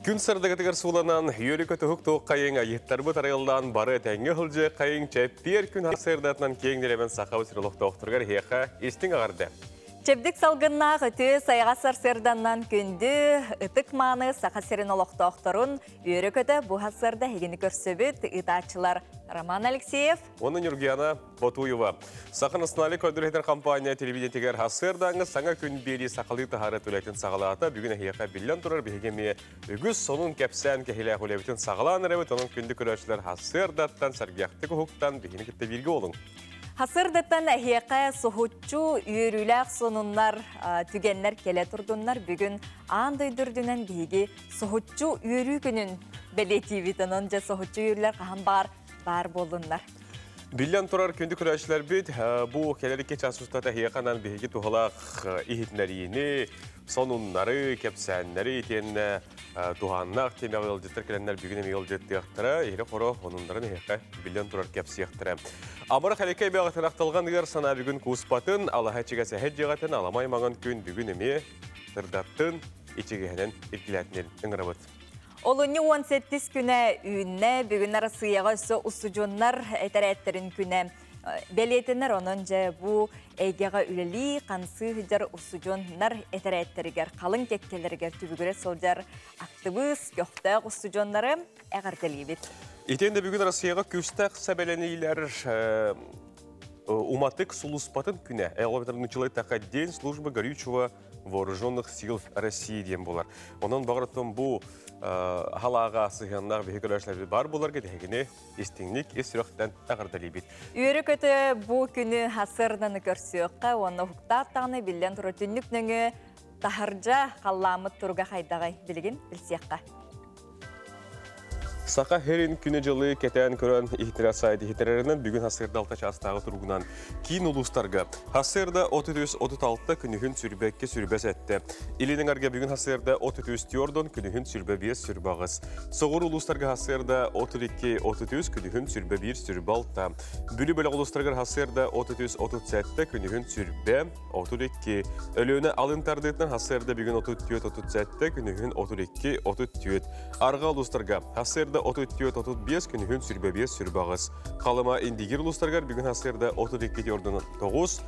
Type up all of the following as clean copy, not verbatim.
Күн сардагатыгар суланан үйөрі көті хук тоқ қайын айыттарбы тарайылдан бары тәңге хылжы қайын чәппер күн асырдатынан кеңдеребен сақауы сырылықты оқтырғар хеқа естің ағарды. Чепдік салғынна ғыты сайғасыр сырданнан күнді ұтық маны сақасырын олықты оқтырын үйері көті бұхасырда хегені көрсөбіт ұтачылар Роман Алексеев. Оның Юргияна Ботуева. Сақын ұсыналы көндіретін компания телевидентегер асырдаңы саңа күн бері сақалы тахары төлейтін сағалата бүгін хеқа билен тұрар бігеме үгіз сонын кәпсән кәхілі әхулебетін сағалан әрәбіт оның күнді көрәшілер асырдаттан сәргияқты құқықтан бігені кетті бірге олың. Hasırdıtan әхеқі сұхутчу үйіріләқ сонунлар түгенлер келе тұрдынлар бүгін андайдырдынан бейге сұхутчу үйірі күнін бәлетивитінін жа сұхутчу үйірілер қаған бар болынлар. Билен тұрар күнді күрәшілер бейд, бұл келеріке часустата әхеқанан бейге тұғылақ ихітнәрейіні, сонунлары, кепсәнлері етеніне туғаннақ темеғі елдеттір келенлер бүгін емеғілдетті яқтыра, ері қоры онындарын әхеқі билен тұрар кепсі яқтыра. Амыр қалекай бәғытын ақталған ғыр сана бүгін куыспатын, алаға чеге сәхет жағатын аламай маған күн бүгін еме тұрдаттын ечегенен иркіләтінен үңірабыд. Олыны 18 күні үйінне бүгін арасыяға өсі ұсыжонлар әтәрәттерін күні бәлетінер оның жа бұл әйгеға үлелі қансы хүдер ұсыжонлар әтәрәттерігер қалың кеккелергер түбігірі солжар ақтыбыз, көқтәқ ұсыжонлары әғарділі бет. Итенде бүгін Россияға көстәқ сәбәләнейлер уматык сулуспатын күні. Әғылабетарының чылай таққа ден службы горючего вооруженных сил России ден болар. Онын бағырттың бұл халаға сығаннақ бейгілершілері бар болар кәдігіне естіңлік есіріқтен әғырдалі бет. Үйері көті бұл күні хасырданы көрсіққа, оны құқтақтағыны білден тұры түннік нөңі тахаржа қалламыт тұрға қайдағай білген білсеққа. Сақа херин күні жылы кәтән көрін ихтира сайды хитерерінен бүгін хасырда 6 частағы тұрғынан кейін ұлыстарға. Хасырда 33-36 күнігін сүрбәкке сүрбәс әтті. Илінің арға бүгін хасырда 33-4 күнігін сүрбә-5 сүрбағыз. Соғыр ұлыстарға хасырда 32-33 күнігін сүрбә-1 сүрбалта. Бүлі бөлі ұлыстарға хасырда 33-37 күнігін сүрбә 32. Өліні алынтардығынан хасырда бүгін 34-37 күнігін 32-34. Арға ұлыстарға хасырда 34-35 күнігін сүрбә-5 сүрбағыз. Қалыма индигер ұлыстарғар бүгін хасырда 32-9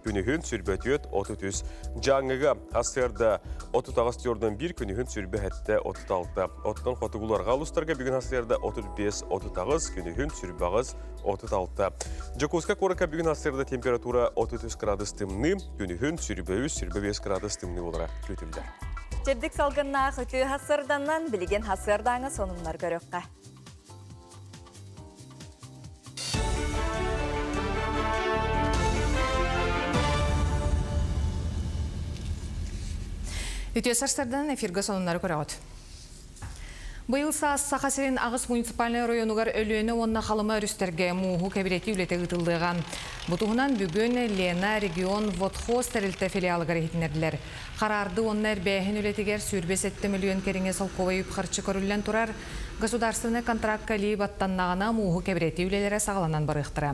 күнігін сүрбә-4-33. Жаңыға хасырда 39-1 күнігін сүрбә-хәтті 36. Оттан қотығыларға ұлыстарға бүгін хасырда 35-39 күнігін сүрбағыз 36. Жокуска қорықа бүгін хасырда температура 33 градус тымны, күнігін сүрбә-5 градус тымны олара көтілді. Чепдік салғынна құты хасырданнан білген хасырдаңы сонынлар көріққа. Үтіе сарсардан эфирға сонынлары көріғыд. Бұйыл Сақасырын Ағыс муниципальный районугар өліені онна қалыма үрістерге мұғы кәбіреті үлеті ғытылдыған. Бұтығынан бүгін Лена регион Водхоз тәрілті филиалығар етінерділер. Қарарды оннар бәйін үлетігер сүрбесетті миллион керіңе салқовай үпқарчы көрілен тұрар. Государственный контракт кәлі баттаннағына мұғы кәбіреті үлелері сағаланан барықтыра.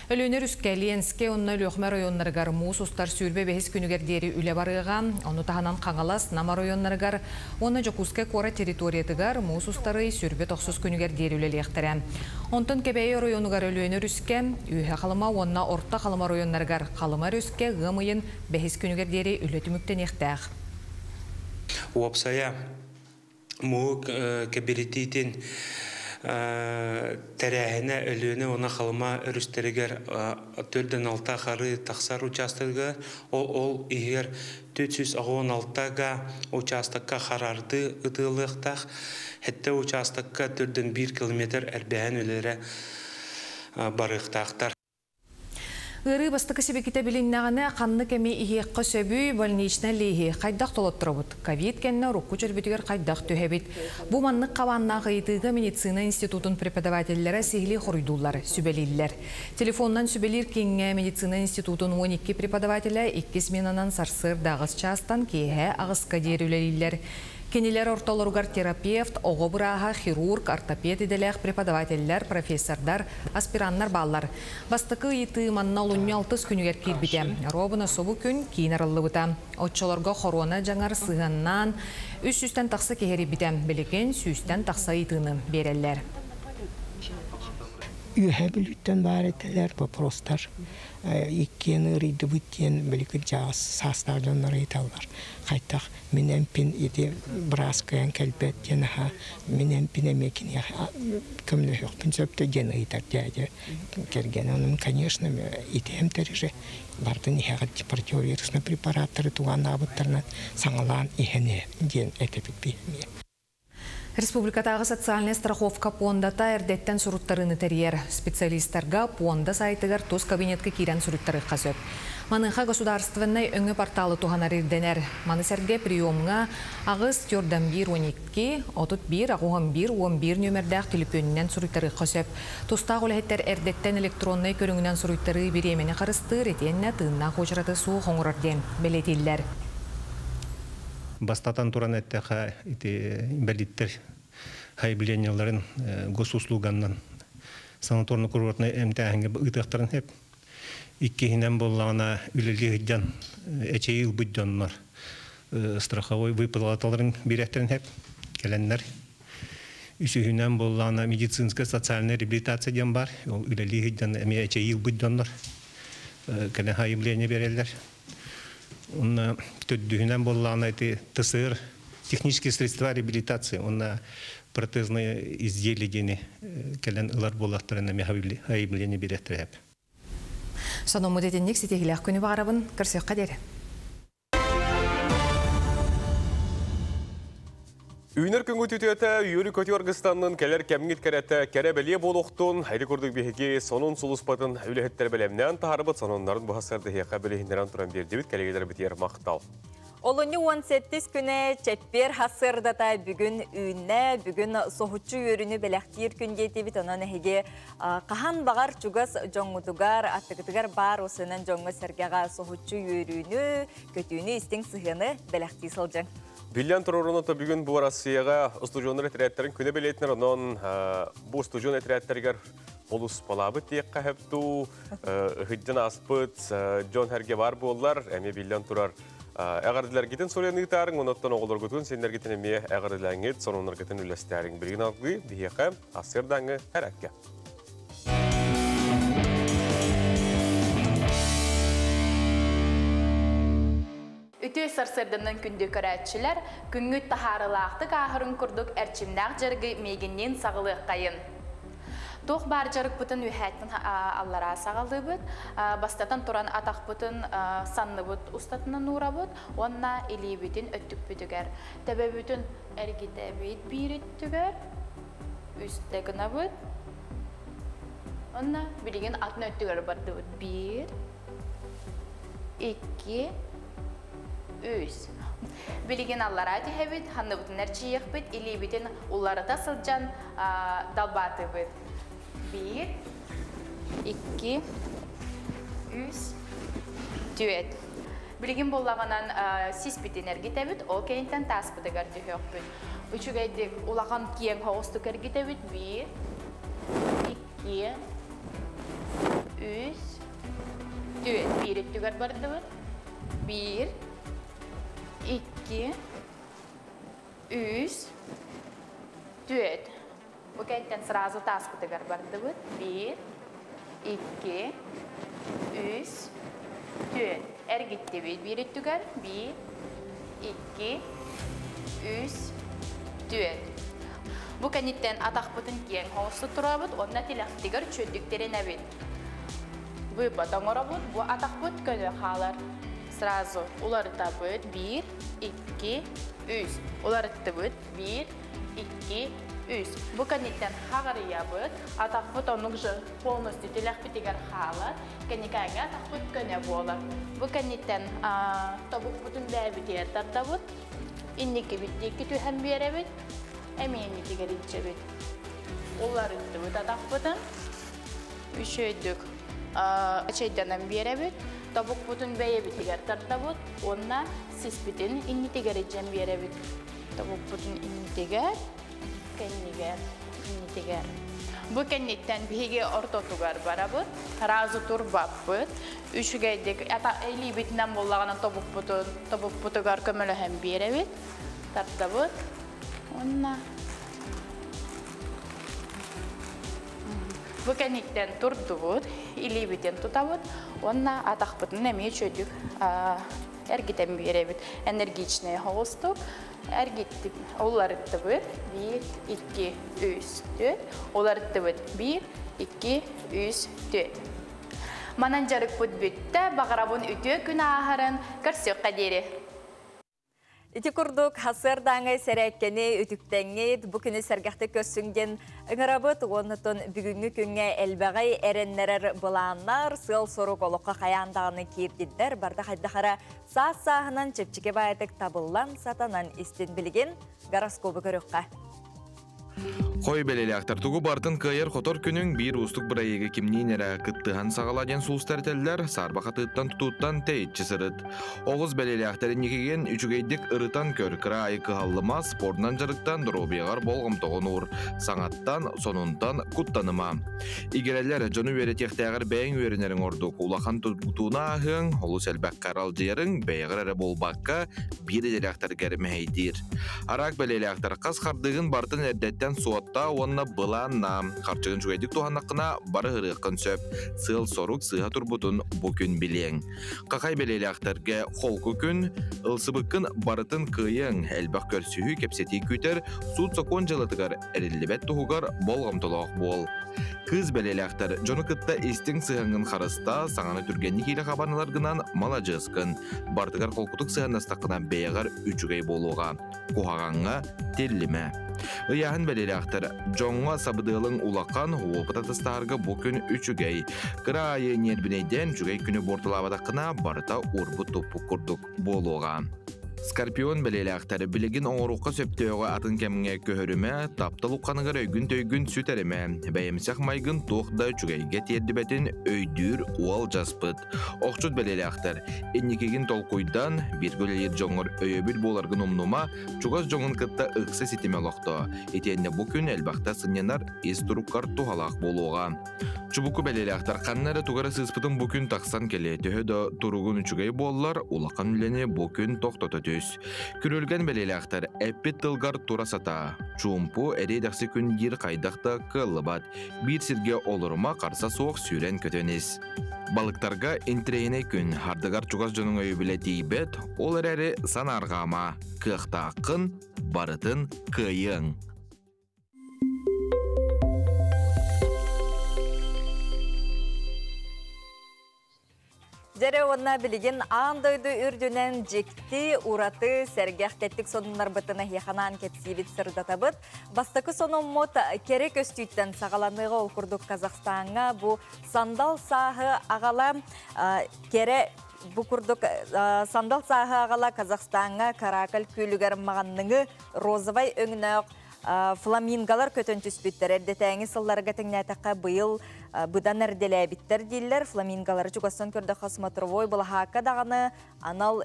Өліенер үскәлі әнске онна лөқмә районларығар мұғыз ұстар сүрбе бәйіз күнігердері үле барыған. Оны тағанан қаңалас нама районларығар, оны Жокуске қора территориятығар мұғыз ұстары сүрбе 90 күнігердері үлелі ектірі. Онтын кәбәйі районығар өліенер үске, үйе қалыма онна орта қалыма районларығар қалыма үске ғымайын бәйіз күнігердері үлеті мүктен ектәғ. Мұғы кәбіретейтін тәрәхіне өліні оны қалыма үрістерігер 4-6 қары тақсар участығы, ол егер 416-ға участыққа қарарды ұтылықтақ, әтті участыққа 4-1 километр әрбәйін өлері барықтақтар. Үрі бастықы себекеті біліннағыны қанны кәме иеққа сөбүй больнична лейхе қайдақ толыттыры бұд. Ковид кәнні рұққы жүрбетігер қайдақ төхебет. Бұ маннық қаваннағы етігі медицина институтын преподавателлері сехілі құрыйдулар, сүбелейлер. Телефоннан сүбелер кеңе медицина институтын 12 преподавателі 2 сменанан сарсыр дағыз частан кейе ағысқа дер үлелейлер. Кенилер ортолоругар терапевт, оғобыраға, хирург, ортопед иделек преподавательлер, профессордар, аспираннар баллар. Бастықы еті манна олунне 6 күнігер келбіде. Робына собу күн кейін арылы бұта. Отчолорға хорона жаңар сығаннан үс-үстен тақсы кехері біде. Білеген сүйістен тақса етіні берелер. Үйәбіліттен бар етелер, вопростар. Иккен ұрыйды бүттен білікі жағыз састардонлар еталар. Қайтақ менен пин еде біраз көйен кәлбет денаға менен пин әмекен көмілі жоқпын сөпті ген ұйдар дәді керген. Оның, конечно, етем тәріжі бардың еғат депортиовирусны препараттары туған абыттарынан саңылан ихене ден әтепік беймей. Республикатағы социальная страховка пондата әрдеттен сұруттарыны тәрер. Специалисттарға понда сайтығар тоз кабинетке кирен сұруттары қасөп. Манынға государственный өңі порталы туғанар ирденер. Манысерге приемға ағыз тёрдан 1-12, отут 1-11 нөмірдәқ телефонынан сұруттары қасөп. Тостақ оләйттер әрдеттен электронный көріңінен сұруттары беремені қарысты ретенне тыңна қочыраты суы қоңырарден белетелер. Бастатан туран әттәқа бәлиттер хайбленеларын госуслуганнан санаторно-курортный әмтәңгі ұйтықтарын хеп. Иккехінен болағына үлілі ғыддан әчейіл бұдданлар страховой выплаталарын беректерін хеп кәләнлер. Үсігінен болағына медицинская социальная реабилитация ден бар. Үлілі ғыддан әчейіл бұдданлар кәлән хайблене берелер. Он төддүхінен болағына ТСР, технические средства реабилитации, он протезные изделия дені кәлін ұлар болақтарына хайбілені береттіріп. Соны мұдетіннік сетегілік күні бағарабын көрсек қадері. Үйінер күнгі түтеті үйірі көте Орғыстанның кәлер кәміңет кәрәті кәрі бәле болуқтың әйді көрдік бейге сонын сұлыспатын өлігеттер бәлемнен тағарыбыт сонындарын бұғасарды хеқа бәлегіндерін тұран бердебіт кәлегелер бітер мақтал. Олыны 18 күні чәппер хасырдата бүгін үйінне, бүгін соғытчы өріні бәләқтер күнге етебіт онан әйге қахан бағар чугас жоңғытығар, аттығытығар бар осынан жоңғы сәргеға соғытчы өріні, көтіні істің сығыны бәләқти сылжың. Биллян тұрорыны бүгін бұл Россияға ұстужоныр әтірәттерін күні бәлетінер, онын бұл ұстужон әтірәттергер олыс балабыт дейік қағыпту, ғыдден аспыт, жон әрге бар болар, әме Биллян тұрар әғарділер кетен соленің тәрің, оныттан оғылыр көтін, сендер кетен әме әғарділер ет, соныныр кетен үлестәрің білген алғы, дейіқі асырдаңы әрәкке. Үтө сарсырдының күнді көрәтшілер күнгіт тахарылақты қағырын күрдік әрчімнәқ жарғы мегіннен сағылық қайын. Тоқ бар жарық бұтын үйәттін аллара сағалды бұд, бастатан тұран атақ бұтын санны бұд ұстатынан ұра бұд, онна илі бүтін өттік бүтігер. Тәбі бүтін әргеті бейт бір өттігер, үстігіна бұд, онна білген атын өттігер барды бұд. 1, 2, 3. Білген аллара түйәбіт, ханны бұтын әрчейек бұд, илі бүтін ұлары тасылжан далбаты бұд. 1, 2, 3, 4. Білген болағынан сіз бітін әргетәбіт, ол кәйінтен тас бұдығар түйек бұд. Үчігәйдік олаған киен қоғыстық әргетәбіт. 1, 2, 3, 4. 1 үттігар барды бұд. 1, 2, 3, 4. Bu kayıttan sırası taspıtı bарды бұд. 1, 2, 3, 4. Әргетті бұд. 1 үттігер. 1, 2, 3, 4. Bu kayıttan ataq бұтын кен қоғысы тұра бұд. Онна тіліқтігер чөндіктеріне бұд. Bu бұтын ұра бұд. Bu ataq бұд көні қалар. Сразу уларыта бұд. 1, 2, 3. Уларыты бұд. 1, 2, 3. Bu kanitten xağırıya bud, ataq bud onun polностью tilaq bitigar xalı, kanikayga ataq bud köne bolar. Bu kanitten tabuk budun bäbit yertarta bud, inniki bitdiki tühen bere bud, emeni tigar itçe bud. Olar itti bud ataq budun, üşöydük açaydanan bere bud, tabuk budun bäbit yertarta bud, onna sis bitin inni tigar itçen bere bud. Tabukputun innitiger, kenniger, innitiger. Bu kennitten bihige ortotugar barabıt, razı turbapıt, üçgeydik, ata eli bitinden bollağına tabukputugar kömülü hem birevit, tartabıt, onna. Bu kennitten turdubut, eli bitin tutabıt, onna atakpıtın emeği çödük, ergiten birevit, energiçneye hoğustuk. Ergitti, onlar tıbıt 1, 2, 3, 4. Onlar tıbıt 1, 2, 3, 4. Manancarık put bütte, bağırabın ütü gün ahırın kırsık kaderi. İti kurduk hasırdanı serekkeni ütükteni bugünü sergahta kösüngen ıngırabıt onutun bugünkü günge elbağay erenlerer bulanlar sıl soruk oluqqa qayandağını kirdiler barda haydahara sağ-sağınan çepçike bayadık tabıllan satanan istin bilgin garaskobu körüqqa. Koy belelektar tugu bartın kıyır kotor günün bir ustuk bırayıgı kimliğinere kıttıhan sağalayan sulstar teller sarbaqa tıttan tututtan teyitçi sırıt. Oğuz belelektarin yekegen üçügeydik ırıtan kör kıra ayıkı hallama spordan jarıktan durubiyagar bolğum toğunur. Sanattan sonundan kuttanıma. İgereller jonu veretektägir beyin öğrenerin orduk. Ulakan tutuğuna ahın, holu selbek karalcıyarın beygir ere bolbakka bir belelektar germeydir. Arak belelektar kas kardığın bartın erdetten suatta onna bılanna. Karçığın çügeydik tuhanakına barı hırıqın söp. Sığıl soruk sıha turbutun bugün bilen. Kakay belelektarga holku gün, ılsıbıkkın barıtın kıyın. Elbaq körsühü kepseti küter, suut sokon jalatıgar erillibet tuhugar bolğam toloq bol. Kız belelektar jonu kıtta istin sığangın xarısta saŋany türgenlik ile xabarnalargınan malajıskın. Bartıgar kolkutuk sığannastaqına beyagar üçügey boluğa. Kuhagaŋa tellime. Iyahın belelektar jonga sabıdığılın ulaqan huopıtatıstargı bugün üçügey. Kıra ayı nerbineyden üçügey günü bortulabadaqına barıta urbu topu kurduk boluğa. Skorpion belelektar biligin oğruqqa söptöögü atın kemine köhörüme, taptal uqqanıgar öygün töygün süterime. Bəyemsək maygın toqda üçügeyge terdibetin öydür ual jaspıt. Oqçut belelektar, ennikegin tolkuydan bir gölelir joңor öyöbül bolargın omnuma, çugaz joңun kıtta ıqsa sitime loqto. Etenne bugün elbaqta sınyanar esturukkar tuhalaq boluğa. Çubuku belelektar kannara tugara sıspıtın bugün taqsan kele töhödö turugun üçügey bollar, ulaqan üleni bugün toqtoto tös. Kürülgen belelektar eppit tılgar turasata. Çumpu eredaqsi gün yer qaydaqta kıllıbat. Bir sirge olurma qarsa soğuk süren kötönis. Balıktarga entreyene gün hardıgar çugaz jonun öyübüle deybet, olar eri sanargama. Kıqta aqın, barıtın kıyın. Jere onna biligin andoydu ürdünen jekti uratı sergah kettik sonunlar bıtına yaxanan kepsibit sırdatabıt. Bastakı sonummut kere köstüytten sağalanığı okurduk Kazakhstan'a bu sandal sahı ağala kere bu kurduk sandal sahı ağala Kazakhstan'a Karakal küylüger mağanlığı rozavay öngünök flamingalar kötön tüspüttер. Erdetäňi sıllarga teňnätäkkä bıyıl bıdan erdelebitler diller. Flamingalar çugastan körde kosmotrovoy bulahaka dağını, anal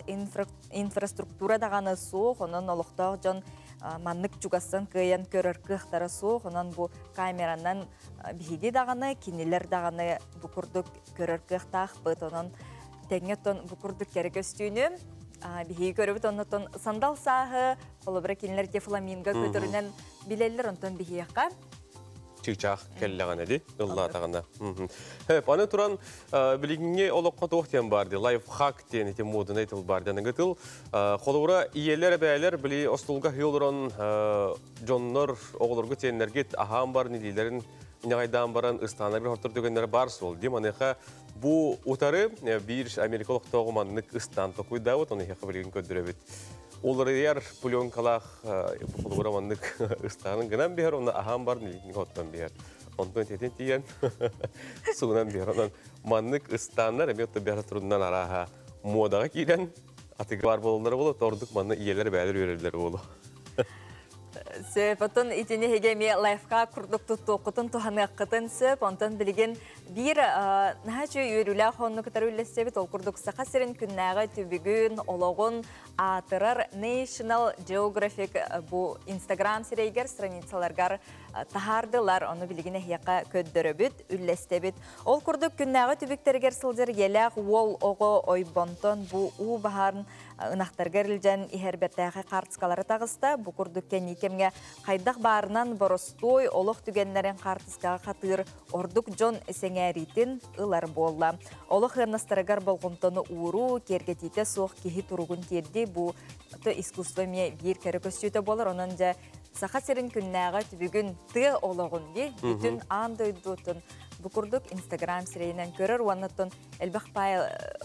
infrastruktura dağını soğuk, onun oluqta jon manныk çugastan kıyan körör kıhtara soğuk, onun bu kamerandan bihidi dağını, kiniler dağını bu kurduk körör kıhtaq bıt, onun teňe bu kurduk kere köstüğünü. Bihi görübüt onutun sandal sahı, kolubra kinler te flaminga kötürünen bileller onutun bihi yakka. Çıkçaq kelleğen edi, ılla atağına. Hep, anı turan biligine oluqqa toğtiyan bardi, life hack diyen eti moduna etil bardi. Anı gıtıl, kolubra iyeler bəyələr bili ostulga hiyoluran jonlar, oğulurgu teyenler git, aham bar nidillerin inağaydan baran ıstanlar bir hortur dögenler bar sol. Diyem anıqa bu utarı bir Amerikalık toğumanlık ıstan tokuy davut, onu yaqı biligin köddürebit. Olur yer pulyonkalaq koluburamanlık ıstanın gınan bir yer, onu aham bar nidillerin hottan bir yer. Ondan teten diyen suğunan bir yer, ondan manlık ıstanlar emiyotta bir yer turundan araha modağa giren atıgı var bolları bolu, torduk manlı iyeler bəyələr yörelleri bolu. Сөп, отын итini хегеме лайфқа күрдік тұттуқытын тұханы аққытын сөп, онтан білген бір нәхачы үйрілі қонны күтар үлестебет, ол күрдік сақа серін күннәға түбігін, олығын атырар National Geographic bu Instagram сирейгер страницаларгар тахардылар, оны білген әхияқа көддірібіт, үлестебет. Ол күрдік күннәға түбіктергер сылдыр еләқ ол оғы ойбонтон bu у бағарын ынақтаргар үлжен ихербеттәғі қартысқалары тағыста, bu күрдік кәнекемге қайдақ барынан боростой олық түгенлерін қартысқаға қатыр ордық жон сеңәритін ұлар болла. Олық ғырнастарығар болғымтоны уру, кергетейті соқ кехи тұрғын терді, bu искусство ме bir kere көстүйті болыр, onun ja sağa serin künnäge tübügün tı olağın di, bütün andöydütün. Bu kurduk Instagram sireynen görür, onatın elbaq bay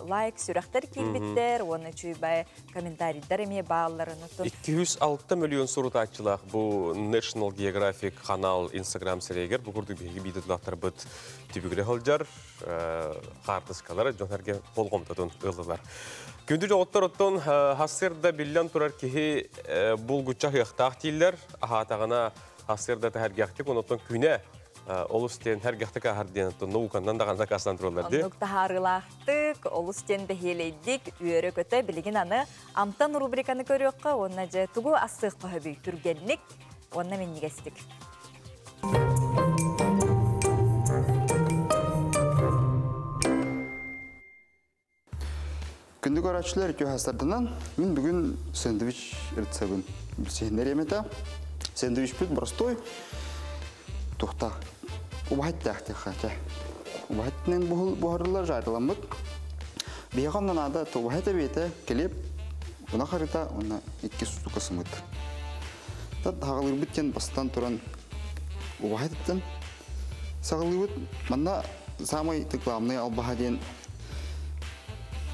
like sürekter kilbitler, onu çüy bay komentariyler eme bağlarını. 206 milyon soru takçılaq bu National Geographic kanal Instagram sireyger, bu kurduk bir bidetlahtır bıt tübügüre holjar, qartıskalar, jonherge bolğomtadın ılılar. Gündüz otlar otton hasırda billan turar ki bulguçaq yaqtaq tiller, ahatağına hasırda təhergahtik, onotton küne Olusten her gahtık ahardiyyen noukandan dağında kaslandırırlardı. Onluk taharılaqtık, Olusten behiyeleydik, üyere kötü bilgin anı. Amtan rubrikanı görüyorqa, onunla je tugu asıq qohı türgenlik, onunla menni gestik. Күндік öğrenciler iki hastardından мен бүгін сэндвич рецебін білсейіндер емеді. Сэндвич бүт простой. Тоқта. Убахат тәқті қача. Убахаттың бұхарылар жайдыламыд. Бейғаннан ада убахат әбеті келеп, ona қарыта, ona екі сұсты қысымыд. Тағылыр бүттен бастан тұран убахаттың сағылы бүт. Манда самай тықламны албаға ден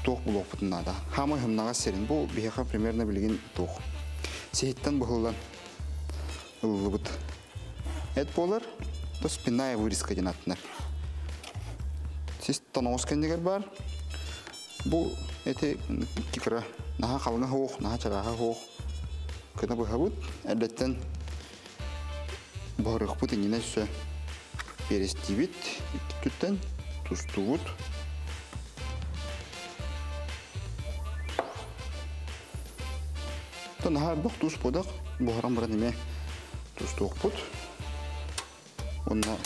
тоқ бұл опытын ада. Хамай хымнаға серін. Бұл бейға примерно білген тоқ. Сейттен бұғылдан ұлылы бұд. Әт болар, то спинная вырезка ден аттынар. Сіз тоноғыз кәндегер бар. Бұл әте кекіра наға қалыңа хоқ, наға чагаға хоқ. Күні бұға бұд. Әдеттен бұғырық бұд еніне сөй пересті бет. Түттен тұсты бұд. Наға бұқ тұс бұдық. Бұғырам бұра неме тұсты оқ бұд. Ona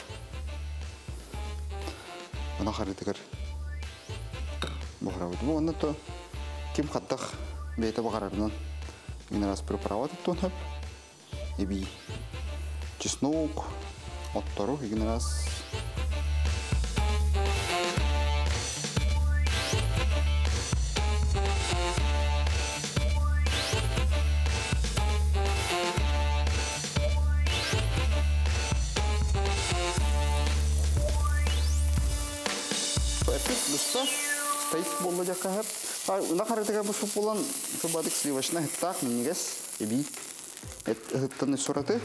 қарытығыр бұғыра бұд. Оны то кем қаттақ бейті бұғарарынан мен раз приправат ұттуын хөп. Эби чеснок, оттару еген раз. Стоит болла жаққа хәп. Уна қарытыға бұл сұп болан тұбадық сливашына хіттақ менегес еби. Әттіні сұраты.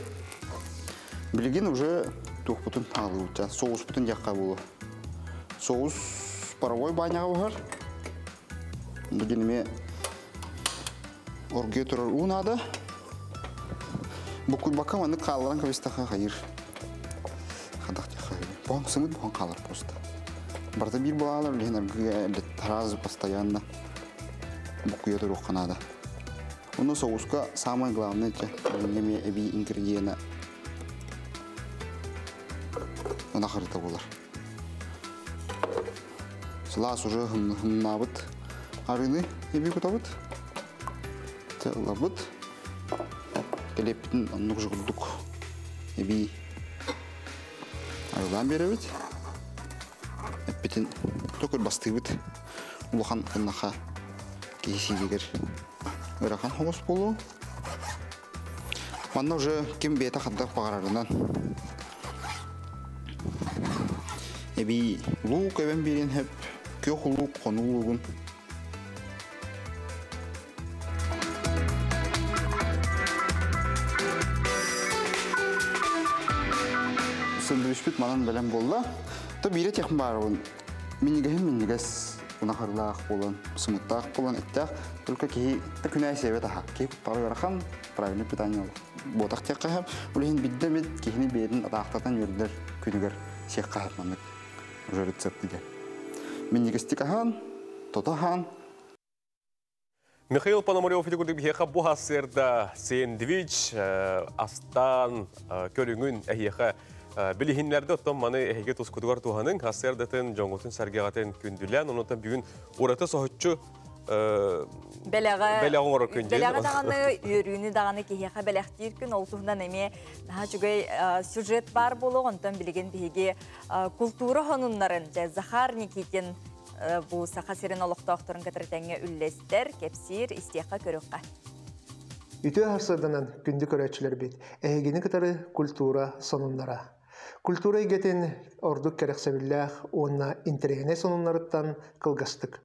Білген уже тұқ бұтын алы ұтчан. Соғыз бұтын жаққа болу. Соғыз паровой баняға бұғар. Бұденеме орге тұрар ұнады. Бұқыл бақам аны қалыран көбестіға қайыр. Қадақ жаққа қайыр. Бұған сымыд бұған қалыр просто. Барда bir bağlar lehner tarazı постоянно букуя туру канада. Оно соуска самое главное это неме эби ингредиенты. Она харыта болар. Слас уже хымнабыт арыны эби кутабыт. Телабыт. Телептин аннук жыгылдук эби арылан беребит. Бетін төкір басты бұд. Улахан қыннаға кейсейдегер ұрақан хоғыз болу. Манда уже кем бейті қандақ бағарарынан. Эби лук әбен берен әп, көк лук қону луғын. Сэндвич бүт манан бәлем болды. То бире техм бар он. Минигас уна харлах болон, смуттах болон, эттах. Только ки күнәй себет аха. Ки пару рахан правильный питание. ботақ тек қағып, олеген биддемет кейіні бейдің атақтатан өрдер күнігер сек қағыпманық уже рецепт дейді. Мен негістік ахан, тотахан. Михаил Пономарев етігірді бейеқа бұ ғасырда сэндвич, астан, көліңін әйеқа білігінлерді оттан маны әйге тұскудығар туғаның ғасырдатын жоңғытын сәргеғатын күнділен, онытан бүгін ораты соғытчы Бәләғын оры күнде. Бәләғы дағаны өріні дағаны кейеға бәләқтер күн олтуғынан әме жүгей сюжет бар болу, онтан білген бейге культура хонунларын, Захар Никитин бұл сақа серін олықта оқтырын кәтіртәңе үллестер, кепсир, истеққа көріққа. Үті ғарсырданан күнді көрәтшілер бет, әйгені кітары культура сонунлара. Культура егетін ордық кәріқсәбілләқ, онына интерегіне сонунларыттан қылғастық.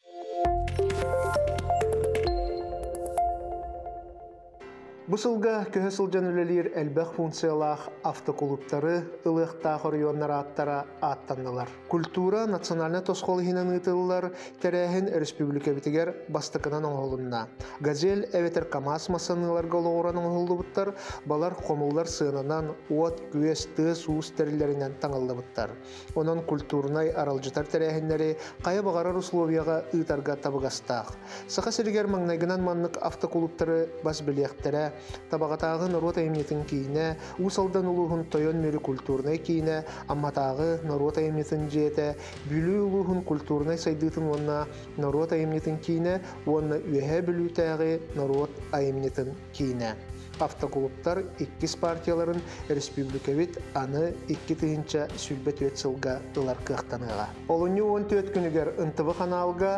Бұсылға көһі сылжан үлелер әлбәқ функциялақ автокулуптары ылықтақ орионлар аттара аттандылар. Культура национальны тосқолығынан ұтылылар тәрәхін республика бітігер бастықынан оңғылынна. Газел әветер камас масаныларға олғыран оңғылды бұттар, балар қомылдар сығынан от, күес, тыз, уыз тәрілерінен таңылды бұттар. Онын культурнай аралжытар тәрәхінлері қайы бағарар условияға ұйтарға табығастақ. Сақа сірігер маңнайгынан манлық автокулуптары бас білектері табағатағы народ әйметін кейіне, ұсалдан ұлығын тойон мөрі культурнай кейіне, амматағы народ әйметін жеті, бүлі ұлығын культурнай сайдытын онна народ әйметін кейіне, онна үйе бүлі тәғі народ әйметін кейіне. Автоклубтар 2 партияларын республикавит аны 2 тыгынча сүлбет өт сылға ылар қықтаныға. Олыны 14 күнігер ынтывы қаналға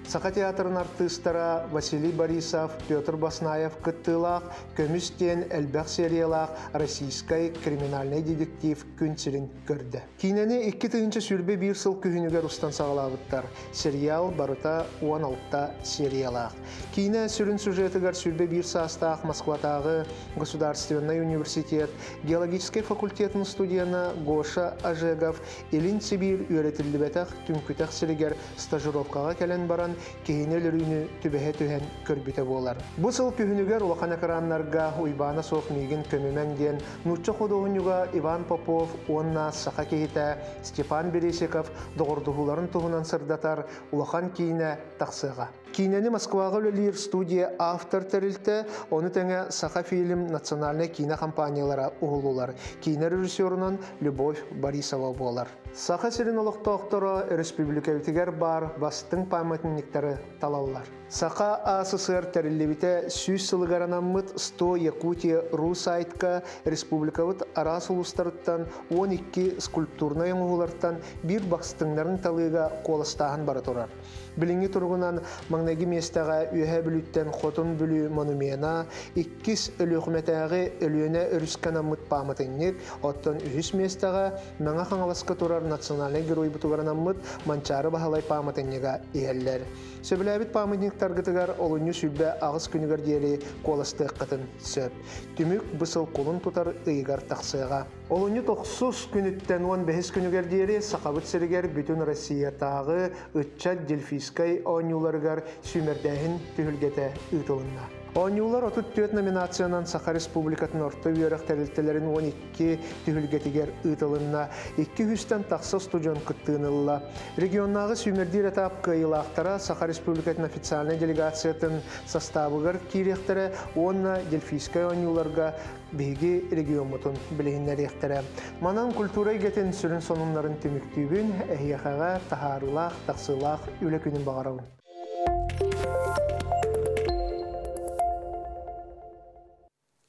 Сақа театрын артыстара Василий Борисов, Петр Баснаев кыттылақ, көмістен әлбәқ сериялақ российскай криминальный детектив күнсерін көрді. Кейнені 2 тыгынча сүрбе 1 сыл күхінігер ұстан сағалабыттар. Сериал барыта 16 сериялақ. Кейне сүрін сюжетігер сүрбе 1 састақ Москватағы Государственный университет, геологический факультетін студияна Гоша Ажегов, Илин Сибир үйретілді бәтақ түнкүтәқ сірігер стажировкаға кәлен баран кейінелеріні түбәхе түхен көрбіте болар. Бұл сыл күхінігер улақан экранларға уйбана соқ мейгін көмеменген Нучча Ходоғынюға Иван Попов, онна Сақа кейті Степан Бересеков доғырдығыларын тұғынан сырдатар улақан кейіне тақсыға. Кейнені Москваға өлелер студия автор тәрілті, оны тәңе Сақа фильм национальный кино компаниялара ұғылулар. Кейні режиссерынан Любовь Борисова болар. Сақа серін олықтақтары республика бітігер бар бастың памятниктері талалар. Сақа АССР тәрілебіте сүйіз сылығаранамыт 100 Якутия Рус айтқа республикавыт арас ұлыстарыттан 12 скульптурны оңғыларттан бір бақстыңларын талыға қолыстағын бары тұрар. Білінгі тұрғынан маңнайғы местаға үйе бүліттен қотын бүлі монумена, 2 өліқметәғі өліөне өрісканамыт памытыннер, оттан үйіс местаға маңа қаңаласқа тұрар национальный герой бұтығаранамыт манчары бағалай памытыннеға иелер. Сөбіләбіт памытниктарғытығар олыны сүлбә ағыз күнігер дейелі қоластық қытын сөп. Түмік бұсыл қолын тұтар ұйығар тақсыға. Олыны 9 күніттен 15 күнігер дейелі сақабыт сірігер бүтін Россия тағы ұтчат дельфийскай оңюларғар сүмердәхін түхілгеті ұтылынна. Оңюлар 34 номинациянан Сақа Республикатын орты үйерек тәрілтелерін 12 түхілгетігер ұтылынна, 200-тен тақсы студион күттігінылла. Регионнағы сүмердер этап қайылақтара Сақа Республикатын официальный делегациятын составығыр кейректері онна дельфийскай оңюларға бейге регион мұтын білігінлер ектірі. Манан культура егетін сүрін сонымларын түміктүйбін әйеқаға тахарылақ, тақсылақ, үлі күнін бағарауын.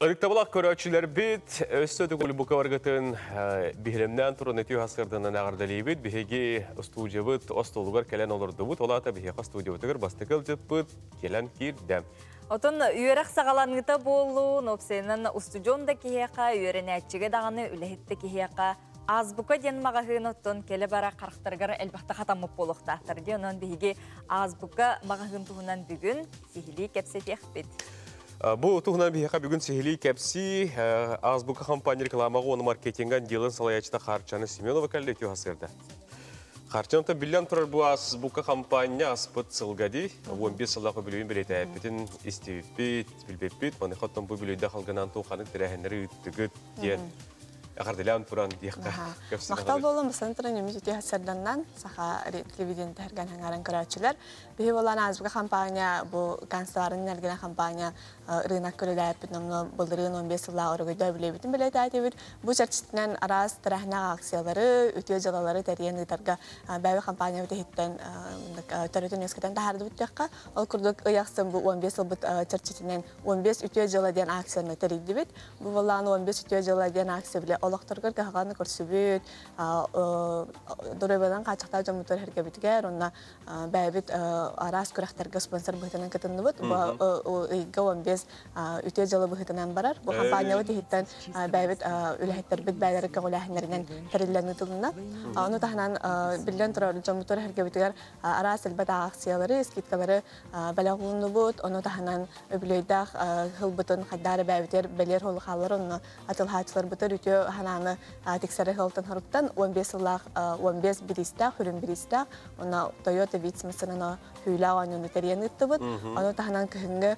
Ырықтабылақ көрәтшілер бет, өстөді көлі бұқа варғытын бігілімнен тұрын өтеу ғасырдынан ағардалы бет, бігеге студия бұд, остолуғар кәлен олырды бұд, олата бігеға студия бұтығыр бастықыл жет бұд, келен керді. Отын үйерек сағаланғыта болу, нопсайынан устудионда кейеқа, үйерен әтчіге дағаны үләхетті кейеқа, азбука ден мағағын оттын келі бара қарықтырғары әлбақты қатамып болуқтақтыр. Онын бігеге азбука мағағын тұғынан бүгін сихили кәпсе тек бет. Бұл тұғынан бейеқа бүгін сихили кәпси азбука компания рекламаға оны маркетинган делін салаячта Харчаны Семенова кәлді өтеу ғасырды. Харчанта билен турар бу ас бука компания аспыт сылгади 15 сыллакы билүүн билете битин истибит билбеппит маны хоттон бу билүүдө калганан тууханы тирехенери үттүгүт диен Ағарделян туран диякка. Мақтал болын бұсын тұрын емізуте хасарданнан саха телевиден тәрген хаңарын көрәтшілер. Бейі болан азбыға компания, бұл канцларын нәрген компания рынок көрілі әппет, намны бұлдырын 15 жылға орығыда білебетін білет әтебір. Бұл жарчытынан арас тұрахына акциялары, өтіе жылалары тәрген ұйтарға бәйбі компания өте хеттен төретін өскетен тахарды бұттыққа. Ол күрдік ұяқсын бұл 15 жыл бұт жарчытынан 15 өтіе жылы ден акцияны тәрейді бет. Бұл болан 15 өтіе жылы ден акция біле олақтырғыр қағаны көрсібет, дұрыбадан қачықтау жамытыр әргебетігер, онына бәйбет арас көріқтерге спонсор бұғытынан кітінді бұд. Бұл 15 үте жылы бұғытынан барар. Бұл компания өте хеттен бәйбет үләхеттер біт бәйлері қағыләхінерінен тәрілілерін тұлына. Оны тағынан білден тұрар жамытыр әргебетігер арас әлбәт акциялары, скидкалары бәләғылынды бұд. Оны тағынан өбілейдақ ғыл бұтын қайдары бәйбетер бәлер қолы қалар, оны атылхатшылар бұтыр үте хананы тексәрі ғылтын ғырыптан 15 жылақ 15 бірістақ, хүрін бірістақ, оны Toyota Vitz мысырына хүйлі ағануны тәрен үтті бұд. Оны тағынан күхінгі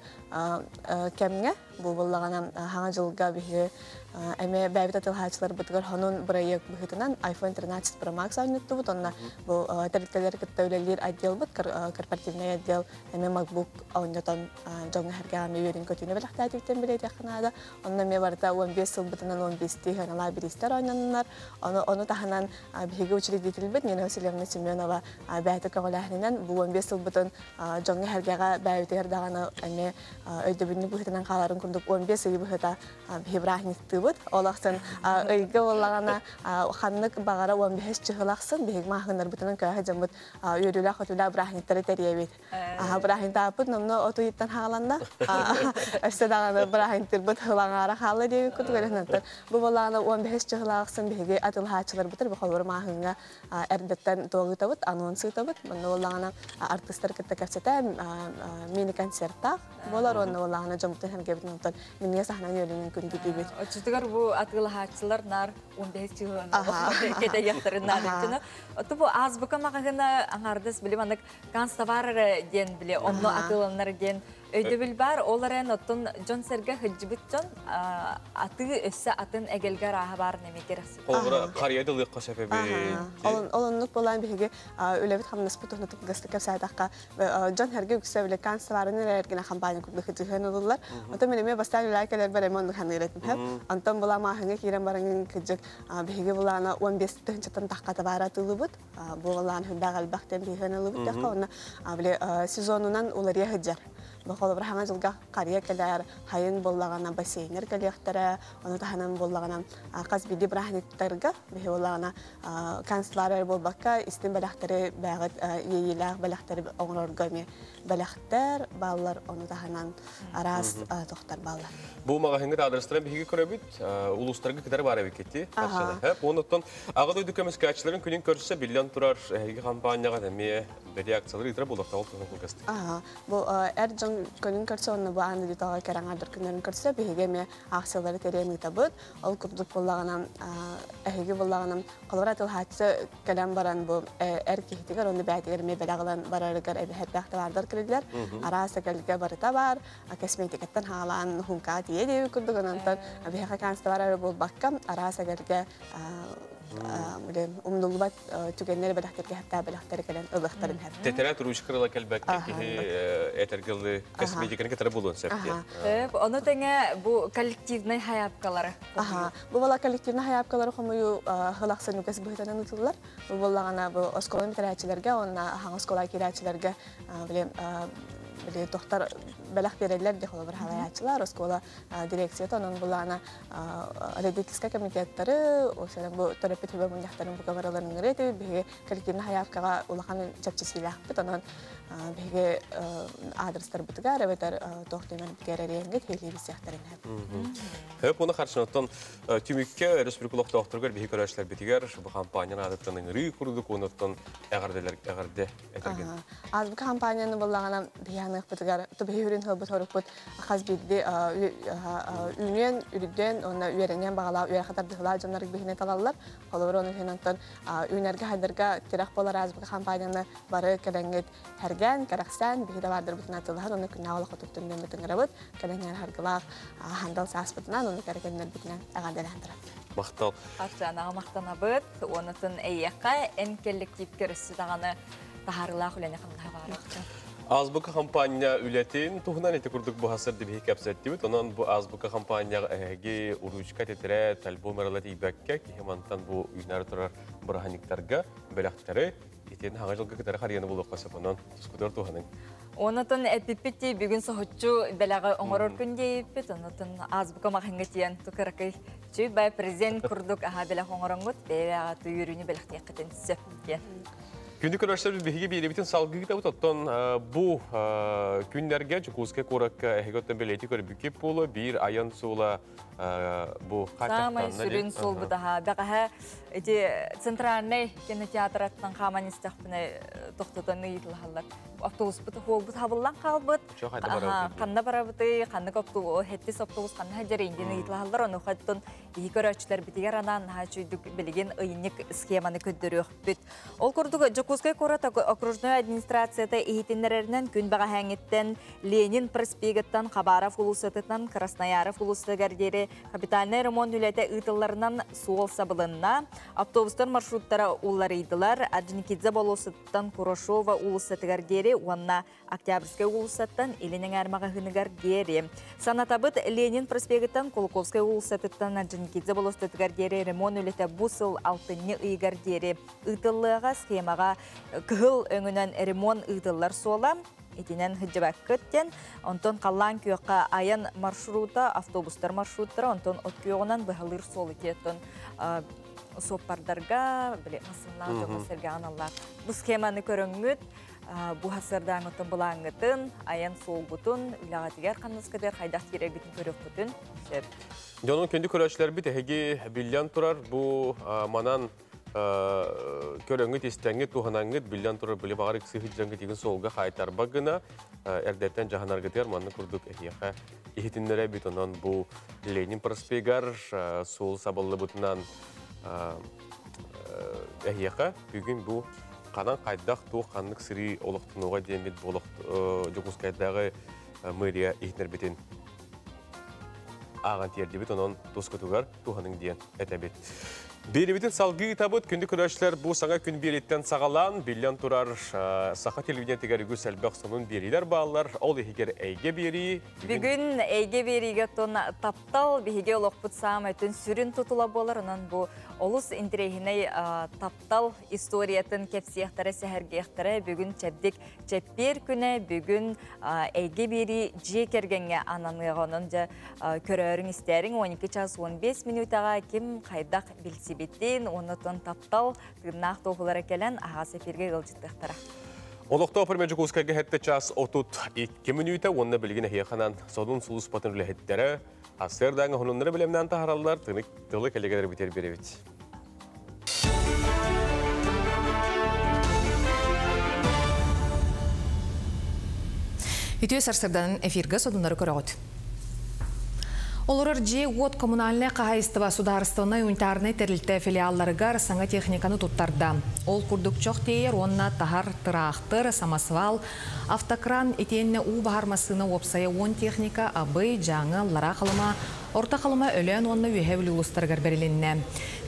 кәмге, бұл болағанан хаңа жылға бігі әме бәйбет атылхатшылар бұтығыр хонун бұрайық бұғытынан iPhone 13 Pro Max ағын үтті бұд. Онына бұл тәріттелер күттәулелер отдел бұд, корпоративный отдел әме MacBook ауынетон жоңы әрге ағаме өрін көтіне біліқті әтіктен білейді яқынады. Онына ме барда 15 жыл бұтынан 15-ті ғанала бірістер ойнанынар. Оны тағынан бігі учредителбіт, Нина Васильевна Семенова бәйті қағылағынынан бұл 15 жыл бұтын жоңы әргеға бәйбетер дағаны әме өйдөбінні бұғытынан қаларын күндік 15 жыл бұғыта бейбірахнекті бұд. Олақсын өйгі олағана қаннық бағара 15 жығылақсын, бейгі мағынар бұтының көйі жамыд үйірілі қотылі бірахнектері тәребет. Бірахнекті апыт, нұмны оту еттен қағаланда, өсті дағаны бірахнектер бұд ғылаңара қалы дейі күтігілінінтір. Бұл олағана 15 жығылақсын, бейгі атылхатшылар бұтыр, бұл қолыр мағынға әрдеттен тоғыта бұд, анонсыта бұд. Бұнды олағана артыстар кітті кәпсеті мини-концерттақ. Болар оны олағана жамыттың әргебетін ұмтын. Менге сахнан өлінің күнді дейбет. Очытығар бұл атылхатшылар нар 15 жығылын кете яқтырынан үтіні. Оты бұл азбыка мағығына аңардыз білім анық канставар ден біле, онны атылынар ден өйдөбіл бар, оларын оттын жон сәрге хүджібіт жон аты өссі атын әгелгер аға бар немекересі. Олғыра қарияды лыққа сәпебе. Олынлық болан бігі өләбіт қамыныз бұтығынытық ғысты кәпсайдаққа жон әрге үкісі біле канставарының әргіне қамбайын күлді хүджіген олылар. Оты менеме бастан үләкелер бар әмонды қаны үйретім әп. Антон бола мағыңа кейрен барыңын күджік бігі боланы 15 түхіншаттан таққаты бара тұлы бұд. Бұл олан хүлді ғалбақтен бейген ұлы бұд. Сезонынан олар ехіджар. Бақылы бір хаңа жылға қария кәлер, хайын болағана бассейнер кәлектері, оны таханан болағана қаз биді бірахнеттергі, бейі олағана канцлары болбаққа, істен бәләқтері бәғыт ейіләқ бәләқтері оңырорғаме бәләқтер, балылар оны таханан арас тоқтар балылар. Бұл мағахыңғы адрестарын бейгі көребіт, ұлыстарға кедер бар әбекетті. Оныттан ағыд өйді көмескі әтшілерін күнін көрсі білден тұрар әйгі компанияға дәме бәді акциялары етірі болдақта ол тұғын қылғасты. Бұл әр жон көнін көрсі, оны бұл аңды деталға кәраңадыр күнерін көрсі, бейге ме акциялары терен ұйтабыд. Ол күрдік болағынан, әйгі болағынан қолыр атыл хатсы кәлем баран бұл әр кейтігер, оны бәйтігер ме бәлағылан барарығар әбі әппәқті бардыр кірділер. Арасы кәліге барыта бар, кәсметикеттен хағалан хунка тие дейі күрдік. Онантан бейға канысты бар әрі бұл баққам, арасы кәліге умдулбат түгеннер бәләхтерге хәтта бәләхтері кәлен ылықтарын хәп. Тетәрә тұрушқырыла кәлбәкке әтергілі кәсімейдекені кәтірі болуын сәпте. Оны тәңе бұл коллективный хаяпкалары? Бұл бала коллективный хаяпкалары қомыю ғылақсын үкәсі бұғытанын ұтылылар. Бұл болағана оскола метрәчілерге, онына хаң оскола керәчілерге тоқтар бәләқ берелер де қолы бір халаячылар, оскола дирекцияты, оның бұлағына родительская комитеттары, осылан бұл төрепет хөбі мұндақтарын бұға бараларының реті, беге коллективный хаяпкаға ұлақаны чәпчесілі ақпет, оның беге адрестар бұтыға, рәбетер тоқтаймен бігер әрейінге тейлері сияқтарын әп. Хөп, оны қаршынаттан түмікке республикалық тоқтырғыр беге көрәшілер бетігер, бұл компанияны адыптының рүй құрдық, оныттан әғарде әтерген. Азбы компанияны бұлағына кәһәнек битгәр тубһүрин хылбыт хорукпут хаз бидди үнен үрден оны үйренген багала үйрә хатар дыла жаннар бихне талаллар холор оны хенантан үнәргә хәдәргә тирах болар азбы компанияны бары кәдәнгет һәргән караксан бихидә бардыр битна тылар оны күнә ала хатыптын бетен рабыт кәдәнгән һәргәлах хандал саспытнан оны кәргәннәр битнә агадәләндерә Мақтал. Арчанаға мақтанабыт, онытын әйеққа ән коллектив көрісі дағаны тахарылақ үләне қанға барықты. Азбука компания үлетин туһунан эти курдук бу хасыр дип хикәпсәттибит. Онан бу азбука компанияга әге уручка тетрә альбом аралат ибәккә кихмантан бу уйнар турар браханиктарга беләхтәре итен хаңа җылга китәр харияны булып касып онан тускудыр туһаның. Онытын әпиппетти бүгін соһучу беләгы оңорор күндей бит, онытын азбука маханга тиян тукыракай чүй бай президент курдук аха беләг оңоронгут беләгы туйрүне беләхтә кытынсы. Күнді көрәштер бігіге бейребетін салғы кітабы тоттон бұ күндерге жүкузге қоракка әхегеттен белеті көрі бүкеп болы бір аян суыла бұ қайтақтан. Самай сүрін сол бұдаға. Бәғі әде центральный кинотеатраттан қаманистақ бұны тоқтатаны етілғалар. Автобус бұты қол бұт хабыллан қалбыт. Қанна бара бұты, қанны хеттес автобус қанны хәдері индені етілғалар. Оны қаттын ей көрәтшілер бітігер анан хачүйдік білген ұйынек схеманы көддері өқпіт. Ол көрдігі Жокускай кората окружной администрацияда ихитиннереринен күн бага хәңиттен Ленин проспектан Хабаров улусатынан Краснояров улусатыгардери капитальный ремонт үләте ытылларынан суол сабылынна автобустар маршруттары улларыйдылар. Аджиникидзе болусаттан Курошова улусатыгардери уанна Октябрьский улусаттан Илинен армага хыныгардери. Санатабыт Ленин проспекттан Колоковской улусатынан Аджиникидзе болусатыгардери ремонт үләте бусыл алтынны ыйгардери ытыллыга схемага кыл өңүнөн ремонт ыдылар сола. Итинен хыджабак көттен, онтон қаллан күйөкка аян маршрута, автобустар маршруттары, онтон откүйөгінен бұхалыр солы кеттен соппардарга, масынлар, жоғысырға аналар. Бұл схеманы көріңгіт, бұл хасырдан ұтын бұлаңғытын, аян сол бұтын, үлағатығар қанныскадыр, қайдақ керегітін көріп бұтын. Жонын көнді көрәшілер біт, әге білян тұрар, бұл манан көрөңгіт істәңгіт, туғанаңгіт, білден тұрыр білі бағарық сүйхіт жәңгіт егін солға қайтар бағына әрдеттен жағанарғытыр манны күрдік әйеқа ехетіндері бет онан бұл Ленин проспегар сол сабылы бұтынан әйеқа бүгін бұл қанан қайдақ туық қанық сірі олықтынуға демет болып Жокускайдағы мэрия ехетінер бетін аған терді бет онан тоскутуғар туғаның дейін әтәбет. Беребетін салғы табыт күнді көрәшілер бұл саңа күн береттен сағалан, білен тұрар сақа телевиден тегерігі сәлбәқ сонын берилер бағалар, ол егер әйге бері. Бүгін әйге беріге тона таптал, бейге олық бұт сағам әтін сүрін тұтыла болар, онан бұл олыс интерегіней таптал историятын кепсияқтары сәхәргеяқтары бүгін чәбдік чәппер күні бүгін әйге бері жекергенге ананығының жа көрерін істерін 12 час 15 минутаға кем қайдақ білсебеттен, онытын таптал тырнақ тоғылары кәлін аға сәферге ғылжыттықтыра. Олықта опырмен Жокускайға хәтті час 32 минута, онына білген әйеқанан соның сұлыс патын үлі хәттері, асырдаңы ғынынлары білемнен тағаралар, тылы кәлегелер бітер беребет. Үтіе сарсырдан эфирге содынлары көріғыд. Олар же от коммунальный қағайыстыва сударыстығына үнтарны тәрілті филиалларыгар саңа техниканы тұттарда. Ол күрдік чоқ дейер, онына тахар тырақтыр, самасвал, автокран етеніне у бағармасыны опсая 10 техника абы, жаңы, лара қалыма, орта қалыма өлен онына үйәвілі ұлыстарғар беріленне.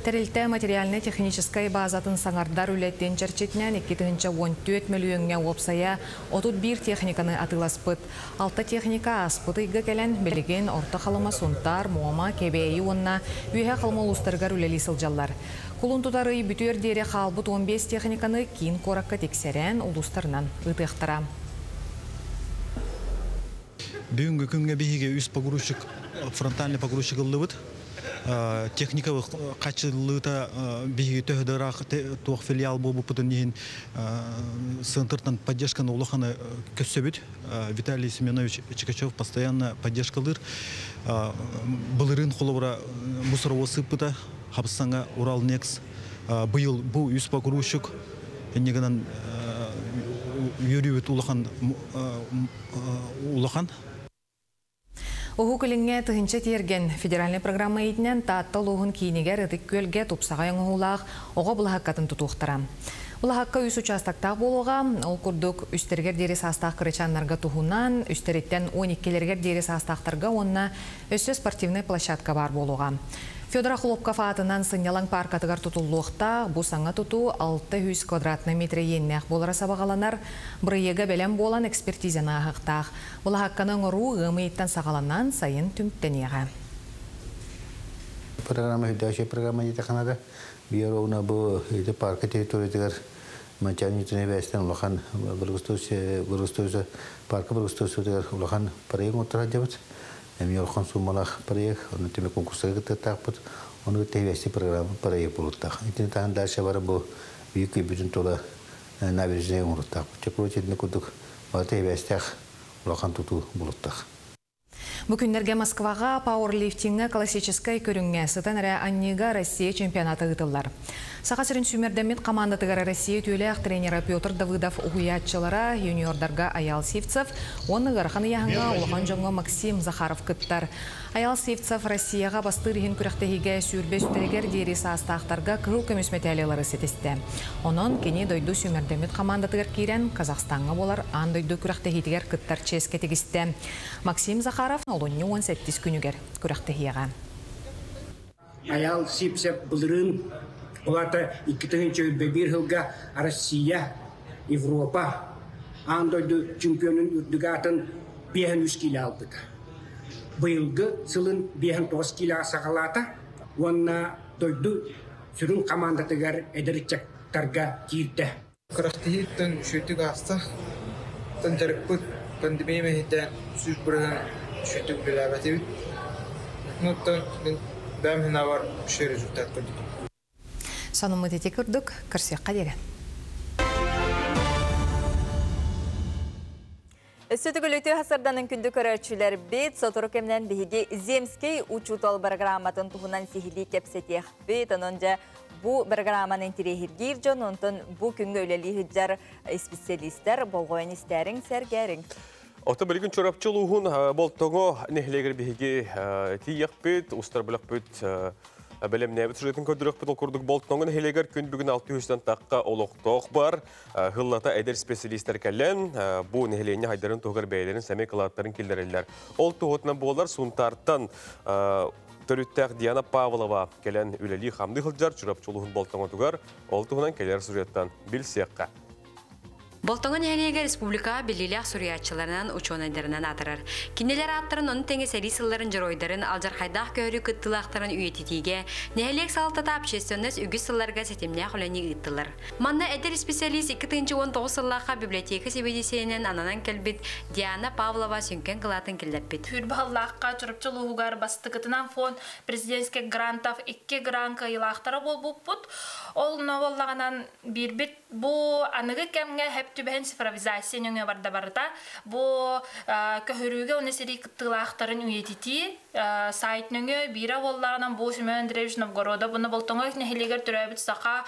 Тәрілті материальный техническай базатын саңардар үлеттен черчетінен 214 миллионға опсая 31 техниканы атыласпыт. 6 техника аспытыйға кәлін білген орта қалыма сунтар, муама, кебейі онына үйе қалыма ұлыстарғар үлелі сылжалар. Құлын тұтары бүтер дере қалбыт 15 техниканы кейін қораққа тексерен ұлыстарынан ұтықтыра. Бүгінгі күнге бейге үз погрузчик, фронтальный погрузчик ұлыбыт. Техникалық қачылыта бейге төхдірақ туақ филиал бұл бұпытын дейін центртан поддержканы олықаны көссөбіт. Виталий Семенович Чикачев постоянно поддержкалыр. Бұлырын қолыбыра мұсыровы сыпыта, қапыстаңа Урал Некс. Бұл үз погрузчик, енегінен юрибит улахан Уху көліңе тұхынча терген федеральный программа етінен тааттал оғын кейінегер үтік көлге топсаға яңғылақ оға бұлаққатын тұтуқтыра. Бұлаққа үс участақтақ болуға, ол күрдік үстергер дері састақ кырычанларға тұхунан, үстереттен 12-лергер дері састақтарға онына өсі спортивный площадка бар болуға. Федора Хлопков атынан сынялан паркатығар тұтулуықта бұл саңа тұту 600 квадратный метр еннәқ болара сабағаланар, бұрыйеға бәлем болан экспертизяна ағықтақ. Бұл хаққаның ұру ғымейттен сағаланан сайын түмттенеға. Программа хүдәші программа ете қанады. Бүйер оғына бұл парка территориятығар Манчанитіне бәстен ұлақан бұрғыстаусы, парка бұрғыстаусы ұлақан парайың отыра жабыд. Эми олхон сумалах проект, он теме конкурсқа тақпыт, оны тевести программа проект болуттақ. Итин тағын дальше бары бұл үйік бүтін тола набережная ұмырттақ. Чекротетіне күдік тевестіқ олақан тұту болуттақ. Бүкіндерге Москваға пауэрлифтингі классическай көріңге сытан әрі Аннига Россия чемпионаты ғытылар. Сақасырын сүмердемет командатығары Россия түйелек тренері Петр Давыдов ұғыятчылара, юниордарға Аял Севцев, оны ғарқаны яғынға олған жоңғы Максим Захаров күттар. Аял Севцев Россияға бастырығын күріқтігіге сүрбе сүтірегер дейрі састақтарға күріл көміс металиялары сетесті. Онын кені дойду сүмердемет командатығыр кейрен Казахстанға болар ан дойду күріқтігітігер күттар ческе тегісті. Максим Захаров олонны 18 күнігер күріқтігіға. Аял Севцев бұлырын олата 2001 жылға Россия, Европа андойды чемпионын үрдігатын 500 кило алдыды. Бұйылғы сылын 509 кило сағалата, онна дойды сүрін командатығар әдірікчақтарға кирді. Күріқтігіттің шөтік аста, тәнтәріппіт пандемия мәхеттен сүз бұрыдан шөтік біләбәті бит. Нұттан бәмін авар шөй результат көрдік. Санымы тете күрдік, кірсек қадері. Сөтігіл өте ғасырданын күнді көрәтшілер бет, сотыру кемнен бейге земскей учутал программатын тұғынан сихили кепсетех бет, онынжа бұ программанын тирехиргир жон, онтын бұ күнгі өлелі хүджар специалистер болғойын істерін сәргерін. Оты білген чорапчылуғын болтыңы нехлегер бейге тиек бет, ұстар білік бет Бәлем нәбіт сюжетін көдірік бұтыл күрдік болтыңын хелегер күн бүгін 600-тен таққа олықтоқ бар. Ғыллата әдер специалистер кәлін, бұ нехелейіне хайдарын тұғыр бәйлерін сәмей қылаттарын келдерелер. Ол тұғытынан болар сұнтартан түріттәқ Диана Павлова кәлін үлелі қамды қылджар чорапчылуғын болтыңы тұғыр, ол тұғынан келер сюжеттен білсеққа. Болтоңын әлеге республика белилях суриятчыларынан учонайдарынан атырар. Кинелер аттырын оны теңе сәрисыларын жыройдарын алжархайдақ көрі күттілақтарын үйететіге, нәлек салтата общественность үгіз сылларға сетемне құләне ұйттылар. Манна әдер специалист 2-19 сыллаққа библиотека себедесенен ананан кәлбет Диана Павлова сүнкен қылатын келдәппет. Хүрбағаллаққа чұрыпчылуғығар бастықытынан фон президентске грантов 2 гранка илақтары бол бұппұт. Ол новоллағанан бірбет бұл анығы кәмге түбән цифровизацияның барда барда бу көһөрүгө онесери кыттылактарын үйетити сайтның бира боллагынан бу Семен Андреевич Новгорода буны болтоңа нехилегер төрөбүт сака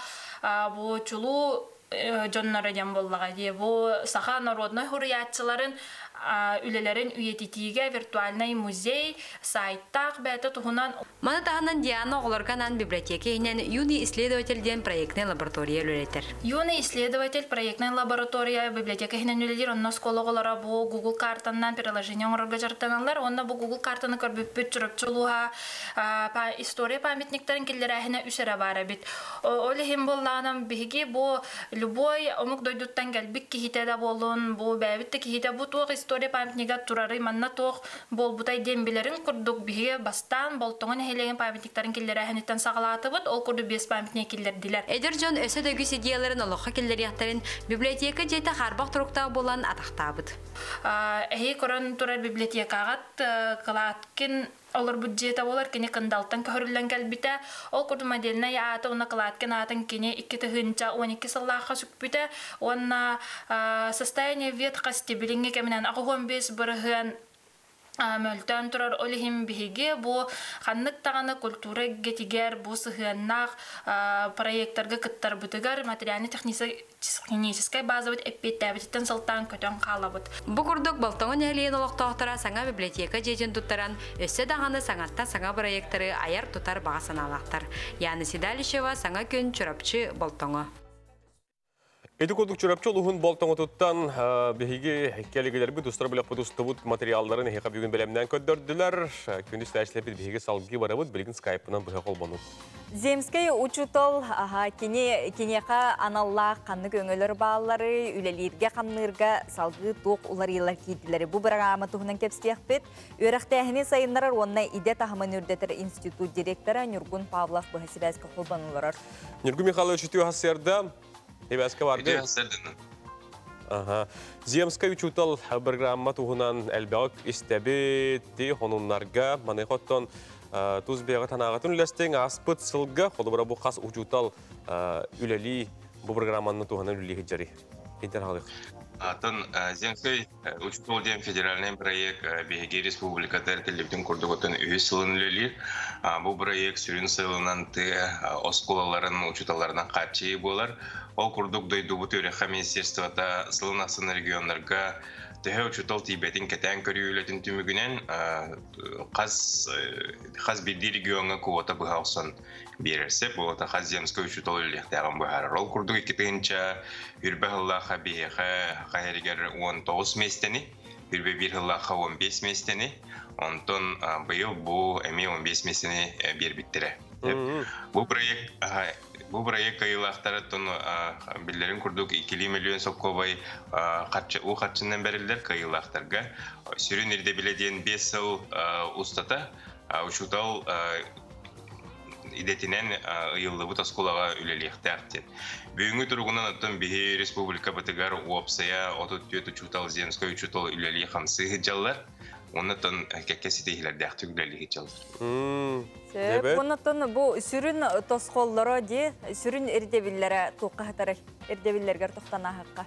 бу чулу жоннары дем боллага ди бу саха народной хуриятчыларын үлелерин үйетитиге виртуальный музей сайттақ бәті тұғынан. Мана тағынан Диана оғыларғанан библиотеке енен юный исследователь ден проектный лаборатория үлелетер. Юный исследователь проектный лаборатория библиотека енен үлелер, онна скологолара бұл Google картаннан приложение оңырға жартаналар, онна бұл Google картаны көрбіппет жүріпчілуға история памятниктерін келдері әхіне үшері бары бит. Олі хем болағынан бігі бұл любой омық дойдуттан кәлбік кехетеді болуын, бұл бәбітті кехеті бұл туық история памятнига турары манна тоқ бол бутай дембилерин курдук биге бастан болтоңун хелеген памятниктарын киллери ханитан сагалатыбыт ол курду 5 памятник киллердилер. Эдержон өсө дөгүс идеяларын олоха киллери яттарын библиотека жейте харбак туруктаа болан атактабыт. Корон турар библиотекагат калаткин олар бюджета болар кене кандалтан көрүлгөн калбите ол курду моделіне яаты уна калаткин атын кене 2-12 сыллаха сүкпүте онна состояние ветка стебелинге кеменен агон бес бырыгын мөлтөн турар олихим биһиге бу ханнык таганы культура гетигер бу сыгыннак проекттарга кыттар бутыгар материально-техническая база бит эппеттәбиттен сылтан көтөн калабыт. Бу курдук болтоңун элиен олоктоктора саңа библиотека жежин туттаран өссө даганы саңатта саңа проекттары аяр тутар багасаналактар. Яны Сидалишева саңа күн чурапчы болтоңо. Эти курдук чурапчы улугун болтоңо туттан биһиги келигелерби дустар билек подустубут материалдарын хека бүгүн белемнен көддөрдүлөр. Күндүз тәшлепит биһиги салгы барабыт билгин скайпынан быха колбонуп. Земский учутол кинека аналла канны көңөлөр баалары үлелерге камнырга салгы тук улар йыллар кийдилери. Бу программа туһунан кепстиякпет. Өрөктәһини сайыннарар онна иде тахман үрдетер институт директоры Нюргун Павлов быһасибәскә колбонулар. Нюргун Михайлович үтү хасерда Эбәскә барды. Земская учутал программа туһунан әлбәк истәбетти хонуннарга манайхоттон туз бега танагатын лестен аспыт сылга холбара бу хас учутал үлели бу программаны туһунан үлели җари. Интерхалык. Атын Земской учутал дем федеральный проект Беги республика Тәртелебтен курдуготын үз сылын үлели. Бу проект сүрін сылынан ты осколаларын учуталарынан качы болар. Ол курдук дойду бу төрөха министерствода сылын асын регионларга Тэхэ учутал Тибетин кетен көрүлөтүн түмүгүнен хаз бирди регионга квота быхаусан берерсе, бу хаз Земской учутал үлектаган быхар. Ол курдук икитинча үрбэхыллаха биэхэ хайригер 19 местени, үрбэ бирхыллаха 15 местени, онтон быйыл бу эми 15 местени бербиттире. Бу проект кайылактарын биллерин курдук 2 миллион соккобай катчынан берилдер кайылактарга. Сүрүн ирде биледен 5 жыл устата учутал идетинен ыйыллыбыт осколага үлелиектер. Бүгүнкү тургунан аттан Беги республика батыгар опсая 34 учутал Земской учутал үлели хамсы жаллар. Оннан кекеситейлерде актүгүлелиги жаллар. Оннан бу сүрүн тосколлоро же сүрүн эрдебиллере туккатары эрдебиллерге токтана хакка.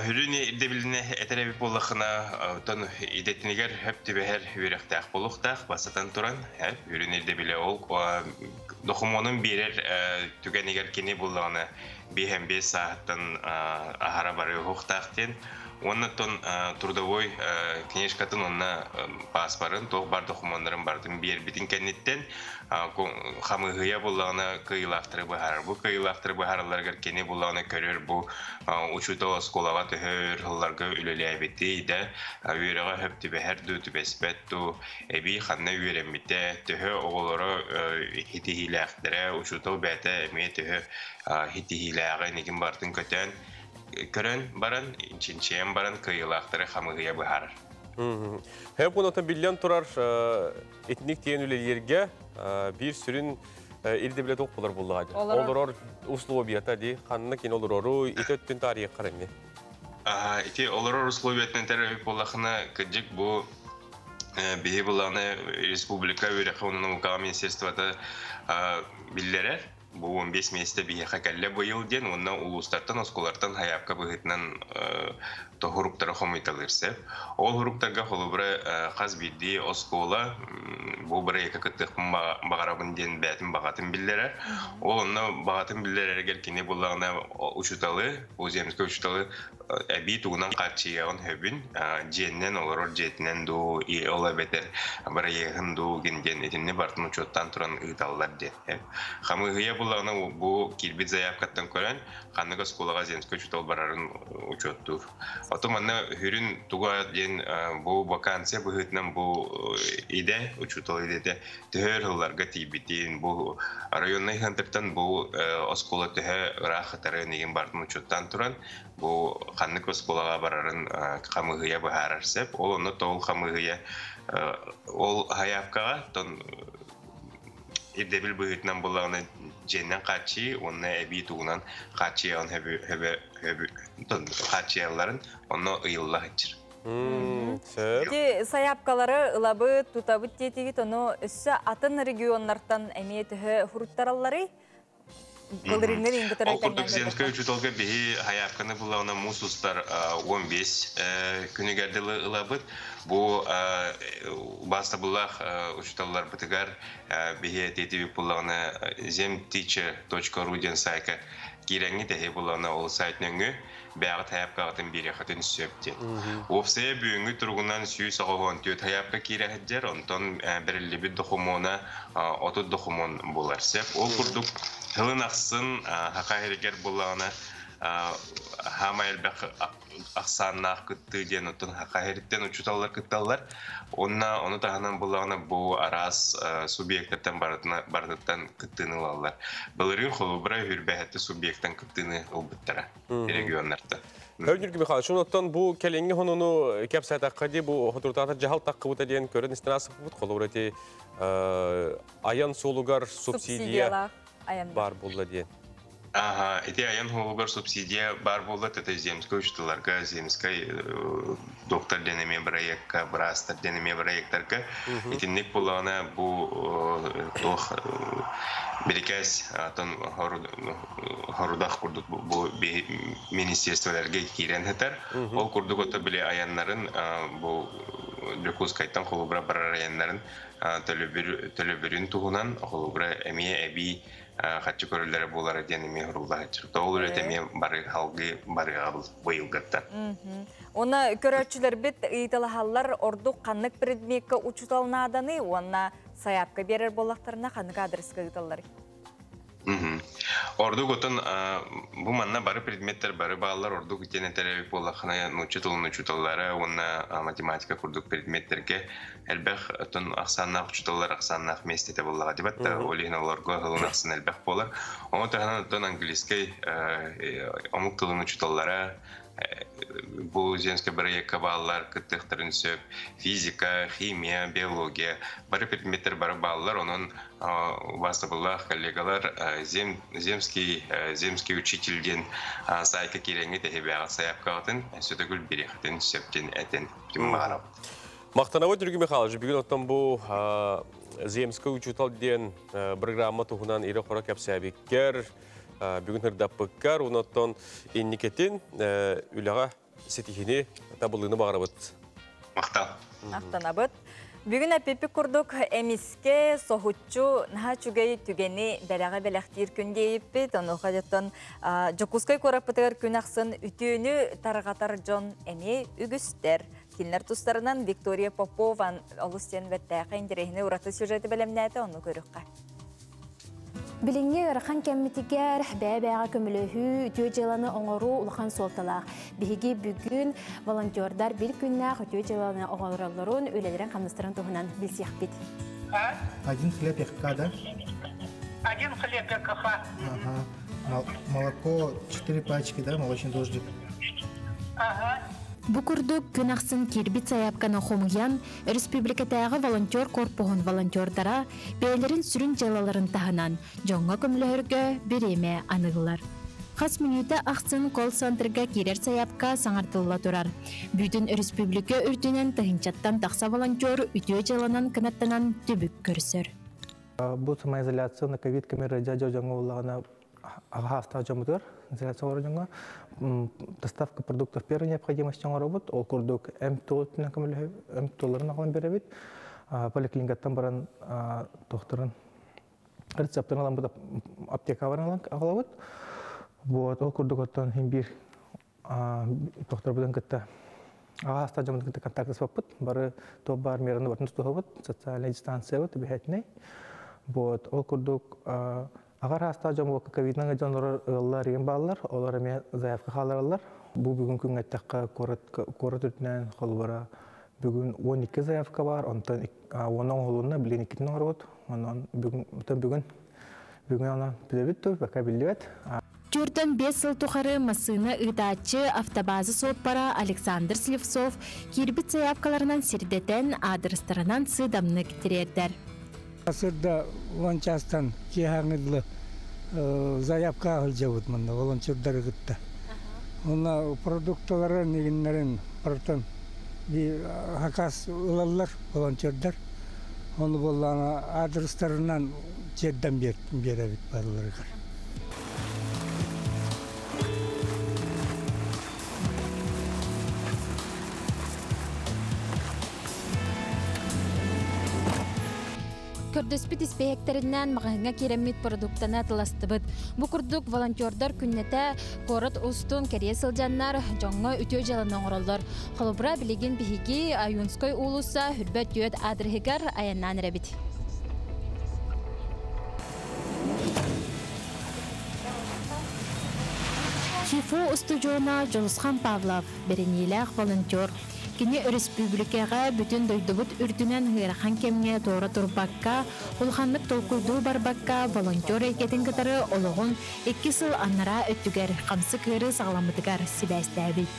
Хүрүн эрдебилине этереби боллахына тон идетинигер хеп тибехер үрөктак болуктак басатан туран хүрүн эрдебиле ол докумонун берер түгенигер кини боллагына 5 сааттан ахара бары хуктактен. Оннан трудовой книжкатын онна паспарын, тоқ бар документтарын бардым бер битин кеннеттен хамыгыя боллагына кыйлактыры бахар. Бу кыйлактыры бахарларга кене боллагына көрөр бу учута осколага төһөр хылларга үлеләбети иде. Үрәгә хөптү бәһәр дүтү беспетту эби ханна үрәммите төһө оголоро хитихиләхтәре учута бәтә эме төһө хитихиләгә нигин бартын көтән көрөн баран, инчинчен баран кыйылактары хамыгыя быхар. Хеп онотан билен турар этник тиен үлелерге бир сүрін ирде билет оқпылар болдыға. Олорор условията ди, ханна кен олорору итөттен тарих қаранне. Ити олорор условиятын тәрәбі болақына кәджік бұл бейі болағына республика өрәқі оның ұқаға министерствода білдерер. Бу 15 месте бияха кәлле быйыл ден, онна улустартан, осколартан хайапка быгытынан тоғыруктары хомиталырсы. Ол хуруктарга холубра қаз бирди оскола, бу бара ека кыттықпын бағарабын ден бәтін бағатын білдері. Ол онна бағатын білдері әргер кене болағына учуталы, ол Земской учуталы әбей туғынан қатшияғын хөбін, жиеннен олар жетінен ду, ола бәтер бара егін ду генген етінне бартын учоттан тұран ұйталылар ден. Хамығыя болағына бұл келбет заявкаттан көрін, қанныға сколаға Земской учутал барарын учоттур. Отым анна хүрін туға ден бұл вакансия бұғытынан бұл иде, учутал идеде түхөр ғыларға тейбетейін. Бұл районный хантыртан бұл оскола түхі рақытары неген бартын учоттан тұран, бұл қаннык осколаға барарын қамығыя бұхарарсеп, ол оны тоғыл қамығыя ол хаяпкаға тон ирдебил бұғытынан болағына женнен қатши, онына әбей туғынан қатши қатшияларын оны ұйылла ғытшыр. Саяпкалары ылабы тутабыт детегит, оны өссі атын регионлардан әмейетігі хұрыттаралары Былырыңнар инде Ол курдук земская учуталга бихи хаявканы булауна мусустар 15 күнүгердилы ылабыт. Бу баста булах учуталлар бытыгар бихи тетиви булауна zemteacher.ru ден сайка киреңи техи булауна ол сайтныңы бәғыт хаявкағытын бири хатын сөптен. Опсая бүйіңі тұрғынан сүйі сағуған төт хаявка кирәхіджер, онтон бірілі дұхымона оты дұхымон болар сеп. Ол курдук Хылын ақсын хақайрегер болағына хама әлбәқ ақсаннақ күтті ден ұттың хақайреттен ұчуталар күтталар. Оны тағынан болағына бұл арас субъекттен бардыттан күттіні алалар. Бұлырын қолыбыра үрбәхетті субъекттен күттіні ұлбыттара регионларда. Өйдіргі Михаил, шуныттан бұл кәленге ғонуны кәп сәтаққа де бұл отыртата жағал таққы бұта дейін көрін істінасық бұд қолыбыра аян солугар субсидия бар болды дейін. Эти аян холугар субсидия бар болды, это земская учителарга, земская доктор денеме проектка, брастер денеме проекттарга. Этинник булана бу тох берекес атан харудах курдук бу министерстволарга кирен хетер. Ол курдук ота биле аяннарын бу Дюкускайтан холубра бар аяннарын төлөбүрүн тугунан холубра эмие эби хатчы көрөлләре булар дигән эме хурулла чыкты. Ул ретеме бары халгы бары абыл быйылгатта. Оны көрөчүлөр бит ыйталахаллар ордук каннык предметке учуталнаданы, онна саяпка берер болактарына каннык адреска ыйталлар. Ордук отын бу манна бары предметтер бары баалар ордук итене теребик болахына учуталлары, онна математика курдук предметтерге элбэх отын аксаннак учуталлар аксаннак местете боллага дебатта олигиналарга хылын аксын элбэх болар. Оны тахана отын английский омук тылын учуталлары bu zemskая проектка балалар кыттыктарын сөп, физика, химия, биология, бары предметтер бары балалар, онун басты буллах коллегалар земский учительден сайка киреңи техебяга саяпкагытын сөтөгүл берехтен сөптен этен тиммарап. Мактанабы Түргү Михайлович, бүгүн оттон бу земский учутал ден программа тугунан ире кора кепсәбиккер бүгін хырдаппыккар, уноттон инникетин үліға сетихини табылыны бағарабыт. Мақтал. Ақтанабыт. Бүгін әпепі күрдік әміске соғытчу наға чүгей түгені бәліға бәліқтер күнде еппет. Оны қадеттен Жокускай көраппытығыр күн ақсын үтіні тарғатар жон әме үгістер. Кинлер тұстарынан Виктория Попова олыстен бәттәқі индерейіні ұраты сюжеті бәлемнәді оны көріққа. Билинге ырхан кеммитигер бәбәгә көмөлөһү үтө жыланы оңору улхан солталак. Биһиги бүгүн волонтердар бир күннәк үтө жыланы оңороллорун үлелерен камыстырын туһунан билсек бит. Один хлеб ягка, да? Один хлеб ягка. Ага. Молоко 4 пачки, да? Молочный дождик. Ага. Бу курдук күн аксын кирбит саяпканы хомуян республикатагы волонтер корпугун волонтердара бээлерин сүрүн жалаларын таханан жоңго көмөлөргө биреме аныгылар. Хас минута аксын колл-центрга кирер саяпка саңартылла турар. Бүтүн республика үрдүнөн тыгынчаттан такса волонтер үтө жаланан кынаттанан түбүк көрсөр. Бу самоизоляция на ковид камера жажо жоңго улагана агаста жомутур. Доставка продуктов первой необходимости работ, ол курдук МТОларын алан беребит, поликлиникаттан баран докторын рецептын алан буда аптека баран алабыт. Вот ол курдук оттон бир доктор будан кытта агаста жомутун контакты баппыт, бары то бар мераны бартын тутабыт, социальная дистанция бут бехетне. Вот ол курдук Агар хаста жамбо ковиднан жонлор ыллар баллар, олар эме заявка халарлар. Бу бүгүн күнгө такка корот үтнен холбара. Бүгүн 12 заявка бар, онтон 10 холуна билен 2 норот. Онон бүгүн ана билебит то бака билебет. Журдан 5 жыл тухары масыны ыдачы автобазы сотпара Александр Сливцов кирбит заявкаларынан сирдетен адрестарынан сыдамны китерердер. Асырда ланчастан киһаңыдлы заявка алжабыт мында волонтердар гытта. Она продуктлары нигиннерин бартан би хакас улаллар волонтердар. Оны боллана адрестарынан жедден беребит барларга. көрдөспүт испеектеринен мағыңа керемит продуктана тыластыбыт. Бу курдук волонтердар күннете корот устун керие сылжаннар жоңға үтө жалынан ороллар. Холобра билеген бихиги Аюнской улуса хүрбет жөт адрыгар аяннан ребит. Шифу устужона Жолусхан Павлов, беренилах волонтер. Кини республикаға бүтін дойдубут үрдінен ғырахан кемге тоора турбакка, улханлык толкуйду барбакка волонтер экетин кытары олығын 2 сыл аннара өттүгер қамсы кыры сағаламытыгар сибәстәбит.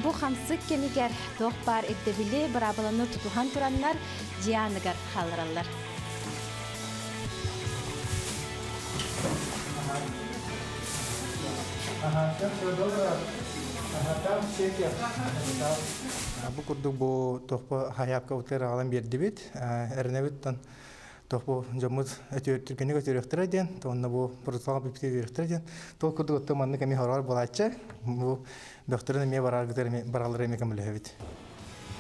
Бу қамсы кемигер тоқ бар эддебили барабыланы тутухан тураннар жианыгар халыралар. Бу курдук бу тохпо хаяпка утлер алам берди бит. Эрнебиттан тохпо жомуз өтүркене көтөрөктөр ден, тонна бу протокол биптирөктөр ден. Тол курдук оттоманны кеми хорар болачы. Бу докторун ме баралар эме кемлебит.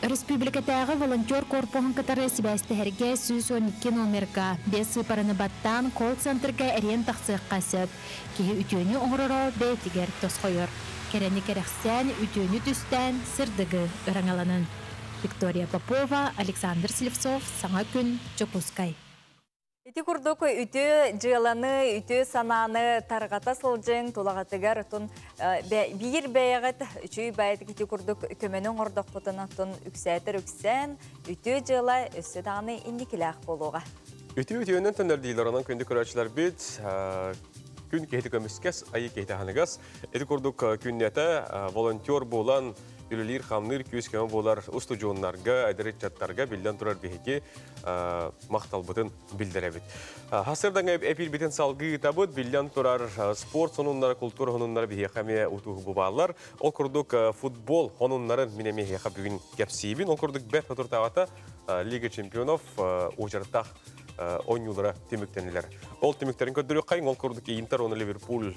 Республикатағы волонтер корпуғын кытары сибәстәһәргә 112 номерга 5 параныбаттан колл-центрга әрен тақсық қасып. Кеге үтөні оңырыра бәйтігер тосқойыр. Керені керексен үтөні түстен сырдығы ұраңаланын. Виктория Попова, Александр Слевцов, Саңа күн, Чопускай. Ити курдук үтө жыланы, үтө сананы тарғата сылжың толағатыгар ұтын бейір бәйәғат үчүй бәйәдік ити курдук көменің ордық бұтын ұтын үксәтір үксән үтө жылы өссі дағыны индикіләқ болуға. Үтө-үтөөнен төнер дейлерінен күнді көрәчілер бет күн кейті көміскес, айы кейті ханығас. Ити курдук күннеті волонтер болан Үлілер қамныр күйіз кемі болар ұстыжуынларға, әдірет-жаттарға білден тұрар бейге мақтал бұтын білдірәбіт. Хасырдан әпіл бітін салғы табыт, білден тұрар спорт сонунлары, культура онунлары бейге қаме ұтуғы бұбалар. Ол күрдік футбол онунларын мінеме хеқа бүгін кәпсейбін. Ол күрдік бәт ұтыртағата Лига чемпионов ұжыртақ ойнулары теміктенілер. Ол теміктерін көдірі қайын, ол күрдік Интер, оны Ливерпуль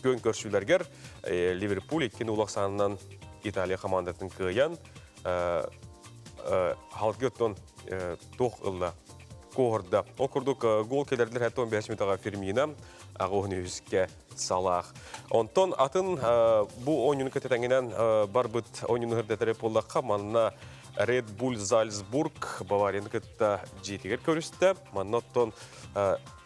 көн көршілергер. Ливерпуль еккен улақ санынан Италия командатын кыян халгыттон тоқ ылла коорда. Ол күрдік гол келерділер әттон 5 минутаға Фермина, ағуын үйізге Салах. Онтон атын бұ ойнын көтетәңінен бар бұд ойнын үрдетері болаққа манна Red Bull Salzburg Баварияны күтті жетігер көрісті. Маннаттон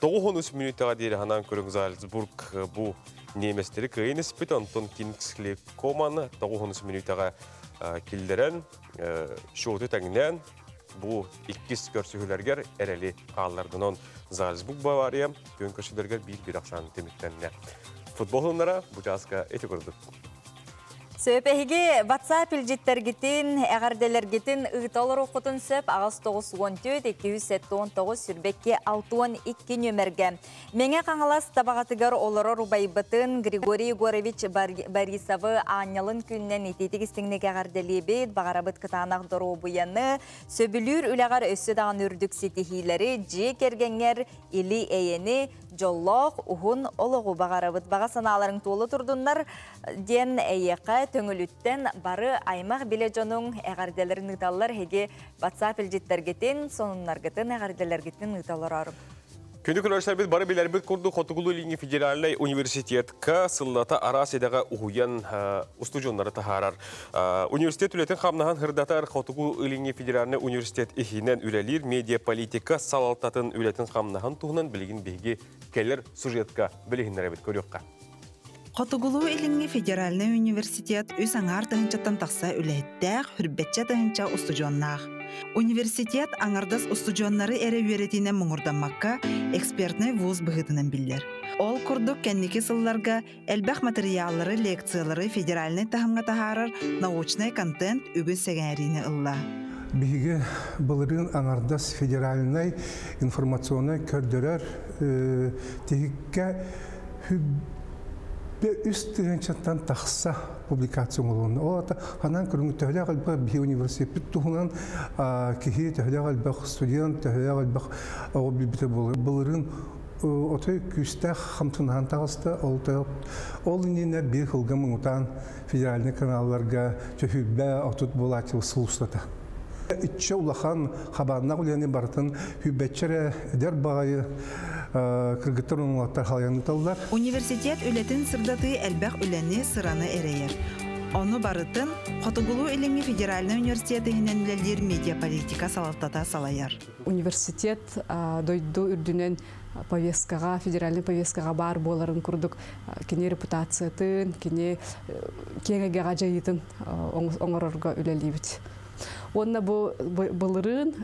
9 минутаға дейірі ханан көрің Salzburg бұ неместері күйін іспет, онтон Kingsley Coman 9 минутаға келдерін шоуты тәңінен бұл 2 көрсігілергер әрәлі қаллардынан Salzburg Бавария көн көрсігілергер бір ақсан теміктеніне. Футболынлара бұл жазға әті көрдік. Сөпәхіге WhatsApp илжеттергетін, әғарделергетін ұғыталыр оқытын сөп ағыз 914-279 сүрбекке 612 нөмерге. Менге қаңылас табағатығар олары Рубайбытын Григорий Егорович Борисовы Анялын күннен ететік істіңнеге әғарделебет, бағарабыт қытанақ дұру бұяны, сөбілір үләғар өсі дағын үрдік сетихилері, же кергенер или әйені, жоллоқ, ұғын, олығы бағарабыт баға саналарын толы тұрдынлар ден әйеқі төңіліттен бары аймақ біле жоның әғарделерін ұталар хеге WhatsApp илжеттергетін, сонынларгетін әғарделергетін ұталар арым. Күнді көрерсер бет бары білер бет құрды Хотугулу Линги Федеральный университетка сыллата араседаға ұғуян ұстужонлары тахарар. Университет үлетін қамнаған ғырдатар Хотугулу Линги Федеральный университет ихинен үлелер медиаполитика салалтатын үлетін қамнаған туғынан білген бейге келер сюжетка білігіндер бет көрекқа. Хотугулу Илинги Федеральный университет үс аңар тыһынчаттан тақса үләйттәк, хүрбетче тыһынча устужоннақ. Университет аңардас устужоннары әрі өретіне мұңырданмаққа экспертный вуз бұғытынан білдер. Ол күрдік кәннекі сылларға әлбәқ материаллары, лекциялары федеральный тахымға тахарар научный контент үгін сәгәріне ылла. Биге бұлырын аңардас федеральный информационный көрдірер тегікке үстігенчаттан тақса публикацион олуын. Ол ата ханан көріңгі төхілі қалбақ бі университет тұғынан кехе төхілі қалбақ студент, төхілі қалбақ оғы білбіті бұлырын отой күстәқ қамтынған тағысты ол иніне бір қылға мұңытан федеральный каналларға төхілбә отут болатыл сұлыстата. Итче улахан хабанна үлені бартын хүббетчері дер бағайы кыргыттар оңлаттар халаяны талдар. Университет үлетін сырдаты әлбәқ үлені сыраны әрейер. Оны барытын Хотогулу Элеңи Федеральный университетінен үлелер медиаполитика салаттата салаяр. Университет дойду үрдінен повесткаға, федеральный повесткаға бар боларын күрдік. Кене репутациятын, кене кеңегеға жайытын оңырырға үлелейбіт. Онна бұлырын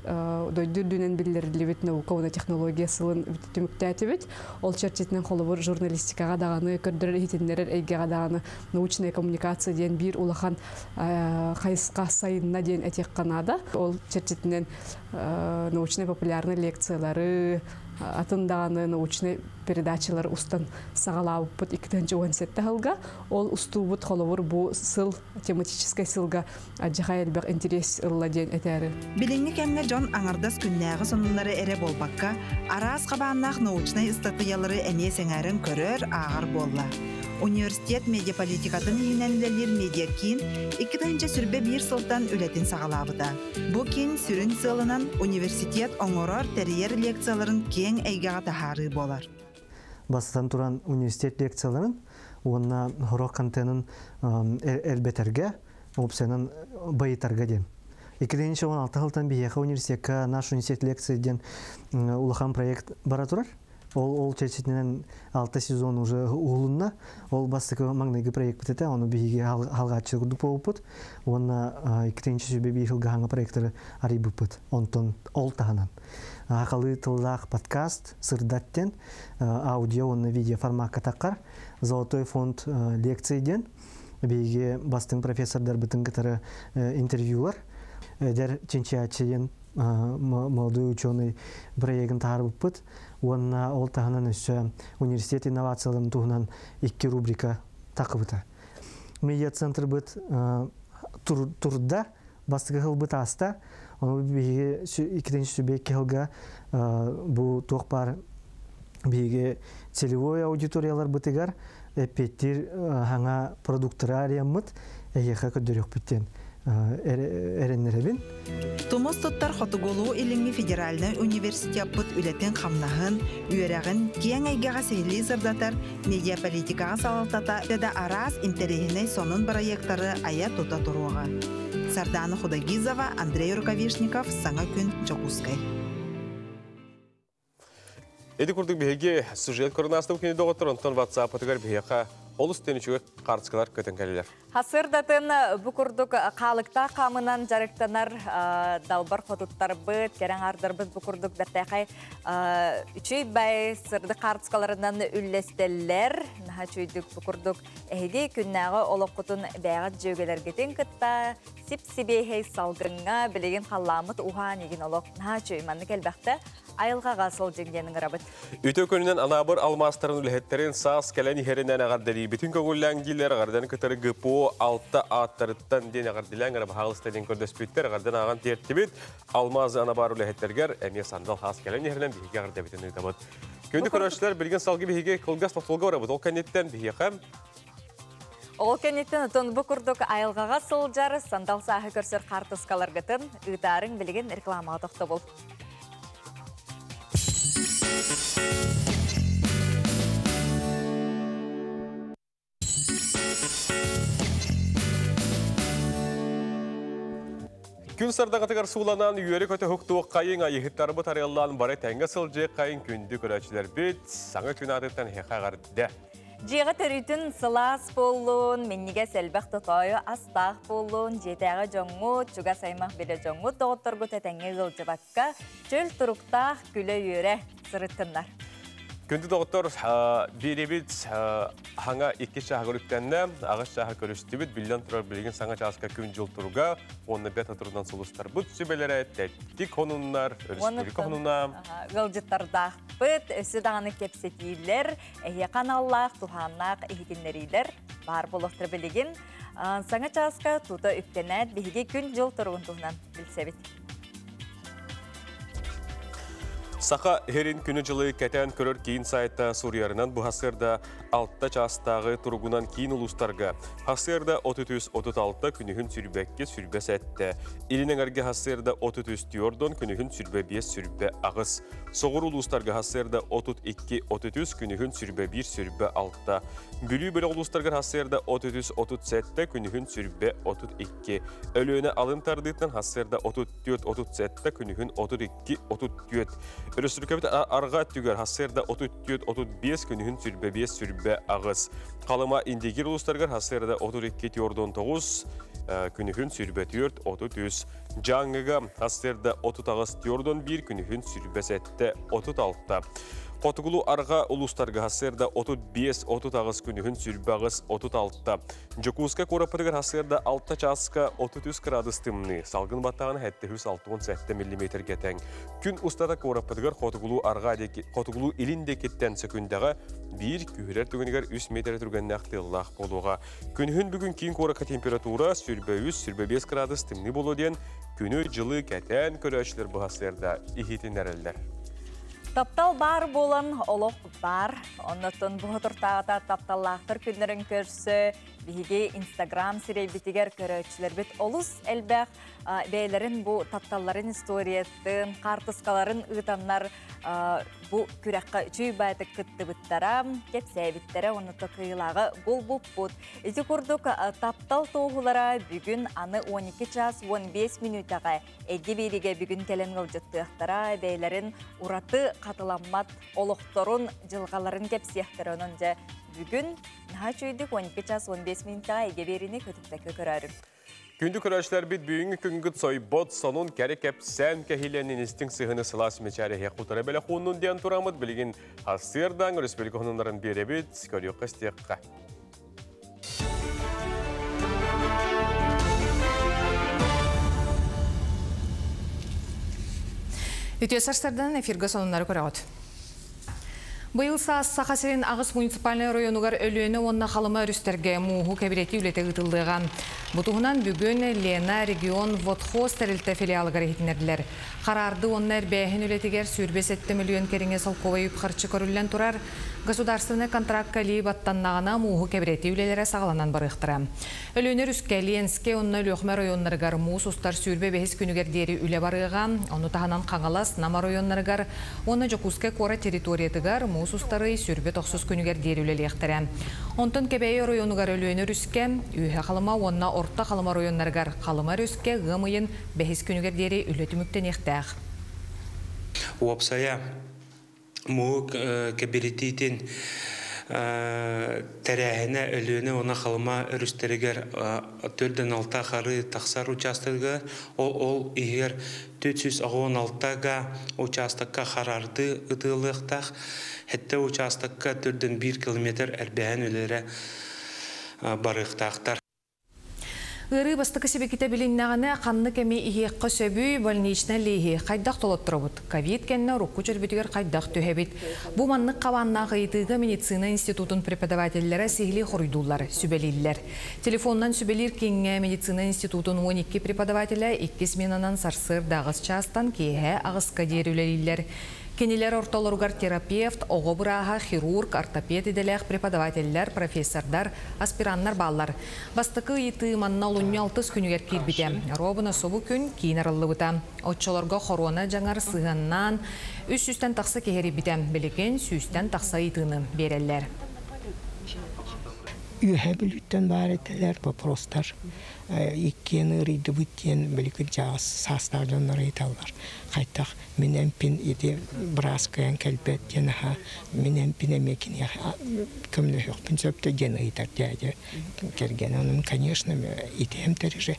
дойду үрдінен білдерілебет науковна технологиясылын түміктәтебет. Ол чертетінен қолыбыр журналистикаға дағаны, көрдірі хитіндерер әйгеға дағаны, научная коммуникация ден бір улахан қайысқа сайынна ден әтек қанада. Ол чертетінен научная популярны лекциялары, атындағаны научный передачалар устан сағалау бұд 2017 ғылға. Ол ұсту бұд қолуыр бұл сыл, тематическай сылға аджаға әлбәқ интерес ұлла ден әтәрі. Біліңі кәмге Джон аңырдас күннәғы сонынлары әрі болбаққа, арас қабаннақ научный статуялары әне сәңәрін көрір ағыр болла. Университет медиаполитикатын үйінәнілер медиа кин 2-нче сүрбе бір сылтан үлетін сағалабыда. Бұ кин сүрін сылынан университет оңырар тәрiyер лекцияларын кең әйгеға тахары болар. Бастан туран университет лекцияларын, онна хорок контенын әлбетерге, опсенын байытарға дем. 2016 жылдан бейеқа университетка наш университет лекция ден улахан проект бара турар. Ол чечетінен 6 сезон уже ұлынна. Ол бастықы маңнайғы проект бітеті, оны бейге халға атшылғыды болыпыт. Оны 2-нче сүбе бейхілгі хаңа проекттары арай бұпыт. Онтон ол тағынан. Ақалы тылдақ подкаст, сырдаттен, аудио, оны видео форматқа таққар. Золотой фонд лекцияден. Бейге бастың профессордар бұтын кітары интервьюлар. Дәр ченчиатчеден молодой ученый проектін тағар бұпыт. Онна ол тағынан өсі университет инновацияларын туғынан 2 рубрика тақыбыта. Медиа-центр бұд турда, бастығы ғыл бұд аста, оны бейге 2-нче сүбек ғылға бұл тоқ бар бейге целевой аудиториялар бұтығар, әпеттер ғаңа продукторария мұд, әйеға көддерек бүттен әреннеребін. Тумос тоттар Хотогулу Элеңи Федеральный университет бұд үлетін қамнағын, үйерәғін кең әйгеға сейлі сырдатар медиаполитикаға салалтата дәді арас интерегіней сонын проекттары ая тота тұруға. Сардана Худагизова, Андрей Рукавишников, Саңа күн Джокускай. Эди курдук беге сюжет көрінасты бүкені доғыттыр, онтон WhatsApp өтігер беге олыс тенічуге қарцықалар көтін кәлелер. Хасырдатын бұкурдук қалықта қамынан жарықтанар далбар қотуттар бұд, керен ардар бұд бұкурдук бәттәқай үшүй бәй сырды қарцықаларынан үллестелер. Наға чүйдік бұкурдук әйді күннәғы олық құтын бәғат жөгелер кетен күтті, сип-сибейхей салғыңа білеген қалламыт ұған еген олық. Наға чүй манны кәлбәқті айылға ғасыл жеңденің рабыт. Үті көнінен анабыр алмастарын үлхеттерін саас кәлән ихерінен ағардeli. Bütün көңілләң дейлер ағардан күтері ГПО 6 аттарыттан ден ағардиләң әрі бағалыстайден көрдеспеттер ағардан аған тертебет алмазы анабар үлхеттерге әме сандал хас кәлән ихерінен бейге ағардабетін ұйтабыт. Көнді көрәшілер білген салғы бейге қылғас пақтылға барабыт. Ол кәнеттен бейге қам? Ол кәнеттен ұтын бұқырдық айылғаға сылжары сандал сағы көрсір қартысқаларғытын ұйтарың білген рекламаға тоқты бол. Күн сардағатығар суланан үйері көті хүқтуық қайын айығыттары бұт ареллан бары тәңгі сылжы қайын күнді көрәчілер бет, саңы күн адыттан хеқағарды. Жеғі түрітін сылас болуын, меннеге сәлбәқ тұтайы астақ болуын, жетәғі жоңғы, чуға саймақ білі жоңғы тоғыттырғы тәтәңгі ғылжыбаққа, чөл тұрықтақ күлі үйері сырыттынлар. Күнді доғыттыр беребет хаңа 2 шағыр үттәнді, ағыз шағыр көрістібет, білден тұрар білген саңа жасқа күн жол тұруға, оны бәт атырынан сұлыстар бұд сөбелері, тәттік онынлар, республика онына. Ғылжыттардақ бұд, өсі дағаны кепсетейлер, әйеқан Аллах, тұханнақ, әйетінлерейлер, бар болықтыр білген. Саңа жасқа тұта үттенәд, бейге күн жол тұруын тұхынан білсебет. Сақа херин күні жылы кәтән көрір кейін сайта Сурьярынан бұхасырда altta çastағы turgunan kiin ulustarga hasırda 33-36 günühün sürbekke sürbes etti. İlinin arge hasırda 33-4 günühün sürbe 5 sürbe ağız. Soğur ulustarga hasırda 32-33 günühün sürbe 1 sürbe altta. Bülü bölü ulustarga hasırda 33-37 günühün sürbe 32. Ölüğüne alın tardıktan hasırda 34-37 günühün 32-34. Örüsürkebit arga tüger hasırda 34-35 günühün sürbe 5 sürbe ağız. Kalıma indigir ulustargar hasırda 32-49 günühün sürbe 4-33. Canlıga hasırda 30-1 günühün sürbe 7-36. Qotugulu arga ulustarga hasırda 35-30 günühün sürbe ağız 36. Jokuska korapıdıgar hasırda 6 çaska 33 gradus tımını. Salgın batağını hette 6-17 mm geten. Gün ustada korapıdıgar qotugulu ilindekitten sekündaga bir kühüler tügünügar 3 metre türgenne aqtıllah boluğa. Günühün bugün kiyin koraka temperatura sürbe 3 sürbe 5 gradus tımını bolu diyen günü жылы keten köröçler bu hasırda ihitinlerler. Таптал бар болан олық бар. Оннотон бұғы тұртағыда тапталлақтыр күндерін көрсі. Бігі Инстаграм сирейбітігер көрөчілер бет олыс әлбәқ бәйлерін бұл тапталларын историяттын, қартысқаларын ұйтанлар бұл күрәққа үчүй бәйтік күтті бұттара, кеп сәйбіттері оны тұқиылағы бұл бұд. Ezi күрдік таптал тоғылара бүгін аны 12 час 15 минутаға әді беріге бүгін кәлен ғылжыттықтара бәйлерін ұраты қатыламмат олықтырын жылғаларын кеп сияқтыр онынca бүгін наға чүйдік 12 час 15 минутаға әге беріне көтіктәкі көрәрін. Күнді көрәшілер бит бүйінгі күнгіт сойбот сонун кәрі кәпсән кәхиленін істің сығыны сылас мечәрі хеқутары бәлі қуынын дейін тұрамыд білген хасырдан республика қонындарын бере бит көрек қыстеққа. Үтесарсардан эфирге сонунлары көрәғыд. Быйыл Сақасырын Ағыс муниципальный районугар өліені онна қалыма үрістерге мұғы кәбіреті үлеті ғытылдыған. Бұтығынан бүгін Лена регион Водхоз тәрілті филиалығар етінерділер. Қарарды онна әрбәйін үлетігер сүрбесетті миллион керіңе салковай үпқарчы көрілен тұрар. Государственный контракт кәлі баттаннағына мұғы кәбіреті үлелері сағаланан барықтыра. Өліенер үскәлі әнске онна лөқмә районларығар мұғыз ұстар сүрбе бәхіз күнігердері үле барыған. Оны тағанан қаңалас Нама районларығар, оны Жокуске кора территориятығар мұғыз ұстары сүрбе 90 күнігердері үлелі ектірі. Онтын кәбәйі районығар өліенер үске, үйе қалыма онна орта қалыма районларығар қалымар үске ғымайын бәхіз күнігердері үлеті мүктен ектәғ. Мұғы кәбіретейтін тәрәхіне өліні оны қалыма үрістерігер 4-6 қары тақсар участығы, ол егер 416-ға участыққа қарарды ұтылықтақ, әтті участыққа 4-1 километр әрбәйін өлері барықтақтар. Үрі бастықы себекеті біліннағаны қанны кәме иеққа сөбүй больнична лейхи қайдақ толыттыры бұд. Ковид кәнні рұққы жүрбетігер қайдақ төхебет. Бұ маннық қаваннағы етігі медицина институтын преподавателлері сігілі құрыйдулар, сүбелейлер. Телефоннан сүбелер кеңе медицина институтын 12 преподавателі 2 сменанан сарсыр дағыз частан кейе ағысқа дерулерілер. Кенелер орталарығар терапевт, оғыбыраға, хирург, ортопед еделек, преподавателлер, профессордар, аспираннар баллар. Бастықы еті манна 16 күнігер келбіде. Робына собу күн кейін арылы бұта. Отчаларға хорона жаңар сығаннан 300-тен тақсы кехері біде. Білеген 100-тен тақсы етіні берелер. Үйе біліттен бар етелер, вопростар. Иккені рейді бүттен білікі жағыз састардан рейталар. Қайтақ менен пин еде біраз көйен кәлбет денаға менен пин әмекен көмілі жоқпын сөпті ген ұйтар дәді керген. Оның, конечно, етем тәріжі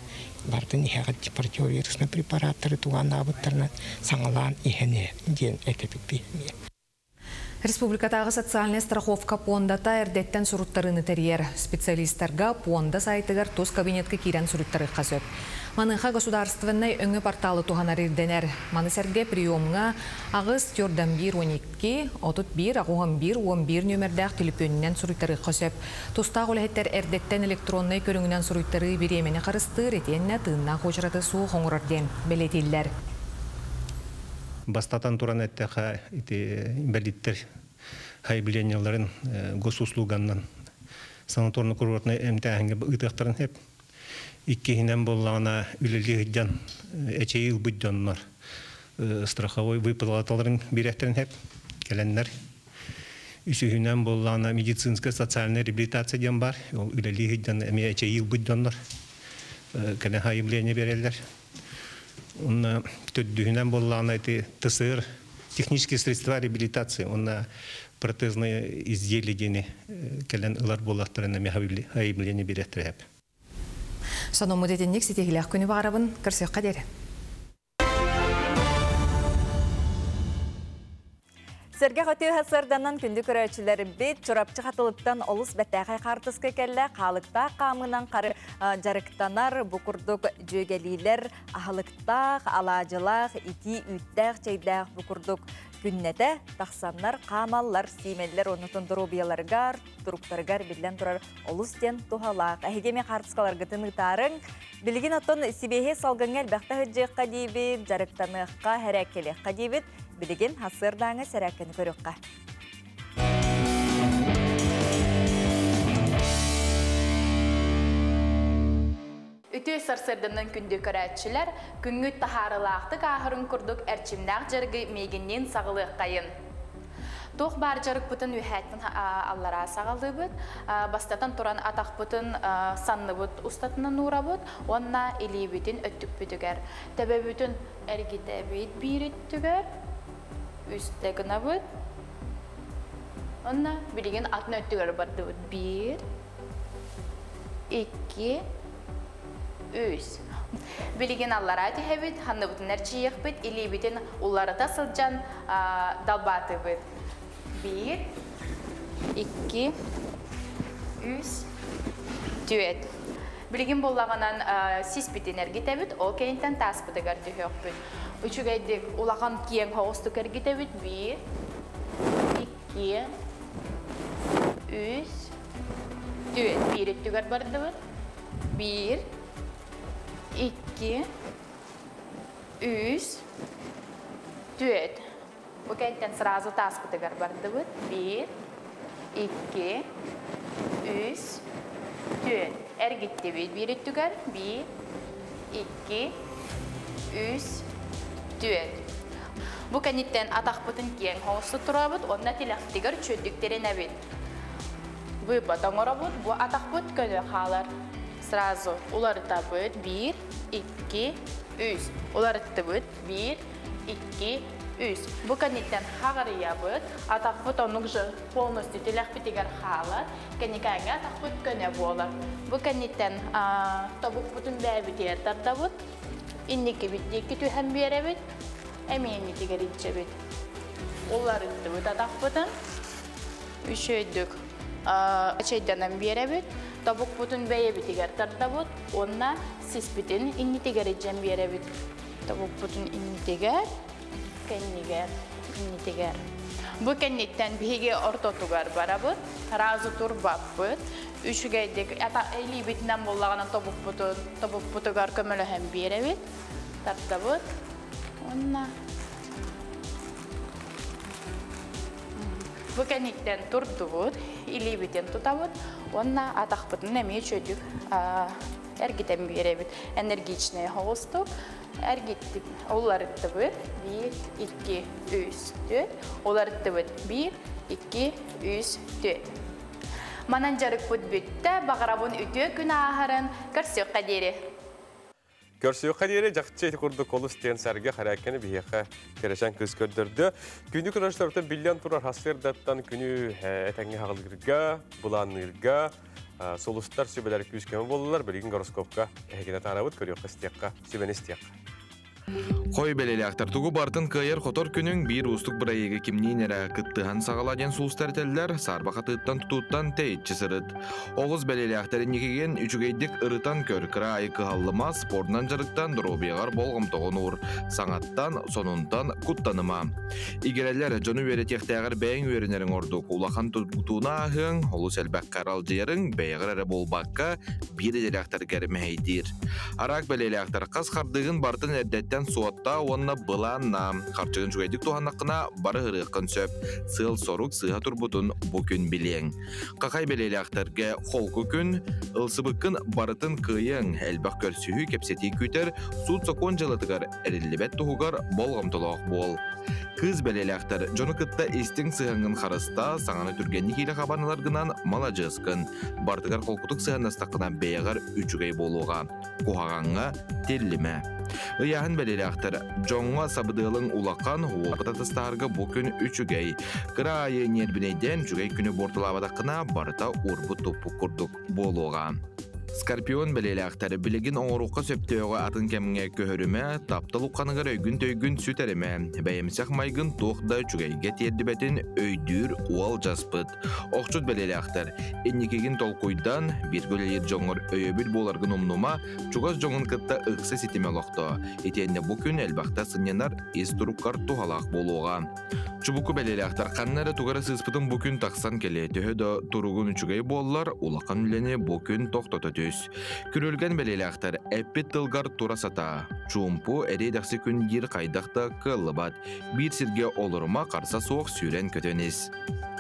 бардың еғат депортиовирусны препараттары туған абыттарынан саңылан ихене ден әтепік беймей. Республикатағы социальная страховка пондата әрдеттен сұруттарыны тәрер. Специалисттарға понда сайтығар тоз кабинетке кирен сұруттары қасөп. Манынға государственный өңі порталы туғанар ирденер. Манысерге приемға ағыз 4-1-12, 31-11 нөмірдәқ телефонынан сұруттары қасөп. Тостақ оләйттер әрдеттен электронный көріңінен сұруттары беремені қарысты ретенне тыңна қожыраты суы қоңырарден белетелер. Бастатан туран әттіға инвалидтер хайбленияларын госуслуганнан санаторно-курортный эмтәһенге ытыктарын хеп. Иккеһинен боллана үлелегидән эчеил буддоннар страховой выплаталарын бирәттерен хеп келеннәр. Үсүһүнен боллана медицинская социальная реабилитация дигән бар. Ул үлелегидән эчеил буддоннар келен хайбления берәләр. Он төддүһүнен боллана ТСР технические средства реабилитации, он протезные изделия келен ылар боллаттарына хайбления берәттереп. Сономуд етеннек сетегілер күні бағарабын кірсеққа дері. Сәрге қөтеу хасырданан күнді көрәчілері бет чорапчы қатылыптан олыс бәттәғай қартысқа кәлі қалықта қамынан қары жарықтанар бұқырдық жөгелейлер ағылықтақ, алажылақ, ити үттәқ, чайдақ бұқырдық күннәті тақсаннар, қамаллар, сеймеллер, оны тұндыру бияларғар, тұруқтарғар білден тұрар олыстен тұхалақ. Әхегеме қартысқаларға тыңытарын білген атын сибеге салғанғар бәқті хүджеққа дейбет, жарықтаныққа, әрәкелеққа дейбет, білген хасырдаңы сәрәкін көріққа. Үтөй сарсырдының күнді көрәтшілер күнгү тахарылақты қағырын күрдік әрчімнақ жарғы мегеннен сағылық қайын. Тоқ бар жарық бұтын үйәттін аллара сағылды бұд, бастатан тұран атақ бұтын санны бұд ұстатынан ұра бұд, онна елей бүтін өттік бүтігер. Тәбі бүтін әргеті бейт бейрет түгер, үстігіна бұд, онна білеген атын өттігер барды бұд. 1, 2, 3. Білеген аллара тәхәбет, ханны бұтын әрчиек бұд, елей бүтін ұллары тасылжан далбаты бұд. 1, 2, 3, 4. Білген болағынан сис бітін әргетәбіт, ол кәйінтен тас бұдығар түйек бұд. Үчігәйдік олаған киен хоғыстық әргетәбіт. 1, 2, 3, 4. Bir üttügar bardı бұд. 1, 2, 3, 4. Bu kentten sразу тас бұдығар барды бұд. 1, 2, 3, 4. Әргетті бұд. Bir üttügar. 1, 2, 3, 4. Bu kentten ataq бұтын кен хоғысы тұра бұд. Онна тіләқтігір чөттіктеріне бұд. Bu batang ora bud, bu atak bud könü halar. Sразу ularıta bud. 1, 2, 3. Ularıta bud. 1, 2, 3. Bu kanitten hağırıya bud. Atak bud onukca polностью тіләқпетігер halar. Kenikayங்க atak bud könü bolar. Bu kanitten tabuk budun bәbit yertarda bud. İnniki bittiki tühen bere bud. Əmiyenniki gerince bud. Ularıta bud atak budun. Üşöydük. Çaydanan bere bud. Tabuk budun bәbit yertarda bud. Onna sis bitin innitiger edeceğim bere bud. Tabuk budun innitiger. Kenniger. Innitiger. Bu kennitten bihige ortotugar bara bud. Razı tur bab bud. Üçgeydik. Ata eli bitinden bollağına tabuk butugar kömülü hem bere bud. Tarda bud. Onna. Bu kennitten turdu bud. Eli bitin tutabud. Onna ataq budun emeye çödük. Ergiten bere bud. Energiçneye hoğustuk. Ergittik. Olarıttı bud. 1, 2, 3, 4. Olarıttı bud. 1, 2, 3, 4. Manan jarık bud bütte. Bağırabun ütüye gün ahırın. Körsüq kaderi. Körsüq kaderi жақсы еті құрды қолы стен сәрге қарайкені бейеқі керешен көз көрдірді. Күнді күрашыларда биллян тұрар хасырдаттан күні әтәңе хағылғырға, бұланырға, солыстар сөбелері күз көмі болылар, білген гороскопқа әйгені тарабыд көріққа стеққа, сөбені стеққа. Қой белелі ақтартуғы бартын кайыр қотор күнің бір ұстық бірайығы кімнен әрі күттіған сағаладен сұлыстартелілер сарбақатыттан тұтуттан тәйітші сырыд. Оғыз белелі ақтарын екеген үчігейдік ұрытан көркіра айқы халыма спорнан жарықтан дұробиғар болғым тоғын ұр, саңаттан, сонунтан күттаныма. Игерелер жону өре тектәғір бәйін өрінерін ордық улақан тұтуына ағын, олу сәлбәк қарал жайырың бәйғір әрі болбаққа бір елі ақтар кәрімі әйдір. Арақ белелі ақтар қас қардығын бартын әрдеттен кырдьан суотта онна быланна. Харчыгын жүгейдік туханнаққына бары хырыққын сөп. Сыл сорук сыға турбутун бу күн билең. Қақай белелі ақтарға холку күн, ылсыбыққын барытын кыйың, әлбақ көрсүйі кепсети күтер, суд сокон жылытығар әрілібет тұғығар болғымтылық бол. Кыз белелі ақтар, жоны кытта естің сығыңын қарыста, саңаны түргенні кейлі қабаныларғынан мала жызқын. Бартығар қолқутық сығанастақынан бейағар үчігей болуға. Кухағанға телліме. Ыяхын белелі ақтар, жоңға сабыдылың улаққан уапытатыстарғы бұл күн үчігей. Кыра айы нербінейден жүгей күні бортылавадақына барыта урбу топу күрдік болуға. Скорпион белелі ақтары білігін оңыруққа сөптеуға атын кәміңе көхіріме, таптыл ұққанығыр өйгін төйгін сүтәріме. Бәйімсақ майгын тоқда жүгейге тердібетін өйдүр уал жаспыт. Оқчуд белелі ақтар, еннекеген толқойдан бір көлелер жоңыр өйөбіл боларғын умнума, чуғаз жоңын кытта ұқсы сетеме лоқты. Етенне бұл күн әлбақта сыненар ес тұруққар туғалақ болуға. Чубуку белелі ақтар қаннары туғары сыспытын бұл күн тақсан келе, төхеді тұруғын үчігей болылар, улаққан үлені бұл күн тоқтаты төс. Күрілген белелі ақтар әппет тылғар турасата. Чумпу әрейдақсы күн ер қайдақты қылыбат. Bir сірге олырыма қарса соқ сүйрен көтөнес.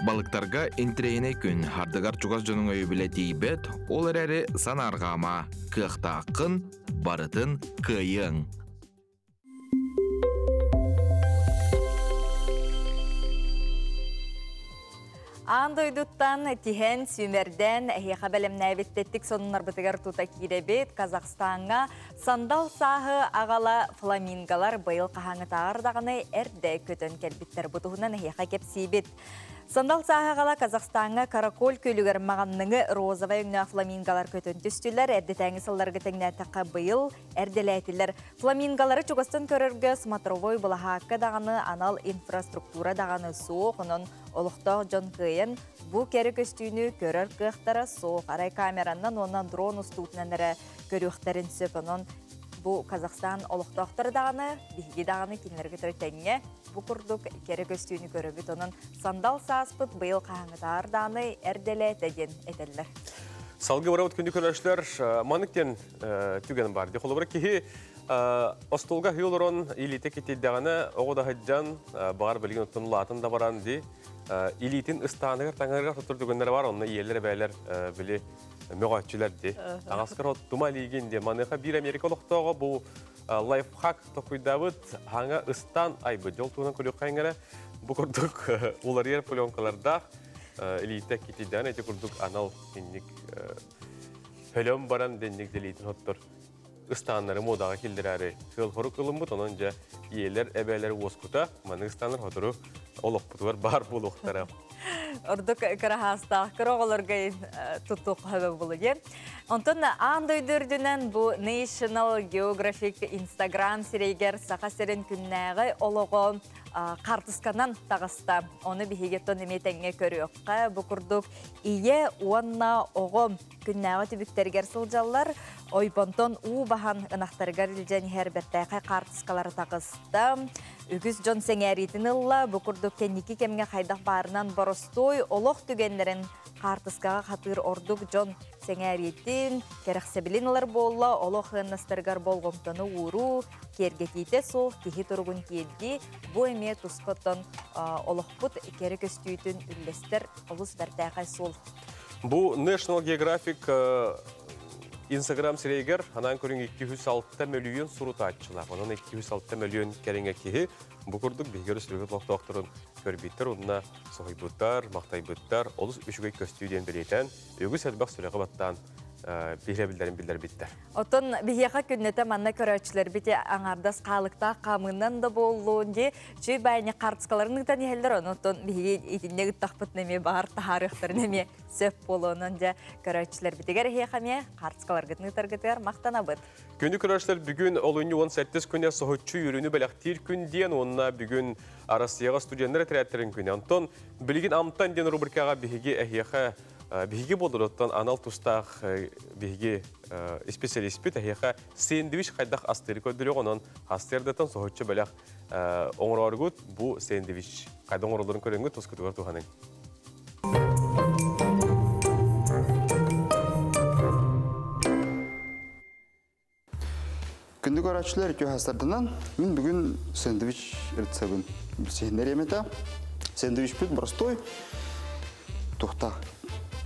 Балықтарға интрейіне күн хардығар чуғаз жының өйбілі дейбет, олар әрі санарғама. Қықта ақын, барытын кыйың. Андойдуттан тиген сүймерден әйеға бәлемнәйбеттеттік сонынар бұтығар тута киребет Казахстанға сандал сағы ағала фламингалар байыл қағаңы тағырдағыны әрді көтін кәлбіттер бұтығынан әйеға кепсейбет. Сандал сағағала Казахстанға каракол көлігер мағанныңы розовай үңні фламингалар көтін түстілер, әрді тәңі сылларға тәңнәтіққа бұйыл, әрділәйтілер. Фламингалары чуғастын көріргі смотровой бұлағақы дағаны анал инфраструктура дағаны соқ, оның олықтақ жон күйін, бұ кәрі көстүйіні көрір қықтары соқ, арай камераннан онан дрон ұстуытынан әрі көріқтерін сөп, оның бұ Казахстан олықтақтыр дағаны, бігі дағаны кенлерге түрі тәңе, бұ күрдік кәрі көстүйіні көрібіт, оның сандал саспыт бұйыл қағыңытар дағаны әрделі тәден әтелілер. Салғы барабыт күнді көрәшілер манықтен түген бар. Деколы бір кейі остолға хүйолырын илите кетейдіғаны оғыда ғыджан бағар білген ұттын латын да баран де илитін ұстанығыр таңырға тұттыр түгендері бар, онына иелер бәйлер білі мөғатчылар де. Ағасқыр оттыма леген де маныға бір Америкалықтағы бұл лайфхак тоқуйдабыт хаңа ұстан айбы жол туынан көлік қайыңғара бұл күрдік олар ер пленкаларда илите кетейдіғаны әте күрдік анал деннік хөлем баран деннік делейтін хоттыр. Ыстанлары модаға келдір әрі хыл хорық ылым бұд, оның жа иелер әбәлері оскута, маны ыстанлар хотыру олық бұтылар бар бұл оқтары. Ордық қарахаста, қарағылырғайын тұттық хөбі бұлы де. Онтын андойдырдінен бұл National Geographic Instagram сирейгер сақа серін күннәғі олығы қартысқанан тағыста. Оны бігегеттон еметенге көрі өққа бұқырдық ие уанна оғы күннәғі түбіктергер сылжалар ойпонтон баған ұнақтарғар үлжен әрбеттәйқай қартысқалары тағысты. Үгіз жон сәңәретін ұлла бұқырдық кәнекі кемге қайдақ барынан боростой олық түгенлерін қартысқаға қатыр ордық жон сәңәретін кәріқсәбілін ұлар болла олық ұнастырғар болғымтыны ұру кергетейті сол кехи тұрғын келді бұ әме тұсқыттын олық бұд кәрі көстүйетін үллестер олыс бәртәйқай сол. Бұл National Geographic Instagram сирейгер анан көрін 206 миллион сұруты атшылар. Оның 206 миллион кәріңе кейі бұқырдық бейгері сүргіт лоқтақтырын көрбейттер, онына соғайбыттар, мақтайбыттар, олыс үшігей көстүйден білейтен, өгіз әлбақ сүрегі баттан бейребілдерін білдер біттер. Отын бейеға күннеті манна көрәтшілер біте аңардас қалықта қамынан да болуын де, жүй бәйіне қартысқаларыңыздан ехелдер, отын бейге етіндегі тақпыт неме бағар тағарықтыр неме сөп болуынан де көрәтшілер бітегер ехеме қартысқаларғытыңыздар мақтана бұд. Күнді көрәтшілер бүгін олуыны 18 күнне соғытшы үйріні бәліқтер күн дейін, онына бүгін Арасияға студенттер тәрәттерін күні. Антон, білген амттан ден рубрикаға бейге әйеға Биһиги болдырыттан анал тустах биһиги специалист бит әйеға сэндвич қайдақ астыры көдірі онын астырдытан соғытшы бәліқ оңырарғыт бұл сэндвич қайда оңыраларын көріңгі тұз күтігір тұғаның. Күндік арачылар өте хастардынан, мен бүгін сэндвич рецебін сендер емета. Сэндвич бүт простой. Тоқта.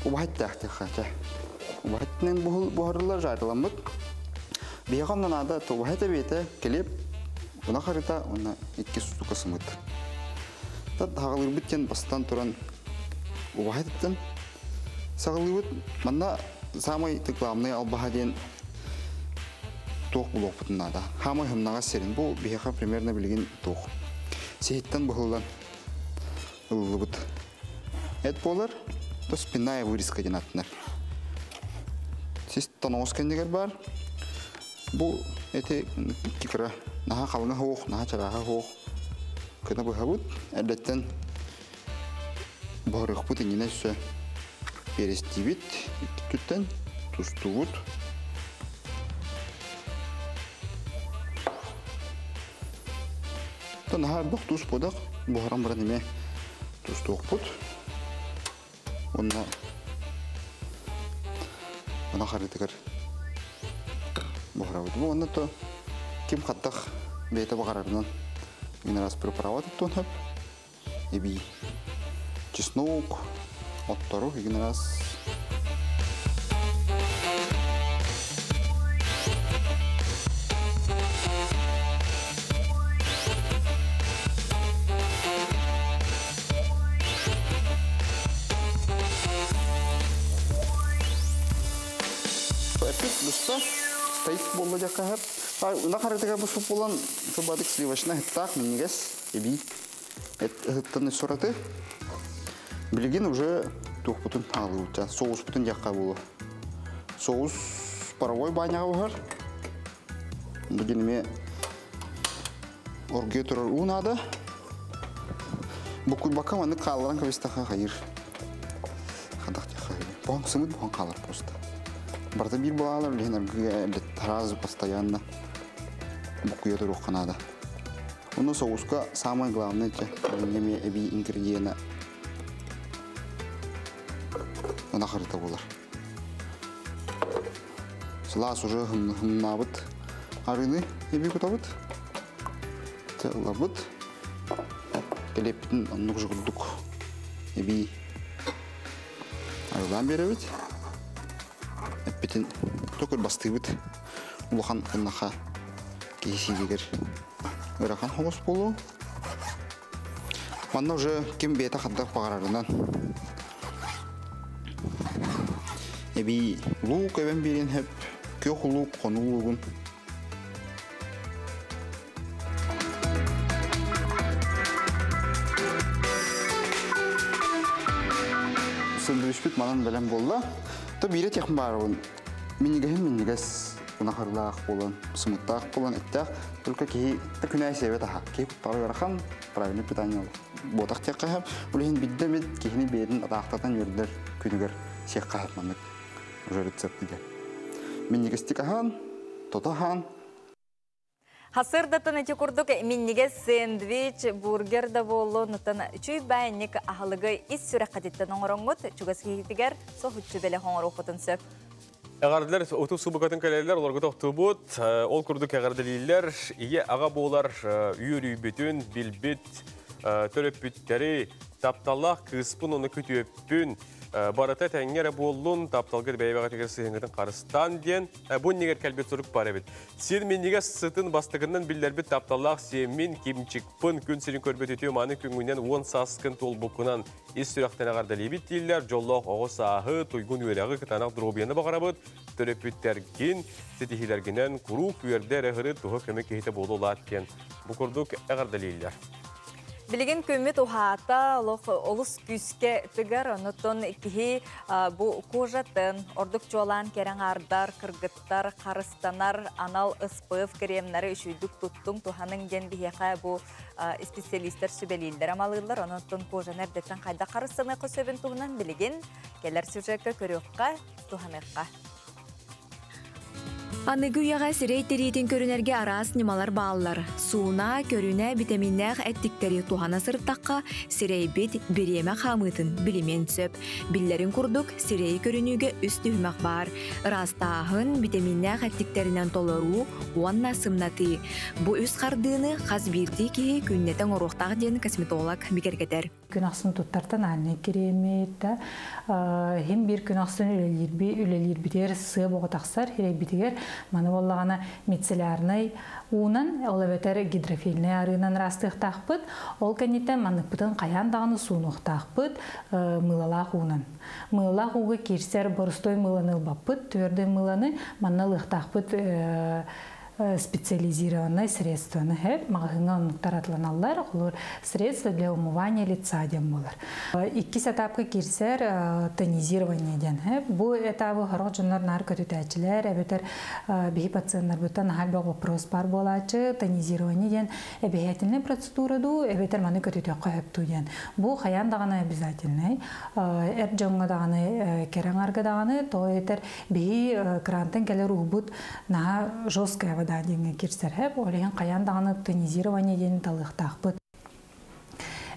Убахат тәқті қача. Убахаттың бұғырылар жарыламыд. Бейғамнан ада убахат әбеті келеп, ona қарыта, ona 2 сутука сымыд. Тад хағылыр біттен бастан тұран убахаттын сағылыр біт. Манда самай тықламны албаға ден тоқ бұлық бұтын ада. Хамай хымнаға серін. Бұл бейға примерно білген тоқ. Сейттен бұғылдан ұлылы бұт. Әт болар, то спинная вырезка ден аттынар. Сіз тонос кәндегер бар. Бұл әте кикіра. Наха қалыңа хоқ, наха чараға хоқ. Күні бұға бұд. Әлдеттен бұғырық бұд еніне сөй. Пересті біт. Түттен тұсту бұд. Наха бұқ тұс бұдақ. Бұғырам бұра неме тұстуық бұд. Онына қарытығыр бұғыра бұд. Онына то кем қаттақ бейті бағарарынан мен раз приправа тұттуын хөп. Эби чеснок, оттару еген раз. Стоит болла жаққа хөп. Ұна қарытыға бұсып болан сұбадық сливашына хыттақ менегес эби хыттаны сұраты. Білген уже туқ бұтын алы ұтта. Соғыз бұтын жаққа болу. Соғыз паровой баняға бұғар. Бүгеніме орге тұрар ұнады. Бұқыл бақам аны қалыран көбестіға қайыр. Қадақ жаққа қайыр. Бұған сымыд бұған қалыр просто. Барда bir bağlar lehner tarazı постоянно букуя турух канада. Уну соуска самое главное че неме эби ингредиенты. Она харыта болар. Слас уже хымнабыт арыны эби кутабыт. Телабыт. Келептин аннук жугулдук эби арыдан беребит. Битин токер бастыбыт улахан кыннаха кейсидегер ырахан хомос болу. Манна уже кем бета хаддак багарарынан эби лук эбен берен хеп кök лук конулугун сэндвич бит манан белен болду. То бире техм бар он. Минигес унахарлах болон, смутах болон эттах. Только ки та күнәй себет аха. Ки парахан правильный питание. Ботак техкахам. Улин биддемет кихни берин атактан йөрдер күнүгөр секкахатманнык. Уже рецепт диге. Минигес тикахан, тотахан. Хасырдатын эти курдук минниге сэндвич, бургер да болу, нутан чуй байник ахалыгы ис сүрек кадеттен оңороңгут, чугас киитигер сохутчу беле хоңору хотын сөп. Әғардылар, оту субықатын кәлелер, оларға тоқты бұд, ол күрдік әғардылилер, ие аға болар үйір үйбетін, білбет, төріп бүттері, тапталақ, кыспын оны күті өппін, барата тәңгері болуын, тапталғыр бәйбәға тегер сыйыңғытын қарыстан ден, бұн негер кәлбет сұрық бар әбет. Сен мен неге сытын бастығынан білдербет тапталақ, семмен, кемчікпін, күн сирін көрбет өтеу маны күнгінен 10 саскын тол бұқынан ес сүрақтен әғардылы бет дейлер, жоллақ оғыз ағы, тұйгын өрәғі кітанақ дробияны бағарабыд, төріп бүттәрген, сетихилергенен, күрук үйердер әғыры тұғы көмек кейті болу латкен. Бұл күрдік әғардылы Билигин көмет ухата олус күске тыгар онутон кихи бу кожатын ордук жолан керен ардар, кыргыттар, карыстанар, анал ыспыв кремнары үшүйдік туттың туханың ген бихеқа бу специалистер сүбелилдер амалылар. Онутон кожан әрдеттен қайда қарысыны көсөбін туғынан билигин келер сюжетке көріққа туханыққа. Анныгы уяға сирей теритин көрінерге арас немалар баалар. Суына, көріне, витаминнәқ әттіктері туғана сырттаққа сирей бет береме қамытын білімен сөп. Биллерін күрдік сирей көрінуге үсті хүмәк бар. Растағын витаминнәқ әттіктерінен толыру, уанна сымнаты. Бұ үс қардыны қаз бірді ке күннетен оруқтағы ден косметолог бекергетер. Күн ақсын тұттартан әліне кереметті. Хем бір күн ақсын үлелер бітер сы боғы тақсар, херек бітігер. Маны болағана мецелярный уынан, олабетер гидрофильный арынан растық тақпыт. Ол кәнеттен манық бұтын қаяндағыны суынық тақпыт мылалақ уынан. Мылалақ уғы керсер бұрыстой мыланы баппыт, түрді мыланы манналық тақпыт специализированное средство. Мағыңа таратыланалар, олар средство для умывания лица дем болар. Иккис этапқа керсер тонизирование ден. Бұл этабы ғарық жонлар нар көтетәчілер, әбетер бейі пациенттар бұттан халбақ вопрос бар болачы, тонизирование ден әбетіне процедура ду, әбетер маны көтетәк қойыпту ден. Бұл қаян дағаны обязательный. Әр жоңға дағаны, керен арғы дағаны, то әтер бейі крантын кәлер ұғбыт наға жосткая вода денге керсер хеп, олеген қаян дағаны тонизирование ден талық тақпыт.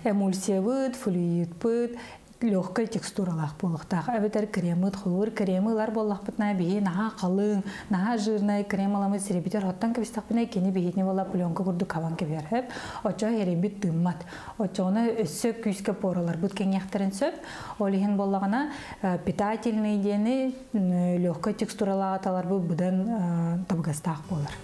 Эмульсия бұд, флюид бұд, легкая текстуралақ болықтақ. Әбетер кремыд, құлыр кремылар болақ бұтна бейі наға қалың, наға жырнай кремаламы серебетер хоттан кебістақ бұна кені бейетіне бола пленка күрді каван кебер хеп. Очо еребет дыммат. Очоны сөп күйске поралар бұд кеңяқтарын сөп. Олеген болағына питательный дені легкая текстуралақ аталар бұдан табғастақ болар.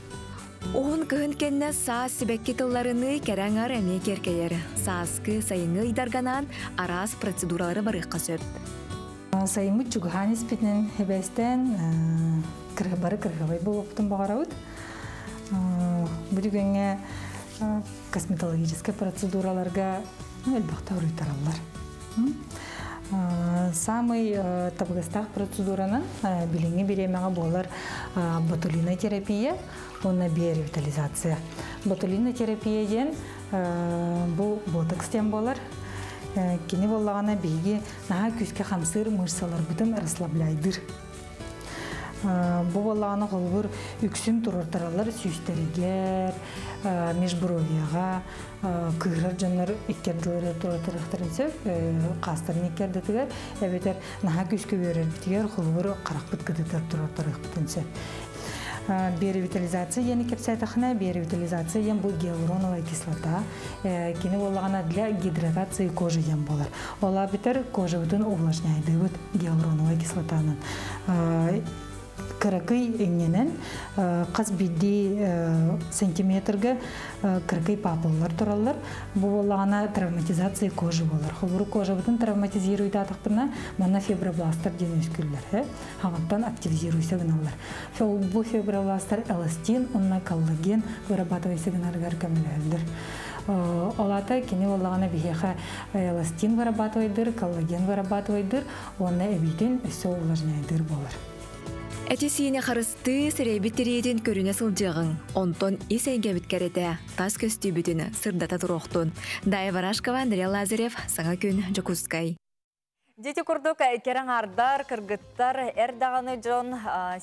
Оғын күйін кенне саас сібәкке тылларыны кәрәңар әме керкелер. Сааскы сайыңы идарганан арас процедуралары барыққа сөп. Сайымы чугхан іспетінен хебестен бары кірғабай бұл оқтың бағарауыд. Бүгінге косметологический процедураларға әлбақта ұрыйтаралар. Самый табғастақ процедуранын біліңі беремеға болар ботулина терапия, онна биоревитализация. Ботулина терапия ден бұл ботокстен болар. Кені болағана бейге наға күске қамсыр мұрсалар бұдын расслабляйдыр. Бұл болағана қолғыр үксін тұрартаралар сүйістерігер, межбуровияға, күйрер жанлар иккерділері тұрартарықтарын сөп, қастарын иккердетігер, әбетер наға күске берердігер қолғыр қарақпыт кідетер тұрартарықтын сөп. Биоревитализация ені кепсайтақына, биоревитализация ен бұл гиалуроновая кислота, кені болағана для гидратации кожи ен болар. Ола бітер кожа бұтын увлажняйды бұд гиалуроновая кислотанын. Кыракый эңненен қаз бидди сантиметрге кыракый папыллар туралар. Бұл болағана травматизация кожи болар. Холбуру кожа бұтын травматизируйды атықтырна мана фибробластар ден өскүллер. Хағаттан активизируйся гыналар. Бұл фибробластар эластин, онна коллаген вырабатывайся гыналар көмілердір. Олата кені болағана бейеға эластин вырабатывайдыр, коллаген вырабатывайдыр, онна әбейтін өсі увлажняйдыр болар. Әті сиіне қарысты сірейбіттерейден көріне сылжығың. Онтон исәйге біткәреді тас көсті бүтіні сырдата тұроқтын. Дайы Варашкова, Андрей Лазарев, Саңа күн, Жокускай. Дети күрдік керен ардар, кыргыттар, әрдағаны жон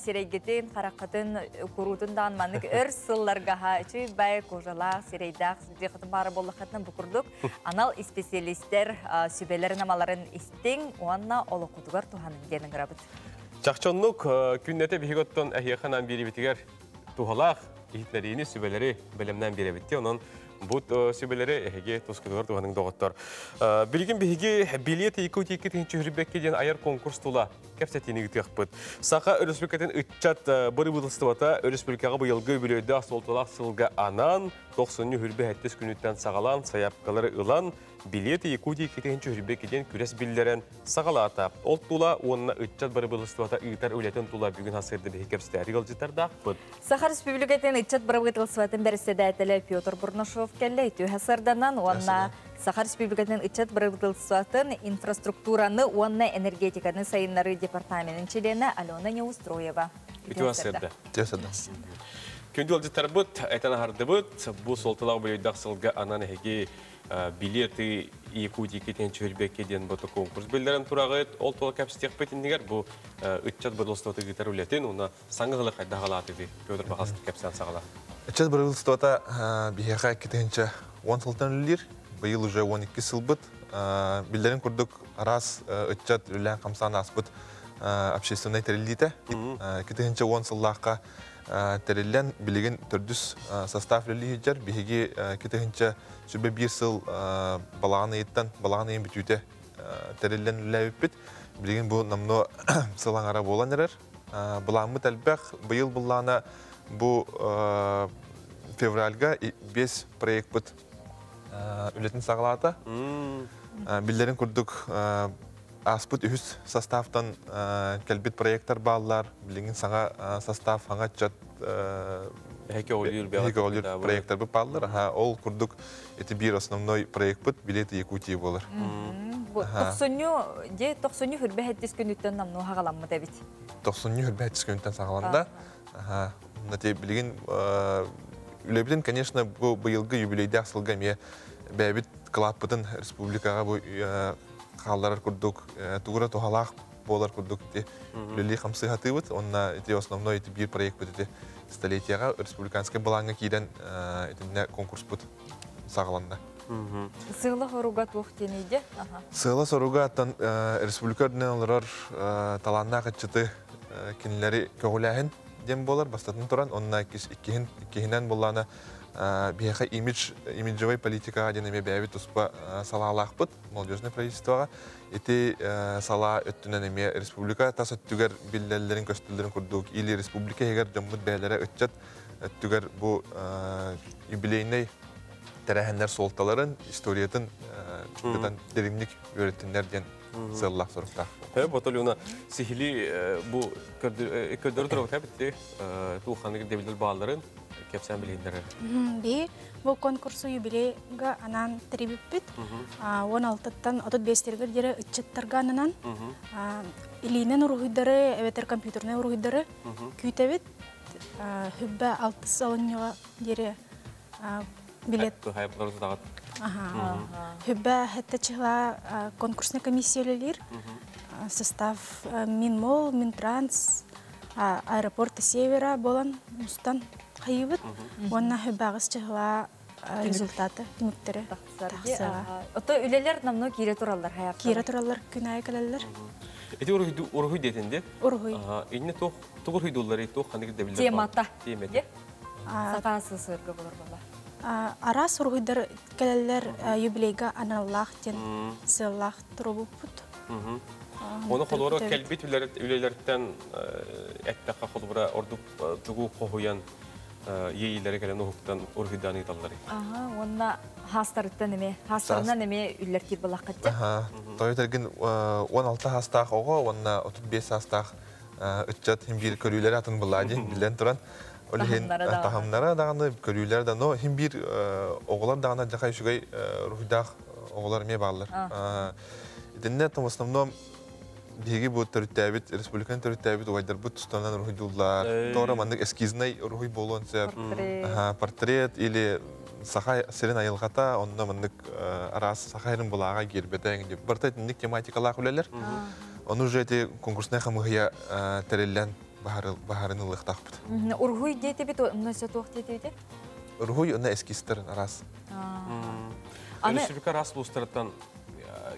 сирейгетін, қарақытын, күрутындан маңық өр сылларға үчі бәй кожалақ, сирейдақ, декетін бары болықытын бұкұрдық. Анал специалистер сүбелерін амаларын істің, оанна олы құдығар туғанын денің ғырабыд. Чақчонлық күннеті бейготтон әхияқынан бері бітігер туғалақ, ехітлеріні сүбелері білімнен бері бітті. Оның бұд сүбелері әхеге тұскыдығыр туғаның доғыттар. Білген бейге билеті 2-2 жүрбекке ден айар конкурс тұла кәпсәтені үті ақпыд. Сақа өріспілкетін үтчат бұры бұдылстывата өріспілкаға бұйылғы білөйді асолтылақ сылға анан, 90-ні хүрбе әттес күніттен сағалан, саяпқалары ұлан, билеті 2-2 жүрбекеден күрес білдерін сағалата. Ол тұла онына үтчат бұры бұдылстывата үйтар өлетін тұла бүгін асырды бейге кәпсәтері ғылжыттарда ақпыд. Саха Республикатын үтчат бұры бұдылстыватын бәріседі әтілі Петр Бурнашов кәлі үті әсірданан, онына Саха Республикатын үтчат бұры бұдылстыватын инфраструктураны, онына энергетиканы сайынлары департаментін члены Алена Неустроева. Үті асырды. Күнді олжыттар бұд, әйтан ағарды бұд, бұл солтылағы бөлейдақ сылға анан әге билеті Якутия кетен чөлбекке ден бұты конкурс белдерін тұрағыт, ол тола кәпістек бетіндегер бұл үтчат бұрылыстығы гитар үлетін, оны саңғылы қайда қалады бе, Петр Бағасын кәпістен сағала. Үтчат бұрылыстығы бейеға кетенші 10 сылтан үлілер, бұйыл уже 12 сыл бұд. Белдерін күрдік арас үтчат үлілен қамсан аспыд общественной терелдейті. Кетенші 10 сыллаққа терелден білеген түрдіс состав үлілер, бейге кетенші Сөбе бір сыл балағаны еттен, балағаны ең бүтуіте тәрелден үлі өппет. Білген бұл намно сылан ара болан әрер. Бұлағымы тәлбәқ, бұйыл бұлағына бұл февральға 5 проект бұд үлетін сағалата. Білдерін күрдік аспыт үхіс составтан кәлбет проекттар балылар. Білген саңа состав, аңа чат Хеке олир проекттар бұл балылар. Ол күрдік это бір основной проект бұд, билеті Якутия болыр. Тоқсоню хүрбе әттес күніттен намну хағаламы дәбіт? Тоқсоню хүрбе әттес күніттен сағаланда. Білген, үлебілін, конечно, бұйылғы юбилейді ақсылға ме бәбіт қылаппытын республикаға қалалар күрдік, туғыра тоғалақ болар күрдік. Үлелі қамсы хаты бұд, онна основной бір проект бұд. Столетияға республиканская балаңа кейден конкурс бұд сағаланда. Сыйлы соруға туқтен ейде? Сыйлы соруға республика өрдінен олар таланна қатшыты кенелері көгіләхін дем болар, бастатын тұран. Онына иккехінен болағына бейқа имиджевай политикаға денеме бәйбі тұспа салағалақ бұд, молодежный правительствоға. Эти сала өттінен еме республика тас өттігер білдерлерін көстілдерін күрдік, или республика егер жамбыд бәлері өтчат өттігер бұл юбилейней тәрәхендер солталарын, историятын дерімлік өретінлер ден сыллақ сұрықта. Батал уна сихили бұл көддері тұрау тәбітті туғанығын дебілдер бағаларын кепсен білгендері. Бұл конкурсу юбилейға анан трибиппит. 16-тан 35-тергер дері үтчеттарғанынан. Илинен ұрғыдары, әветер компьютерне ұрғыдары күйтәбет. Хүббә 6 салоньыға дері билет. Хүббә хәтті чыға конкурсны комиссиялелер. Состав Минмол, Минтранс, аэропорта Севера болан ұстан қайыбыт. Онна хүббәғыз чыға результаты, түміктері тақсыға. Ото үлелер намно кире туралар хаяптар? Кире туралар күн ай кәлелер. Эти ургуй детенде? Ургуй. Инне тоғыр хүйдулары тоқ қандығыр дәбілдер Темата. Темете. Сақасы сырғы болар бала. Арас ургуйдар кәлелер юбилейға аналлах ден сыллах тұру бұппыт. Оны қолуыра кәлбет үлелерден әттәққа қолуыра ордық тұғу қоғуян ейілері кәлен ұғықтан ұрғыдан ұйталары. Онына хастарыттан еме, хастарынан еме үллер кер болақ қатты? Тойытырген 16 хастақ оғы, онына 35 хастақ үтчат химбир көрүйлер атын бұлады, білден тұран. Тахамнара дағаны көрүйлер да, но химбир оғылар дағына жақай үшігай рухидақ оғылар ме бағылар. Иденне там в основном биги бу төрүттәбит, республикан төрүттәбит уайдар бу тустанан рухидуллар. Тора мандык эскизный рухи болонса, портрет или сахай серен айылгата, онда мандык арас сахайрын булага гербетен деп. Бартайтник тематикалар үлелер. Оны уже эти конкурсный хамыгыя тереллен бахарын лыктакпыт. Ургуй дейти бит, нөсө туак дейти бит? Ургуй оны эскизтер арас. Республика рас лустыраттан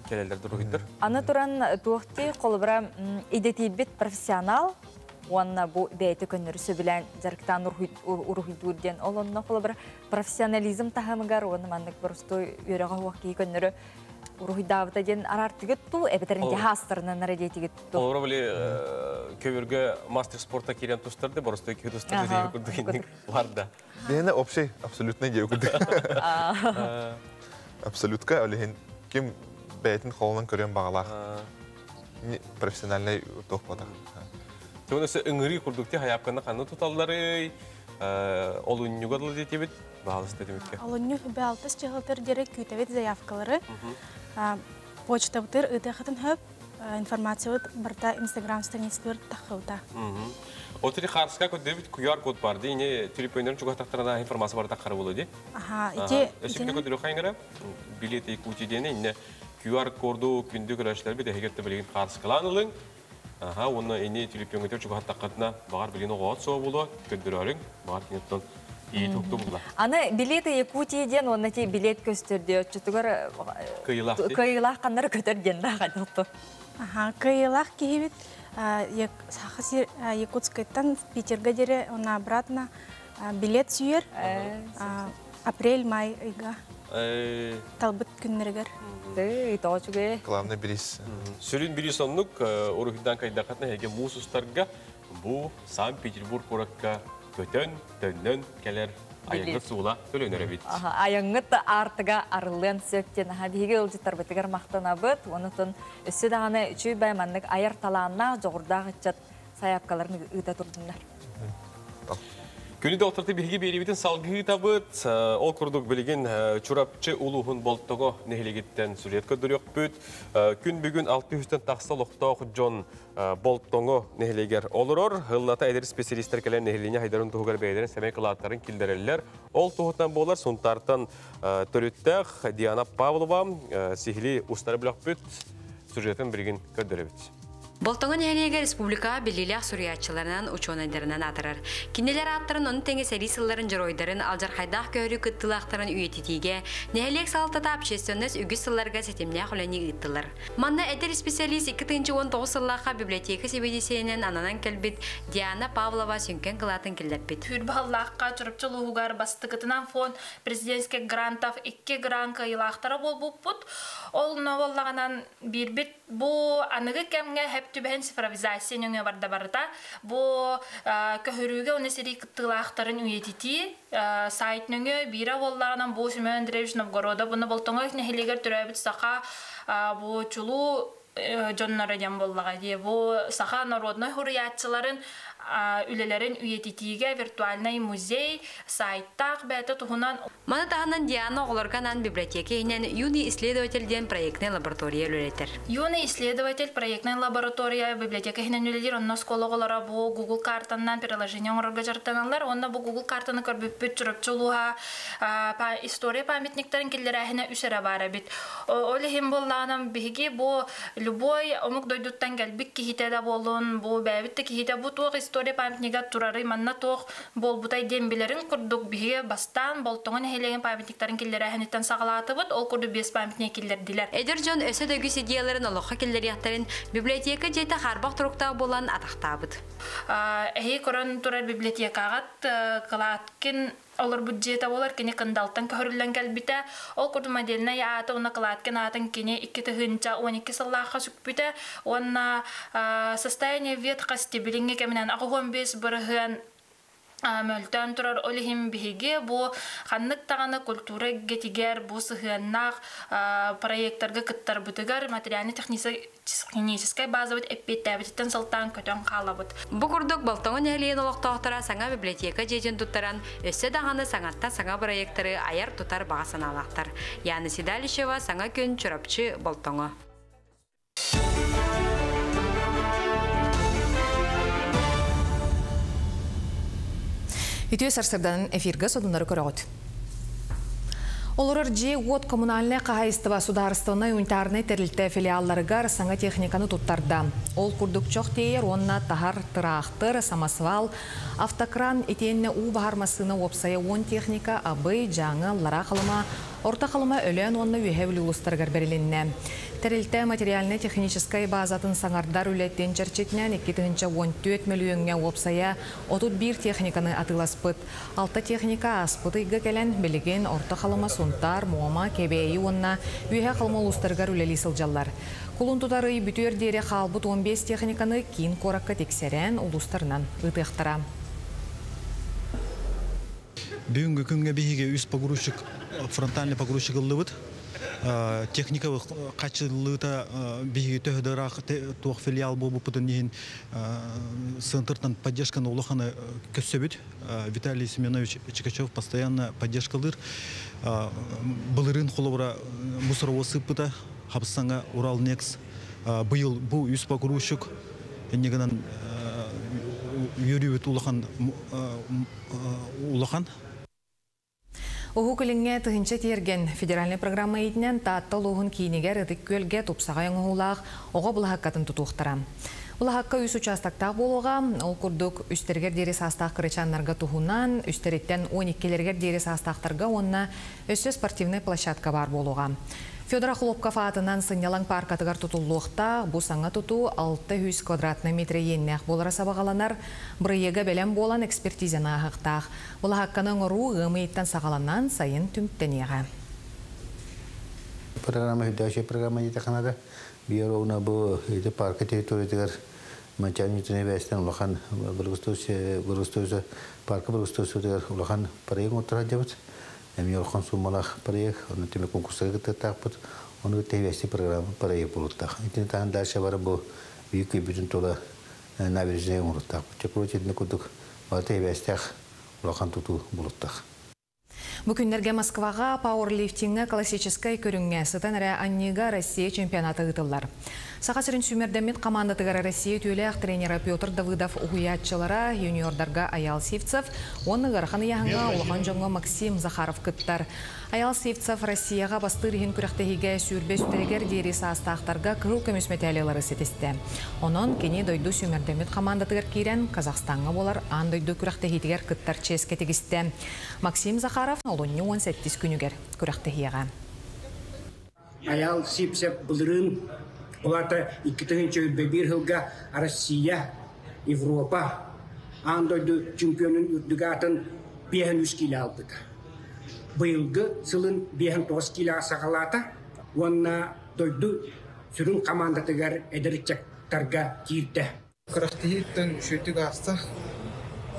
келелерді ұрғыдыр. Аны тұран туақты қолыбыра идетейбет профессионал, онына бұл бәйті көнірі сөбілән жарықтан ұрғыдырден, ол онына қолыбыра профессионализм тағамығар, оны мандық бұрыстой үйреға уаққи көнірі ұрғыдавыта ден арартығыт тұл, әбетерінде хастырынан арадетігіт тұл. Олары біле көверге мастер спорта керен тұстарды, бұрыстой күй тұстарды дейі күрдігіннің барды. Бені общий, абсолютно деу күрді. Абсолютка, олеген кем бәйтін қолынан көрен бағалақ. Профессиональный тоқпадақ. Тегін өсі үңірі күрдікте хаяпқаны қаны тұталылары, ол үннігадылы детебет, бағалысты демекке. Ол үннү бі алтыс чығылтыр дері күйтәвет заявкалары. Почта бұтыр ұтақытын хөп, информация барта Instagram страницалар тахылда. Отри харска код дебит QR код бар ди, не телефоннан чугатактарына информация бар тахары болоди. Ага, иде. Эсипне код рухайгара билет икутидене инне QR коду күндү көрөшлөр бит эгетте билген харскаланылың. Ага, оны эне телефонга чугатакатна багар билген огот со боло көдөрөлүң, багар кинеттен iyi tuttu bunlar. Ana bileti Yakuti'den onun ki bilet gösterdi. Çocuklar kıyılah kanları götürdüğünde kadar. Aha, kıyılah ki Якутскайдан Питерге дере, она обратно билет сүйер. Апрель-май айга. Талбыт күннергер. Главный бирис. Сөрін бирис оннук орухидан кайдақатна хеге мусустарға bu Санкт-Петербург оракка көтөн, төннөн келер айыңгыт суыла төлөнөр бит. Айыңгыт артыга арылын сөктен биге ылжыттар бетигер мактанабыт. Онутун өссө даганы 3 байманнык аяр талаанна жогурдагы чат саяпкаларын ыта турдундар. Күнү доктурды биги берибитин салгы табыт. Ол курдук билген чурапчы улуһун болттого нехилегиттен сүрет көдөрөк бүт. Күн бүгүн 600тен такса локтоо жон болттоңо нехилегер олорор. Хыллата эдер специалисттер келен нехилине хайдарын тугар бейдерин семей кылааттарын килдерелер. Ол тугутан болар сунтартан төрүттөх Диана Павлова сихили устары билак бүт сюжетін билген көдөрөбүт. Болтоңын әлеге республика белилях сурьячыларынан учонайдарынан атырар. Кинелер аттырын оның теңе сәрисыларын жыройдарын алжархайдақ көрі күттілақтарын үйететіге, нәлек салтата общественность үгіз сылларға сетемне құләне ұйттылар. Манна әдер специалист 2019 сыллаға библиотека себедесенен ананан кәлбет Диана Павлова сүнкен қылатын келдербет. Хүрбаллаққа жүріпчілі ұғар бастықытынан фонд президентске грантов 2 гранка илақтары бол бұппұт. Ол новоллағанан бірбет бұл анығы кәмге түбән цифровизация нөңе барда барда. Бұл көхіріге оны сәрі күттілақтарын үйететі сайт нөңе бира боллағынан бұл Семен Андреевич Новгорода. Бұны болтыңы нәхелегер түрәбіт сақа бұл чулу жоннары дем боллаға де. Бұл сақа народной хұрыятчыларын үлелерін үйететіге виртуальный музей сайттақ бәті тұғынан. Маны тағынан Диана оғылырғанан библиотекейнен юный исследовательден проектный лаборатория үлелетер. Юный исследователь проектный лаборатория библиотекейнен үлелер, онна скологолара бұл Google картаннан приложение оңырға жартаналар, онна бұл Google картаны көрбіппет жүріп чулуға история памятниктерін келдері әхіне үшері бары бит. Олі хем болағынан бігі бұл любой омық дойдуттан кәлбік кехетеді болуын, бұл бәбітті кехеті бұл туық история памятнига турары манна тоқ бол бутай дембелерин курдук биге бастан болтоңун хелеген памятниктарын келлери ханеттен сагалатыбыт ол курду 5 памятник келдердилер. Эдер жон өсө дөгүс идеяларын олоққа келдерияқтарын библиотека жейті қарбақ тұруқтағы болан атақтабыт. Эхи корон турар библиотекағат кылаткин олар бюджета болар кене кындалтан көрүлгөн келбите ол курду моделіне яаты оны кылаткин атын кене 2 тыгынча 12 сыллаха сүкпүтэ онна состояние ветка стебилинге кеминен 15 бырыгын мөлтөн турар олихим биһиге бу ханнык таганы культура гетигер бу сыгыннак проекттарга кыттар бутыгар материально-техническая база бит эппеттебиттен сылтан көтөн калабыт. Бу курдук болтоңун элиен олоктоктора саңа библиотека жежин туттаран өссө даганы саңаттан саңа проекттары аяр тутар бага саналактар. Яны Сидалишева саңа күн чурапчы болтоңо. Итүе сарсырдан эфирге содунлары көрөгөт. Олар же от коммунальный қағайыстыва сударыстығына унитарный тәрілті филиалларыгар саңа техниканы туттарда. Ол күрдік чоқ тейер, онна тахар тырақтыр, самосвал, автокран етеніне у бағармасыны опсая 10 техника абый, жаңы, лара қалыма, орта қалыма өлен онны үйхевлі ұлыстарғар берілінне. Тәрілті материально-техническай базатын саңардар үлеттен черчетінен 214 миллионға опсая 31 техниканы атыласпыт. 6 техника аспыты үйгі кәлін білген орта қалыма сонтар, мома, кебейі онна үйе қалыма ұлыстарғар үлелі сылжалар. Кулун тутары бүтер дере қалбыт 15 техниканы кейін қораққа тексерен ұлыстарынан ұтықтыра. Бүгінгі күнге бейге үз погрузчик, фронтальный погрузчик ұлыбыт. Техникалық қачылыта бейге төхдірақ туақ филиал болу бұтын дейін Центртан поддержканы олықаны көссөбіт. Виталий Семенович Чикачев постоянно поддержкалыр. Бұлырын қолыбыра мұсыровы сыпыта, қапысанға Урал Некс быйыл бу үс погрузчик эннегенен юрибит улахан. Уху көліңге тұхынча терген федеральный программа етінен таатта луғын кейінегер үтік көлге тупсаға яңғылақ оға бұлаққатын тұтуқтыра. Бұлаққа үс участақтақ болуға, ол күрдік үстергер дерес астақ кырычанларға тұхунан, үстереттен 12-лергер дерес астақтарға онына өсі спортивный площадка бар болуға. Федора Хлопков атынан сынялан паркатығар тұтулуықта бұл саңа тұту 600 квадратный метр еннәқ болара сабағаланар, бұрыйеға бәлем болан экспертизяна ағықтақ. Бұлаққаның ұру ғымейттен сағаланан сайын түмттенеға. Программа «Хидаши» программа етіқанада. Биоровна бұл парка территориятығар Манчанитіне бәстен ұлақан бұрғыстойсы, парка бұрғыстойсы ұлақан парайың отыра жабыд. Әме олқан сумалақ парайық, оны теме конкурсығы ғыттақ бұд, оны тәйвәсті программа парайық болуттақ. Итіне тағын дәрші бары бұл бүйік бүтін тола набережіне ұмырыттақ. Чекуру четіне күдік бар тәйвәстіқ ұлақан тұту болуттақ. Бүкіндерге Москваға пауэрлифтингі классическай көрінге сытан әрі Аннига Россия чемпионаты ғытылар. Сақасырын сүмердемет командатығары Россия түйелек тренері Петр Давыдов ұғыятчылара юниордарға Аял Сивцев, оны ғарқаны яғынға ұлған жоңғы Максим Захаров күттар. Аял Сивцев Россияға бастырығын күріқтігіге сүрбе сүтәрегер дересі астақтарға күріл көміс мәтәлелері сетесті. Онын кені дойду сүмердемет командатығыр кейрен Казахстанға болар ан дойду күріқтігітігер күттар ческе тегісті. Максим Захаров олонны 18 күнігер күріқтігіға. Аял Сивцев бұлырын олата 2021 жылға Россия, Европа, андойду чемпионын үрдігатын 5 кило албыды. Бұйылғы сылын 5 кило сағалата, онна дойду сүрін командатығар әдірікчақтарға кирді. Қырақтығыттың шөтіг астық,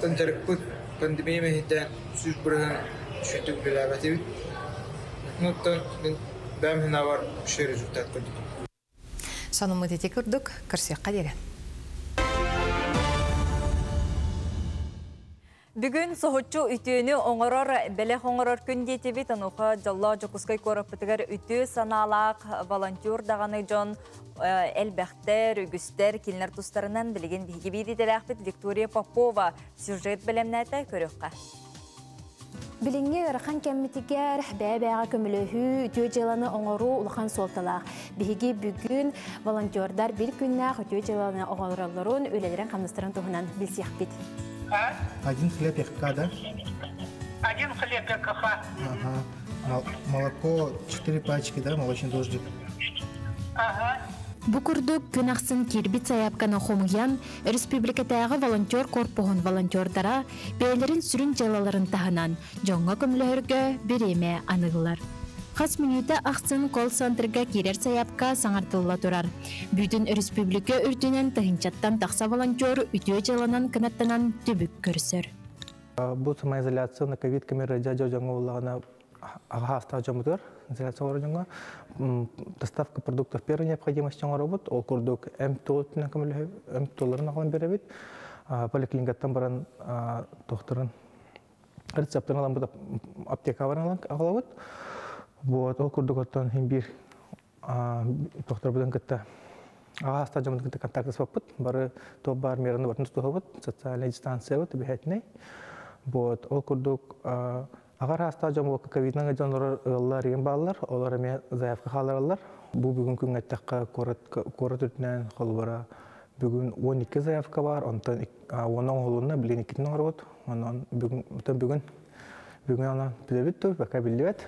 тәнтәрікпіт пандемия мәхетті сүз бұрыған шөтіг біләбәті біт. Нұттан бәмін авар үші результат көрдік. Сонымы дете күрдік, кірсеққа дере. Бүгін соғытчу үтіні оңырор бәлі оңырор күн детебі тануға жалла жоқысқай көріпітігер үті саналақ волонтер дағаны жон әлбәқтер, үгістер, келінер тұстарынан білген бейгі бейді дәрәқпет Виктория Попова сюжет білімнәті көріққа. Билинге ырхан кеммитигер бәбәға көміліхі үтіө жыланы оңыру ұлған солталақ. Бігі бүгін волонтердар бір күннәқ үтіө жыланы оңыраларын өлелерін қамныстырын тұғынан білсеқ бет. Один хлеб ягка, да? Один хлеб ягка. Молоко 4 пачки, да? Молочный дождик. Ага. Букурдук күнақсын кербит саяпканы хомыян, республикатағы волонтер корпуғын волонтердара бәйлерін сүрін жалаларын тағынан жоңға көмілігіргі береме анығылар. Қас минута ақсын колл-центрға керер саяпка саңартылла тұрар. Бүтін республика үрдінен тығынчаттан тақса волонтер үтіө жаланан кінаттанан түбік көрсір. Бұл самоизоляция на ковид камера дядя жоңға олағына аға астағы жомытыр. Доставка продуктов первой необходимости работ, ол курдук МТОларын ағылан беребет, поликлиникаттан баран тоқтырын рецептарын алан бұда аптека баран ағылабыд. Ол курдук оттан бір тоқтыр бұдан күтті аға аста жомытын күтті контактысы баппыд, бары топ бар мераны бартын тұтуғабыд, социальная дистанция бұд, бәхетіней. Ол курдук Ағар аста жамы ковиднан жонлар ыллар еген балалар, олар әме заявка қаларалар. Бұл бүгін күн әттіққа корат өтінен қол бара. Бүгін 12 заявка бар, онтан 10 олуына білген 2 оңыр өт. Бүгін ана білебет той, бәка білебет.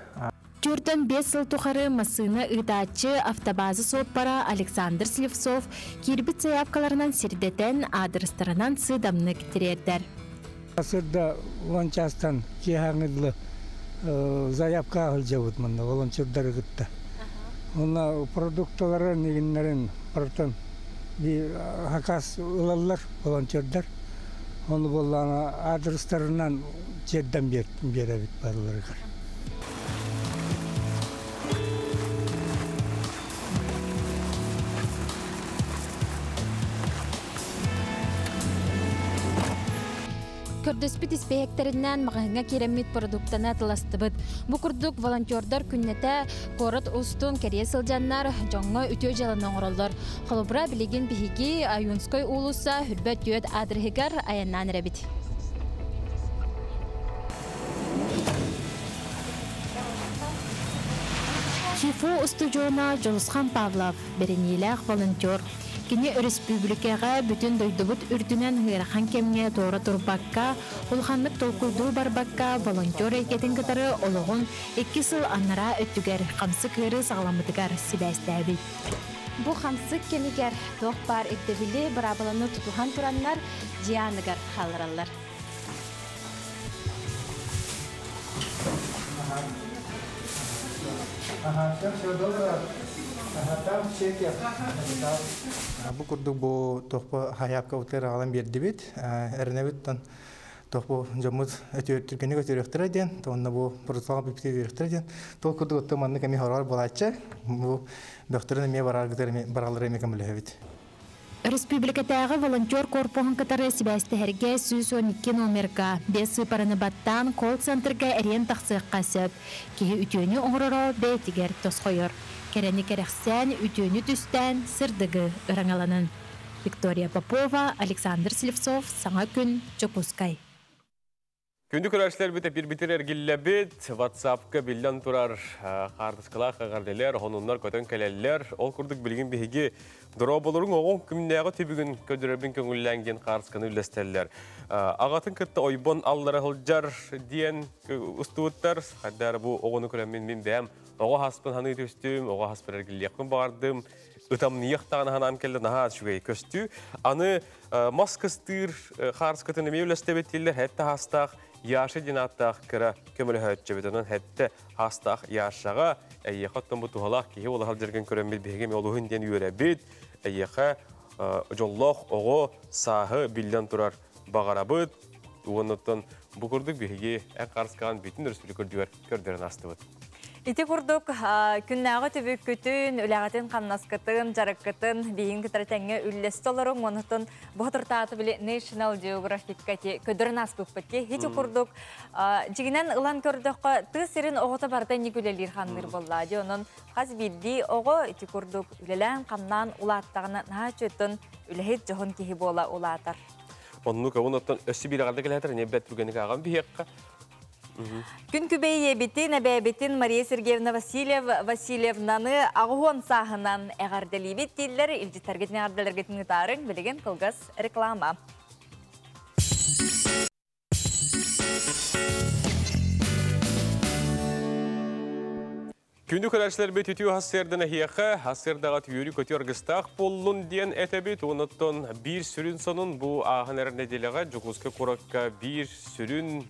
Түрден 5 сыл тұқары масыны ұйтачы автобазы сотпара Александр Сливцов кербіт заявкаларынан сердетен адрыстарынан сыдамны кітерердер. Сырда ланчастан кехаңыдлы заявка алжабыт мында волонтердар гытта. Она продуктларын негеннерин бартан би хакас ылаллар волонтердар. Оны боллана адрестарынан жерден беребит барларга. көрдөспүт испехектеринен мағыңа керемит продуктана тыластыбыт. Бу курдук волонтердар күннете корот устун керие сылжаннар жоңго үтө жалынан оролдор. Холобра билеген бихиги Аюнской улуса хүрбөт жөт адрыгар аяннан ребит. Шифу устужона Жолусхан Павлов, беренилах волонтер. Кини республикага бүтүн дойдубут үрдүнен хырахан кемге тоора турбакка, улханнык толкуйдуу барбакка волонтер экетин кытары ологун 2 сыл аннара өттүгер камсык ыры сагламытыгар сибәстәбит. Бу хамсык кемигер тох бар эттебили барабаланы тутухан тураннар жианыгар халыраллар. Все добро. Там чек я. Бу курдук бу тохпо хаяпка утер алам берди бит. Эрнебиттен тохпо жомут өтүргөнү көтөрөктөр эден. Тонна бу протокол биптирөктөр эден. Тол курдук оттоманны кеми хорар болачы. Бу докторун ме баралар эме кемлебит. Республикатағы волонтер корпуғын кытары Себастьерге 112 номерға 5 параны баттан колл-центрге әрен тақсыққа сөп. Кейі үтөні оңырыро бәйтігер тосқойыр. Керені керексен үтөні түстен сырдығы ұраңаланын. Виктория Попова, Александр Сливцов, Саңа күн, Жопускай. Күнді көрәшілер біті бір-бітір әргілі біт, WhatsApp-қа білден тұрар қардысқылақ қағарделер, ғонунлар көтен кәлелер, ол күрдік білген бейге дұра болырың оғын күмнеғі түбігін көдірербін көңілләнген қардысқаны үлестелер. Ағатын күтті ойбон аллары ғылжар дейін ұстуыттар, қаддар бұл оғыны көрәмен мен бәм, оға хаспын ханы төстім, оға хаспын әргіліяқпын бардым, Ытамнияқтағын ханан келді наға жүгей көстü. Аны маскыстыр қарыскытыны меулестебеттелер, әтті хастақ, яшы динаттақ кірі көмілі хөтчебетінен әтті хастақ яшаға әйеқаттан бұ туғалақ кейі олағал жерген көрінбет бейгем олығын ден үйерәбет, әйеқі жоллақ оғы сағы білден тұрар бағарабыт, оғыныттан бұ күрдік бейге ән қарыскаған бетін республика көрдерін асты бұд. Ити курдук күннәгы төбүк күтүн, үләгәтен каннаскытын, жарыккытын, бейин кытратаңга үллестолорун, онутун бохтыртааты биле National Geographic кати көдөрүн аспык бетке. Ити курдук жигинен ылан көрдөккө тысырын огота бардан никүлелир ханныр боллади. Онун каз билди ого ити курдук үлелән камнан улаттагына начөтүн үлехет жохон кихи бола улатар. Онну кавунаттан өссү бирагарды келетер, не бет бүгенге аган бихекка. Күн күбейе битин, әбәбетин Мария Сергеевна Васильевнаны ағуын сағынан әғардели беттейлер, илжеттергетін әғарделергетін ғытарын білеген қылғыз реклама. Күнді көрәшілер бет үтіу хассердіні хияқы, хассердаға түйірі көтер ғыстақ болуын дейін әтәбет, оныттан бір сүрін сонын бұл ағын әріне делеға жүгізгі құраққа бір сүрін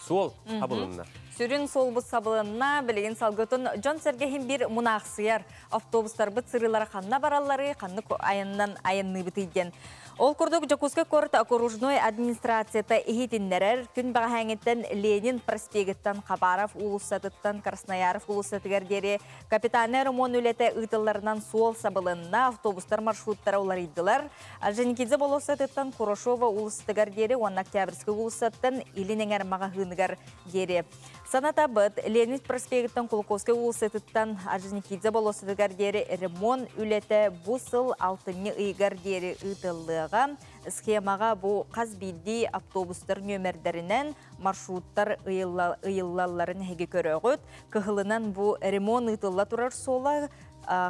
сол абылынна. Сүрін сол бұл сабылынна білеген салғытын Джон Сергейін бір мұнақсияр автобустар бұт сырылары қанна баралары, қанны айыннан айынны бітейден. Ол күрдік Жокусқа көрт окружной администрацията ихитіндерер күн бағаңеттен Ленин проспегіттен Қабаров улысатыттан Краснояров улысатыгердері капитаны ремон үлеті ұйтыларынан суол сабылынна автобустар маршруттары олар идділер. Женикидзе болысатыттан Курошова улысатыгердері, он Октябрьский улысаттан Илинеңер мағағынығар дері. Саната бұд Ленин проспегіттен Кулковский улысатыттан Женикидзе болысатыгердері ремон үлеті бұсыл алтыны ұйгардері ұйтылы. Схемаға бұл қаз білді автобустар нөмірдерінен маршруттар ұйыллаларын әге көріғыт. Кығылынан бұл ремон ұйтылла тұрар сола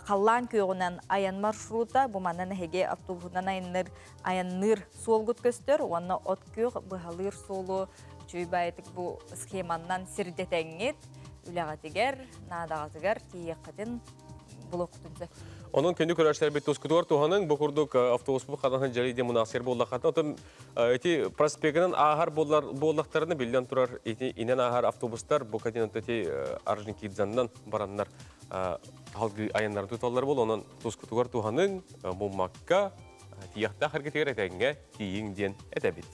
қалан күйіғінен аян маршрута бұманан әге автобусынан аянныр сол күт көстер. Оны от күйіғ бұғалыр солы чөйбайтық бұл схеманнан сірдетәңет үләғатығар, надағатығар кейеқатын бұл оқытынсы. Onun kendi körəşlər bit toskudur tuhanın bu kurduk avtobus bu qadanın jəliydə münasir bollaqatın. Otum eti prospekinin ahar bollaqlarını bildən turar eti inen ahar avtobuslar bu kadının eti Arjinkidzandan baranlar halqı ayanları tutallar bol. Onun toskudur tuhanın bu makka tiyaqta hareket etəngə tiyin diyen etəbit.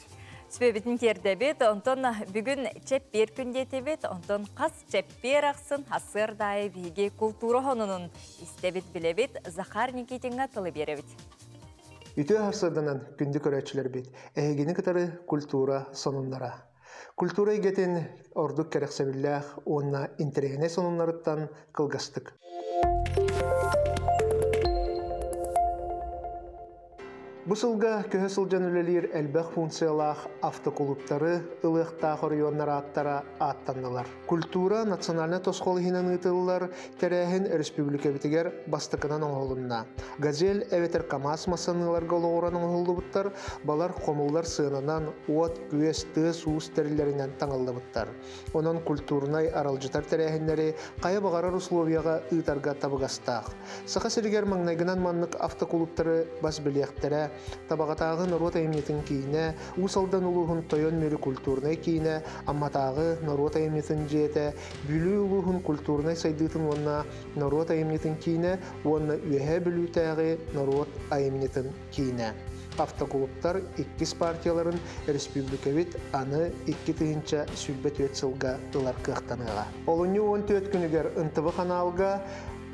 Сөбетін тердебет, онтон бүгін чеппер күндетебет, онтон қас чеппер ақсын асыр дайы бейге культура хонунун истебет білебет Захар Никитинға тылы беребет. Үтө харсырданан күнді көрәтчілер бет. Әйгені кытары культура сонунлара. Культура егетін ордук кәрәксәбілләх, онна интерегіне сонунларыттан кылгастык. Бу сылга көһө сылжан үлелер әлбәк функциялах автоклубтары ылыхта хорионнар аттара аттаннылар. Культура национальный тосқол хинен ытылылар тәрәһин республика битигер бастыкынан оңолунна. Газель әветер КамАЗ масаныларга олоғыран оңолубуттар, балар қомулар сыынынан от, күес, тыз, уыз тәрілерінен таңылыбыттар. Онын культурнай аралжытар тәрәһиннәре қайы бағарар условияға ытарға табығастақ. Сақа сиргер маңнайгынан маннык автоклубтары бас білектері табағатағы народ әйметін кейіне, усалдан улуғын тойон мөрі культурнай кейіне, амматағы народ әйметін жете, бүлі улуғын культурнай сайдытын онна народ әйметін кейіне, онна үйе бүлітәғі народ әйметін кейіне. Автоклубтар 2 партияларын республикавит аны 2 тыгынча сүлбет өтсілға ылар қықтаныға. Олыны 14 күнігер ынтывы қаналға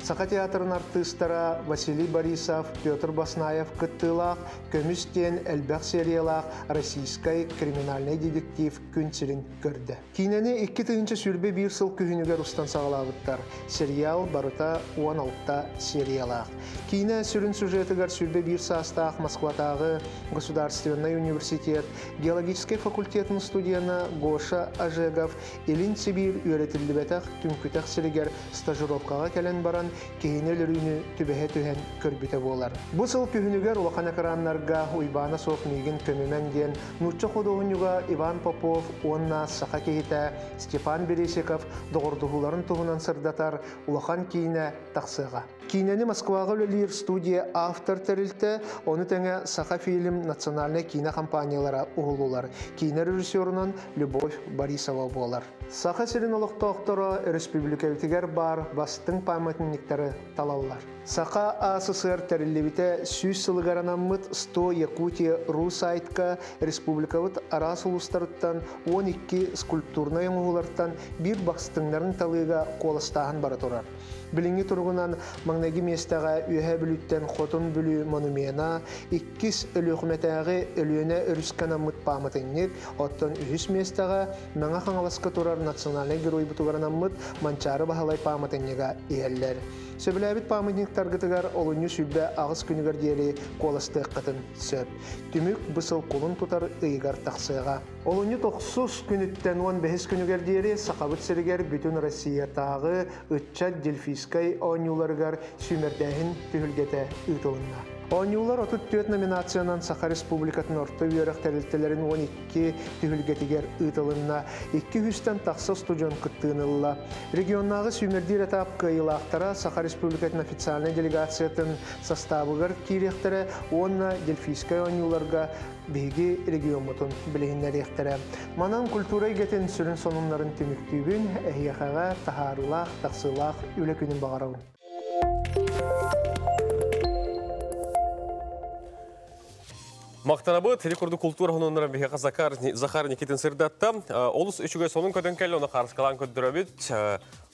Сақа театрын артыстара Василий Борисов, Петр Баснаев кыттылақ, көмістен әлбәқ сериялақ российскай криминальный детектив күнсерін көрді. Кейнені 2 тыгынча сүрбе 1 сыл күхінігер ұстан сағалағыттар. Сериал барыта 16 сериялақ. Кейне сүрін сюжетігер сүрбе 1 састақ Москватағы Государственный университет, геологический факультетін студияна Гоша Ажегов, Илин Сибир үйретілді бәтақ түнкүтәқ сірігер стажировкаға кәлін баран кейінелеріні түбәе түхен көрбіте болар. Бұл сыл күхінігер улақан экраннарға уйбана соқ мейгін көмімен ден Нучча Ходоғынюға Иван Попов, онна Сақа Кейта, Степан Бересиков доғырдығыларын тұғынан сырдатар улақан кейіне тақсыға. Кейнені Москваға өлелер студия автор тәрілті, оны тәңе Сақа фильм национальный кино компаниялара ұғылулар. Кейіне режиссерынан Любовь Борисова болар. Сақа сирин олықты оқтыры республика өтігер бар бастың памятниктері талалар. Сақа АССР тәрілебіте сүйіз сылғаранаммыт 100 Якутия Русайтка республикавыт арас ұлыстарыттан 12 скульптурна еңғыларттан бір бақстыңларын талыға қолыстағын бара тұрар. Білінгі тұрғынан маңнаги местаға үйе бүліттен қотын бүлі монумена, 2 өліқметәғі өліөне өрісканаммыт паматыңнер, оттан 3 местаға мәңа қаңаласқа тұрар национальный герой бұтығаранаммыт манчары бағалай паматыңнеға иелер. Сөбіләбіт паматниктарғытығар олыны сүлбә ағыз күнігер дері қоласты қытын сөп. Түмік бұсыл қолын тұтар ұйығар тақсыға. Олыны 9 күніттен 15 күнігер дері сақабыт сірігер бүтін Россия тағы ұтчат дельфийскай оңюларғар сүмердәхін түхілгеті ұйтылынна. Оңюлар 34 номинациянан Сақа Республикатын орты үйерек тәрілтелерін 12 түхілгетігер ұйтылынна 200-тен тақсы студион күттіғынылла. Регионнағы сүмердер этап қайылақтара Сақа Республикатын официальный делегациятын составығыр кейректері онна дельфийскай оңюларға бейгі регион мұтын білігінлер ектері. Манан культура егетін сүрін сонымларын түміктүйбін әйяқаға тахарылақ, тақсылақ, үлі күнін бағарауын. Мақтанабы телекурды культура хонунларын беге Захар Никитин сырдатта. Олыс үшіге сонын көтін кәлі оны қарысқалан көттірабет.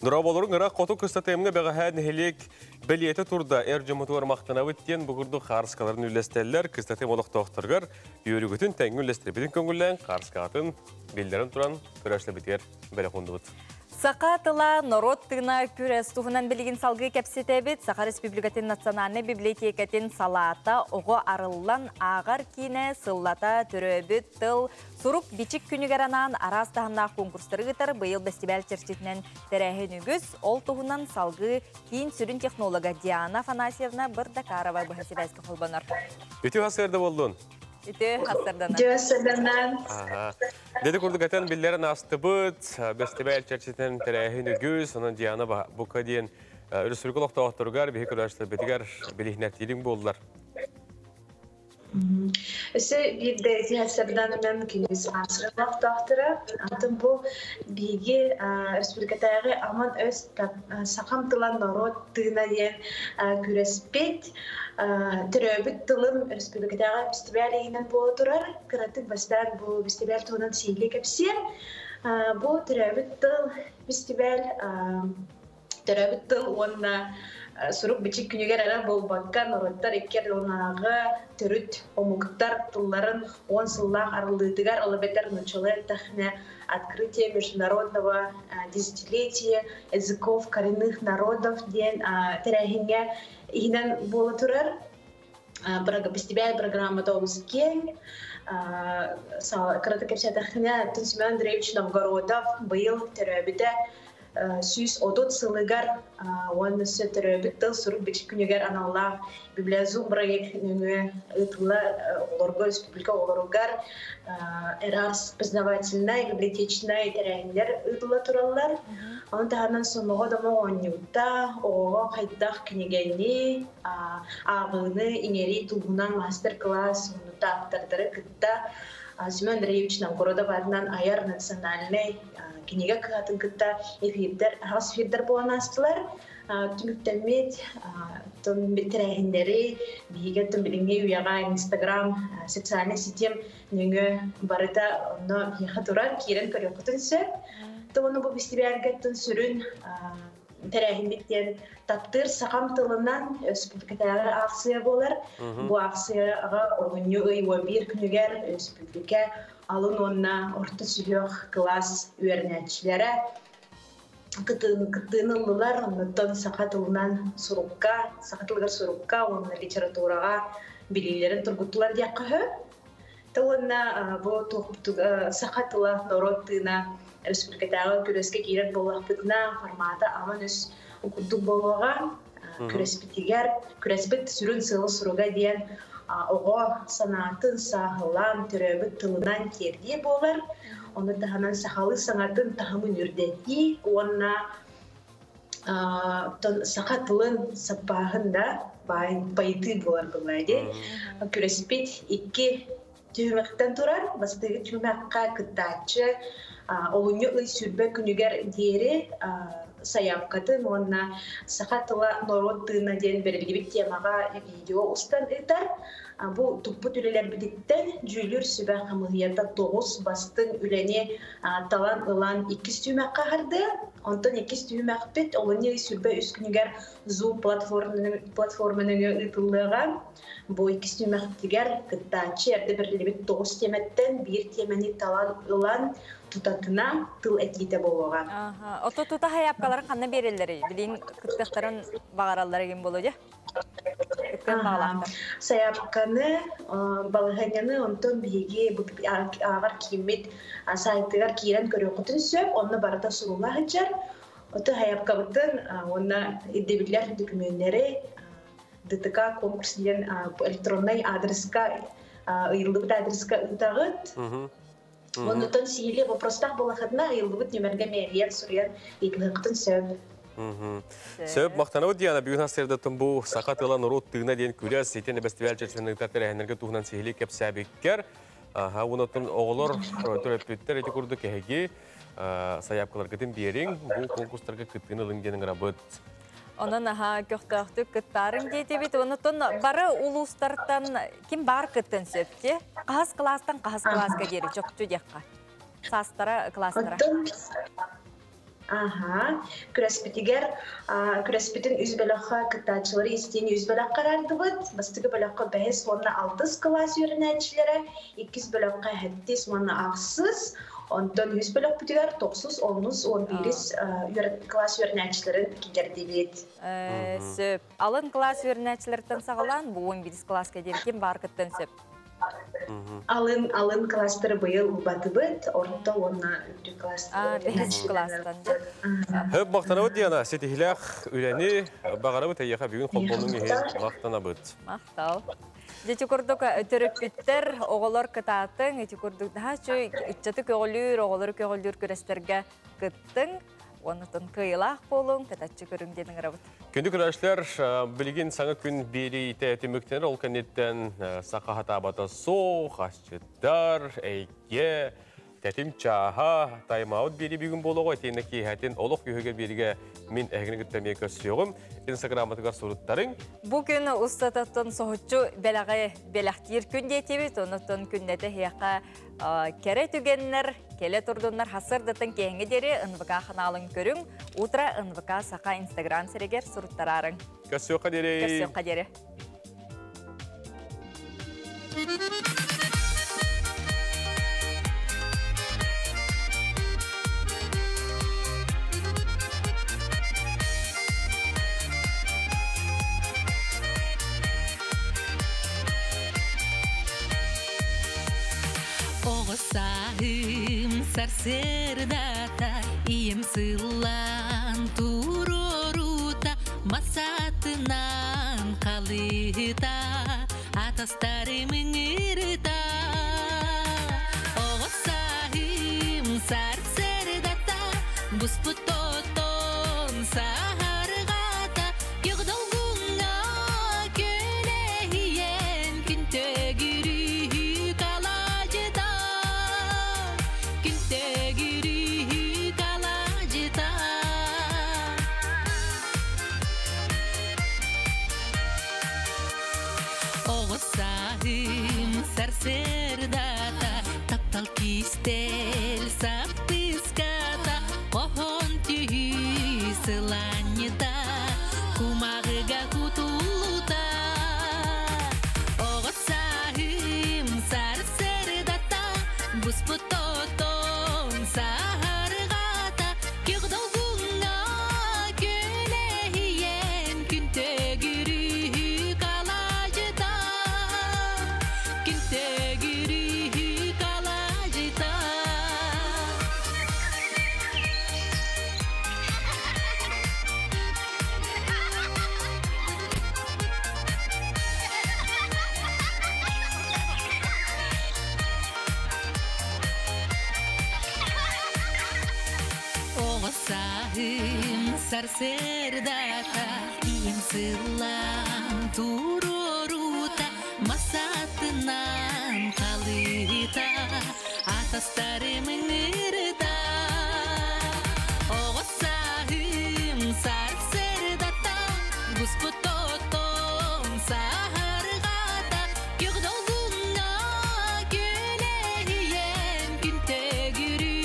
Нұра болырын ғырақ қоту күсті тәйімгі бәға әдін хелек білеті тұрда әр жымытуар мақтанабыт тен бұғырды қарысқаларын үлестәлілер күсті тәйім олық тоқтырғар үйірі күтін тәңгі үлестірі бетін көңіллән қарысқалатын белдерін тұран көрәшті бітер бәлі қонды бұд. Сақа тыла народ тыгына күрәс туғынан білген салғы кәпсетәбет Сақа Республикатын национальный библиотекатын салата оғы арыллан ағар кейіне сыллата түрөбіт тыл сұруп бичік күнігеранан арастағынақ конкурстары ғытар бұйыл фестиваль черчетінен тәрәхін үгіз ол туғынан салғы кейін сүрін технолога Диана Афанасьевна Бардакарова бұхасибәскі қолбанар. Өте ғасырды болдың? Өте ғасырданан. Өте Деді күрді ғатан білдерін асты бұд, фестиваль черчетінен тәрәхін үгіз, оның Диана бұқа дейін республикалық тауақтырғар, бейі күрәшті бетігер білігінәттелің болдылар. Өсі бір дәйті әсірдан мүмкініз асырылық тақтыры. Атын бұл бейге республикатағы аман өз сақамтылан народ тыына ен күреспет. Түрөбіт тылым республикатағы фестиваль егінен болу тұрар. Қыратық бастан бұл фестиваль туынан сейлі кәпсер. Бұл түрөбіт тыл фестиваль, түрөбіт тыл онына сурук бичик күнүгер ара болбакка нороттар иккер онага төрүт омуктар тулларын 10 сыллах арылдыгар албетер начале тахне открытие международного десятилетия языков коренных народов ден терехинге инен боло турар постепенная программа Томске Каратакевича тахне Семен Андреевич Новгородов был теребите Süs odot sılıgar, onun sötürübük tıl surup biçik günüger analar bibliazum proyekt nüngü ıtlılar olorga республика olorgar erars познавательная библиотечная теренler ıtlılar turallar. Onun tahanan sonuğa da moğonyutta oğa kayddağ künügeni ağını ineri tulgunan master-class unuta aktardırı kıtta Семен Андреевич Новгородов adından ayar nasyonalne kiniga kıhatın kıtta has efirler boğanastılar. Tümüktelmet, tüm bitirehinleri, bihiget bilinge üyaga Instagram, sosyal sitem nüngü barıda onu yahaturar, kiren karıyokutun sö. Onu bu festivalgetten sürün terehin bitten taptır sakam tılından Respublika'da aksiya bolar. Bu aksiyaga oğunyu ıyva bir günüger Respublika alın onna orta sülüyor klas üyernetçilere kıtınılılar ondan sakatılından surukka onun literaturaga bilgilerin turguttular diye kahı. Tağına bu sakatıla norottina Respublika'da küreske giren bolakpıtına formata aman üs okuduk bolağa kürespit sürün sığlı suruga diyen oğa sanatın sahılan türebit tılınan kerdiye bolar. Onu tahanan sahalı sanatın tahamın ürdeti, ona sakatılın sapahında bayıtı bolar bulaydı. Kürespit iki tühümekten turar, bastığı tühümekka kıtaçı, Олуньо сүрбе күнүгер диери саябкатын онна сахатыла народтына ден берилгибит темага видео устан ытар. Bu tuput üleler biditten jülür sübе хамылията 9 bastın üleni talan ılan 2 sümek kahardı. Ondan 2 sümek bit olunьо сүрбе üst күнүгер Zoom platformunun ıtıllığa. Bu 2 sümek diger kıttaçı erde berilibit 9 temetten bir temeni talan ılan tutatına tıl etkite boluğa. Oto tuta hayapkaları kanna berilleri bilin kıttıkların bağıralları gibi boluca. Sayapkanı balığanyanı ondan bilgi ağır kimet saytıgar kiren körüyokutun söp onu barada sorula hıcar. Oto hayapkabıtın ona edebilir dokümenleri DTK konkurs diyen elektronay adreska yıldıbıt adreska ıtağıt. Ondan sihirli вопрос болахадна yıldıbıt nömerge meyliyen soruyan eklığıtın söp. Söp maqtanı diyana bugün hasırdatın bu sakat olan urut tığına diyen küres seten festival çerçevesinde terehnerge tuğunan sihirli kep sabikker. Ondan oğullar töreptler eti kurdu kehegi sayapkalar gıtın biyerin bu konkurslarga kıttığını alıngenin rabıt. Onun köktüktü kıttarın dedi bit ondan barı uluslardan kim bar kıttın söpti? Qahas klastan qahas klaska geri çoktu yakka. Sastara klaslara. Kürespitin üzbelakka kıttaçıları isteyen üzbelak karardı bıt. Bastıgı belakka behes onunla 6 klas yörenetçilere, 2 belakka hettis onunla aksız. Ondan 100 belak bütiger, 9, 10, 11 klas yörenetçilerin gerdibet. Söp. Alın klas yörenetçilerden sağılan bu 11 klaska derken bar kıttın söp. Alın klasları bıyıl batıbıt, orta ona ürü klasları. 5 klastan. Hep maqtanı diyana setihilak üleni bağarı bıtayyaqa bugün kolponun ehe maqtana bıt. Maqtal. Geçikurduk törüpütter oğullar kıtatın, geçikurduk daha şu içatı köğülür, oğulları köğülür küresterge kıttın. Ondan kıyılaq bolun, kıtatçı körüngdenin rabıt. Kündük arkadaşlar, bilgin sana gün biri temüktenir, olkan netten saqa hatabata soğ, haşçıdar, eyge, Тәтім чаға таймаут бері бүгін болуға етейінді кейхәтін олық күйіге беріге мен әгіні күттәмей көсіоғым. Инстаграматығар сұруттарың. Бүгін ұстататын соғытчу бәләғі бәләқтер күн детебет, оныттың күннеті хияққа кәрі түгеннер, келе тұрдынлар хасырдытын кейінгі дері НВК қаналын көрің, утра НВК сақа Инстаграм сәрегер сұруттарарың. Көсіоқа дере. Көсіоқа дере. Oğusahım sarserdata iyim sıllan tururuta masatından kalıta atastarımın irita Oğusahım sarserdata busputoton sahargata yıgdolgunga kölehiyen kintegiri Sarserdata taptal kistel sapiskata pohon tühü sılanyıda kumağıga kutuluda Oğusahım sarserdata busputoton sahargata yıgdolgunga kölehiyen küntegiri Sarserdata iyim sıllan tururuta masatından kalıta atastarımın irita Oğusahım sarserdata busputoton sahargata yıgdolgunga kölehiyen küntegiri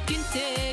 Kinte